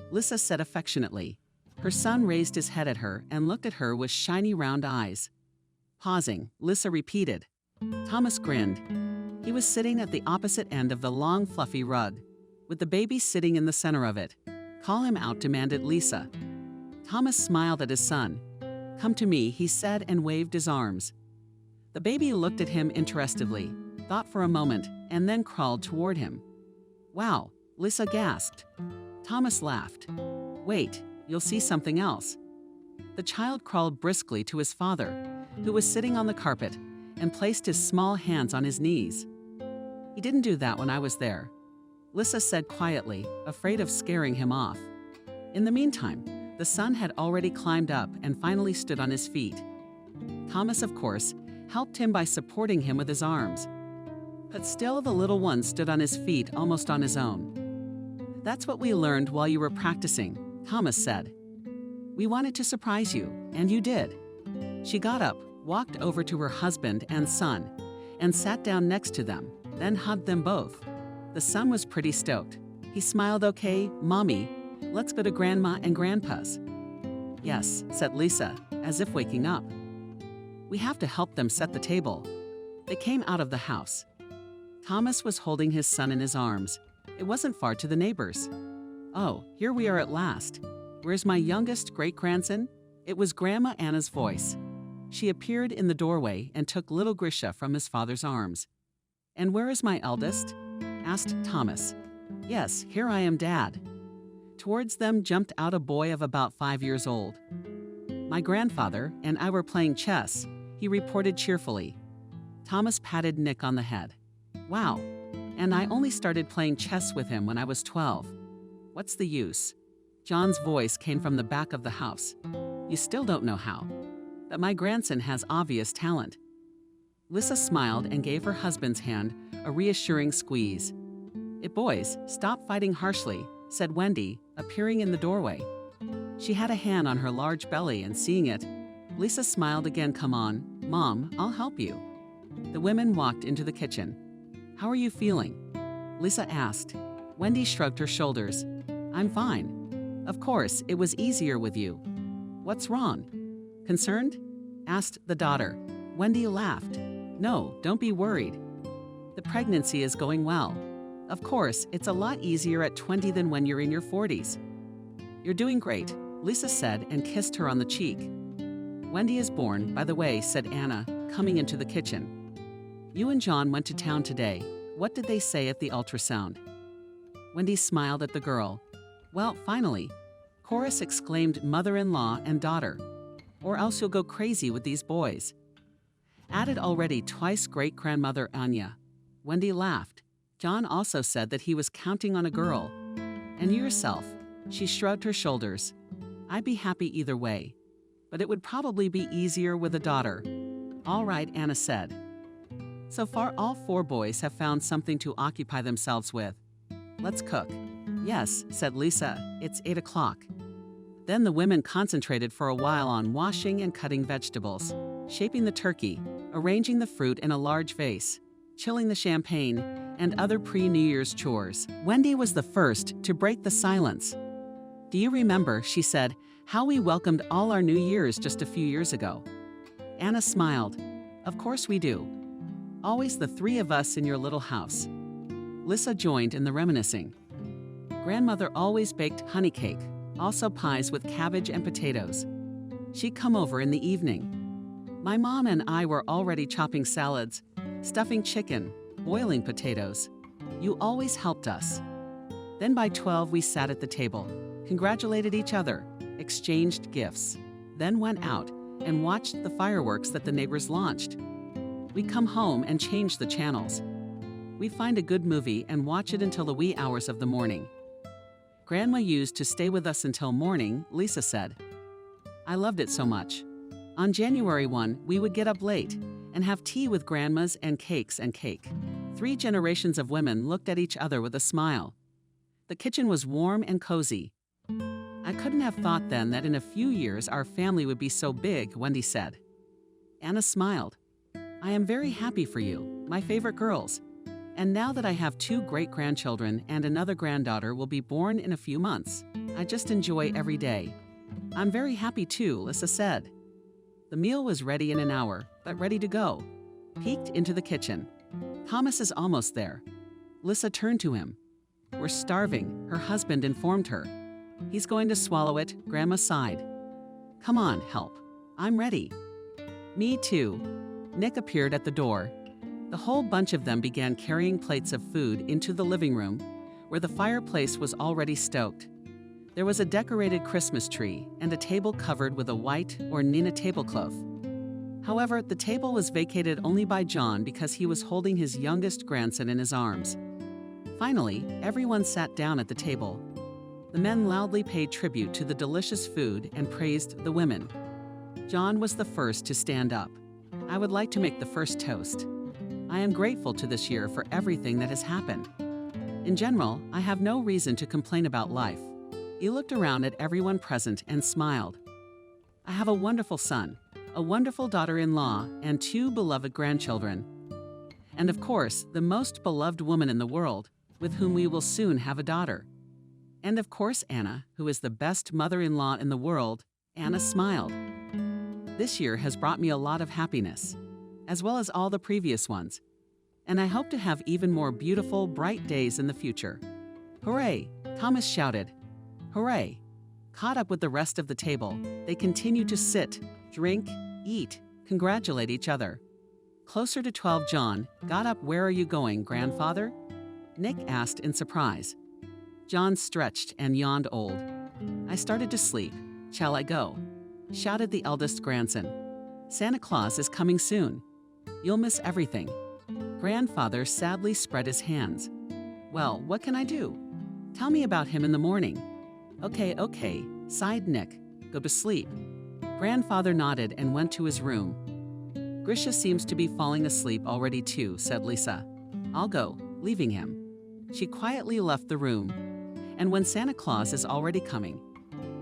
Lissa said affectionately. Her son raised his head at her and looked at her with shiny round eyes. Pausing, Lissa repeated. Thomas grinned. He was sitting at the opposite end of the long, fluffy rug, with the baby sitting in the center of it. Call him out, demanded Lisa. Thomas smiled at his son. Come to me, he said and waved his arms. The baby looked at him interestedly, thought for a moment, and then crawled toward him. Wow, Lissa gasped. Thomas laughed. Wait, you'll see something else. The child crawled briskly to his father, who was sitting on the carpet, and placed his small hands on his knees. He didn't do that when I was there, Lissa said quietly, afraid of scaring him off. In the meantime, the son had already climbed up and finally stood on his feet. Thomas, of course, helped him by supporting him with his arms. But still the little one stood on his feet almost on his own. That's what we learned while you were practicing, Thomas said. We wanted to surprise you, and you did. She got up, walked over to her husband and son, and sat down next to them, then hugged them both. The son was pretty stoked. He smiled. Okay, Mommy, let's go to Grandma and Grandpa's. Yes, said Lisa, as if waking up. We have to help them set the table. They came out of the house. Thomas was holding his son in his arms. It wasn't far to the neighbors. Oh, here we are at last. Where's my youngest great-grandson? It was Grandma Anna's voice. She appeared in the doorway and took little Grisha from his father's arms. And where is my eldest? Asked Thomas. Yes, here I am, Dad. Towards them jumped out a boy of about 5 years old. My grandfather and I were playing chess, he reported cheerfully. Thomas patted Nick on the head. Wow, and I only started playing chess with him when I was 12. What's the use? John's voice came from the back of the house. You still don't know how. But my grandson has obvious talent. Lissa smiled and gave her husband's hand a reassuring squeeze. Boys, stop fighting harshly, said Wendy, appearing in the doorway. She had a hand on her large belly, and seeing it, Lisa smiled again. Come on, Mom, I'll help you. The women walked into the kitchen. How are you feeling? Lisa asked. Wendy shrugged her shoulders. I'm fine. Of course, it was easier with you. What's wrong? Concerned? Asked the daughter. Wendy laughed. No, don't be worried. The pregnancy is going well. Of course, it's a lot easier at 20 than when you're in your 40s. You're doing great, Lisa said and kissed her on the cheek. Wendy is born, by the way, said Anna, coming into the kitchen. You and John went to town today. What did they say at the ultrasound? Wendy smiled at the girl. Well, finally. Chorus exclaimed mother-in-law and daughter. Or else you'll go crazy with these boys. Added already twice great-grandmother Anya. Wendy laughed. John also said that he was counting on a girl. And you yourself? She shrugged her shoulders. I'd be happy either way. But it would probably be easier with a daughter. All right, Anna said. So far, all 4 boys have found something to occupy themselves with. Let's cook. Yes, said Lisa. It's 8 o'clock. Then the women concentrated for a while on washing and cutting vegetables, shaping the turkey, arranging the fruit in a large vase, chilling the champagne, and other pre-New Year's chores. Wendy was the first to break the silence. Do you remember, she said, how we welcomed all our New Year's just a few years ago? Anna smiled. Of course we do. Always the 3 of us in your little house. Lissa joined in the reminiscing. Grandmother always baked honey cake, also pies with cabbage and potatoes. She'd come over in the evening. My mom and I were already chopping salads, stuffing chicken, boiling potatoes. You always helped us. Then by 12 we sat at the table, congratulated each other, exchanged gifts, then went out and watched the fireworks that the neighbors launched. We come home and change the channels. We find a good movie and watch it until the wee hours of the morning. Grandma used to stay with us until morning, Lisa said. I loved it so much. On January 1, we would get up late and have tea with grandmas and cakes and cake. 3 generations of women looked at each other with a smile. The kitchen was warm and cozy. I couldn't have thought then that in a few years our family would be so big, Wendy said. Anna smiled. I am very happy for you, my favorite girls. And now that I have 2 great-grandchildren and another granddaughter will be born in a few months, I just enjoy every day. I'm very happy too, Lisa said. The meal was ready in an hour, but ready to go. Peeked into the kitchen. Thomas is almost there. Lisa turned to him. We're starving, her husband informed her. He's going to swallow it, Grandma sighed. Come on, help. I'm ready. Me too. Nick appeared at the door. The whole bunch of them began carrying plates of food into the living room, where the fireplace was already stoked. There was a decorated Christmas tree and a table covered with a white or Nina tablecloth. However, the table was vacated only by John because he was holding his youngest grandson in his arms. Finally, everyone sat down at the table. The men loudly paid tribute to the delicious food and praised the women. John was the first to stand up. I would like to make the first toast. I am grateful to this year for everything that has happened. In general, I have no reason to complain about life. He looked around at everyone present and smiled. I have a wonderful son, a wonderful daughter-in-law, and 2 beloved grandchildren. And of course, the most beloved woman in the world, with whom we will soon have a daughter. And of course, Anna, who is the best mother-in-law in the world. Anna smiled. This year has brought me a lot of happiness, as well as all the previous ones. And I hope to have even more beautiful, bright days in the future. Hooray! Thomas shouted. Hooray! Caught up with the rest of the table, they continued to sit, drink, eat, congratulate each other. Closer to 12, John got up. Where are you going, grandfather? Nick asked in surprise. John stretched and yawned old. I started to sleep. Shall I go? Shouted the eldest grandson. Santa Claus is coming soon. You'll miss everything. Grandfather sadly spread his hands. Well, what can I do? Tell me about him in the morning. Okay, sighed Nick. Go to sleep. Grandfather nodded and went to his room. Grisha seems to be falling asleep already too, said Lisa. I'll go, leaving him. She quietly left the room. And when Santa Claus is already coming?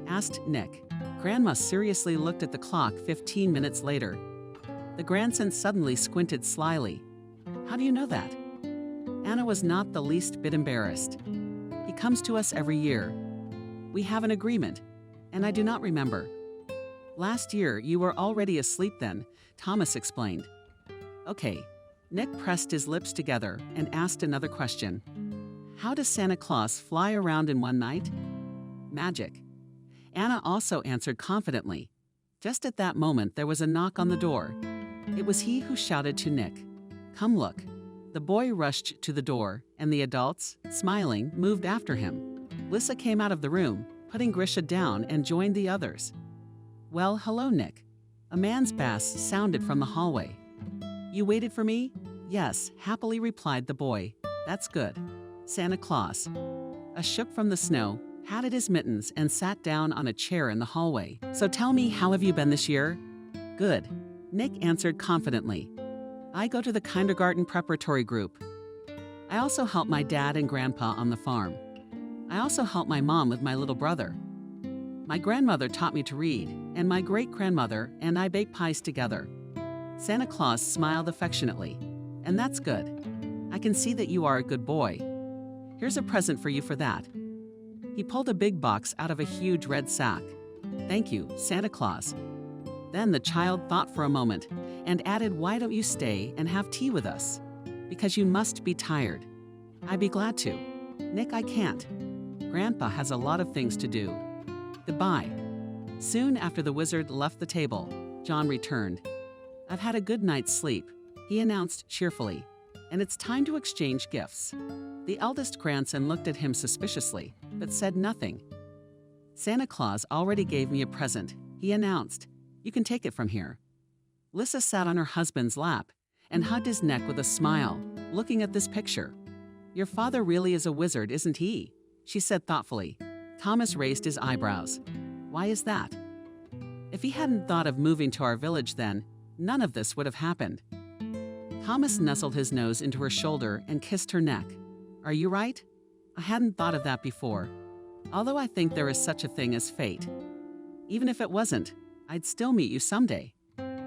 Asked Nick. Grandma seriously looked at the clock 15 minutes later. The grandson suddenly squinted slyly. How do you know that? Anna was not the least bit embarrassed. He comes to us every year. We have an agreement, and I do not remember. Last year, you were already asleep then, Thomas explained. Okay. Nick pressed his lips together and asked another question. How does Santa Claus fly around in one night? Magic. Anna also answered confidently. Just at that moment, there was a knock on the door. It was he who shouted to Nick, Come look. The boy rushed to the door, and the adults, smiling, moved after him. Lisa came out of the room, putting Grisha down, and joined the others. Well, hello, Nick. A man's bass sounded from the hallway. You waited for me? Yes, happily replied the boy. That's good. Santa Claus. Shook from the snow, patted his mittens, and sat down on a chair in the hallway. So tell me, how have you been this year? Good. Nick answered confidently. I go to the kindergarten preparatory group. I also help my dad and grandpa on the farm. I also help my mom with my little brother. My grandmother taught me to read, and my great-grandmother and I bake pies together. Santa Claus smiled affectionately. And that's good. I can see that you are a good boy. Here's a present for you for that. He pulled a big box out of a huge red sack. Thank you, Santa Claus. Then the child thought for a moment and added, why don't you stay and have tea with us? Because you must be tired. I'd be glad to. Nick, I can't. Grandpa has a lot of things to do. Goodbye. Soon after the wizard left the table, John returned. I've had a good night's sleep, he announced cheerfully, and it's time to exchange gifts. The eldest grandson looked at him suspiciously, but said nothing. Santa Claus already gave me a present, he announced. You can take it from here. Lisa sat on her husband's lap and hugged his neck with a smile, looking at this picture. Your father really is a wizard, isn't he? She said thoughtfully. Thomas raised his eyebrows. Why is that? If he hadn't thought of moving to our village then, none of this would have happened. Thomas nestled his nose into her shoulder and kissed her neck. Are you right? I hadn't thought of that before. Although I think there is such a thing as fate. Even if it wasn't, I'd still meet you someday.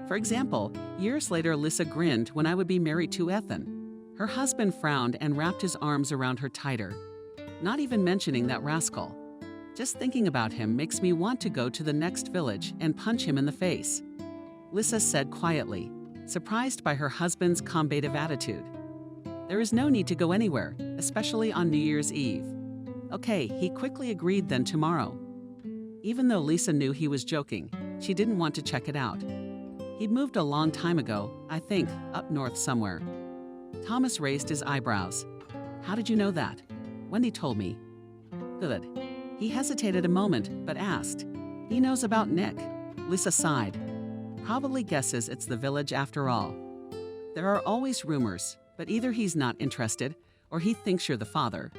For example, years later Lisa grinned when I would be married to Ethan. Her husband frowned and wrapped his arms around her tighter. Not even mentioning that rascal. Just thinking about him makes me want to go to the next village and punch him in the face. Lisa said quietly, surprised by her husband's combative attitude. There is no need to go anywhere, especially on New Year's Eve. Okay, he quickly agreed then tomorrow. Even though Lisa knew he was joking, she didn't want to check it out. He'd moved a long time ago, I think, up north somewhere. Thomas raised his eyebrows. How did you know that? Wendy told me. Good. He hesitated a moment, but asked. He knows about Nick. Lisa sighed. Probably guesses it's the village after all. There are always rumors, but either he's not interested or he thinks you're the father.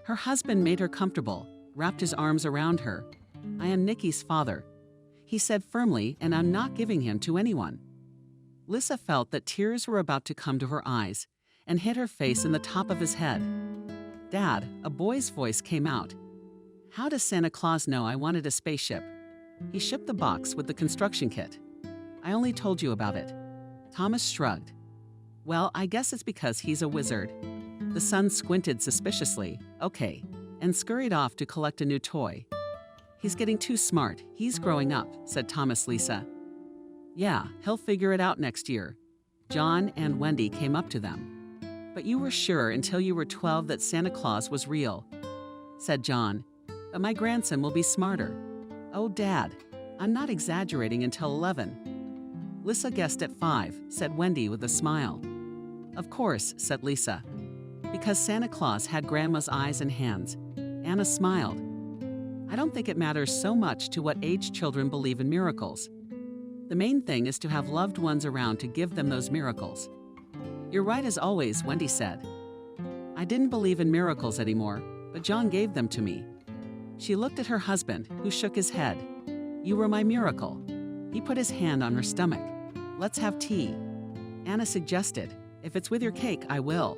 Her husband made her comfortable, wrapped his arms around her. I am Nicky's father, he said firmly, and I'm not giving him to anyone. Lisa felt that tears were about to come to her eyes and hit her face in the top of his head. Dad, a boy's voice came out. How does Santa Claus know I wanted a spaceship? He shipped the box with the construction kit. I only told you about it. Thomas shrugged. Well, I guess it's because he's a wizard. The son squinted suspiciously, okay, and scurried off to collect a new toy. He's getting too smart. He's growing up, said Thomas Lisa. Yeah, he'll figure it out next year. John and Wendy came up to them. But you were sure until you were 12 that Santa Claus was real, said John. But my grandson will be smarter. Oh, Dad, I'm not exaggerating until 11. Lisa guessed at 5, said Wendy with a smile. Of course, said Lisa. Because Santa Claus had Grandma's eyes and hands. Anna smiled. I don't think it matters so much to what age children believe in miracles. The main thing is to have loved ones around to give them those miracles. You're right as always, Wendy said. I didn't believe in miracles anymore, but John gave them to me. She looked at her husband, who shook his head. You were my miracle. He put his hand on her stomach. Let's have tea. Anna suggested. If it's with your cake, I will.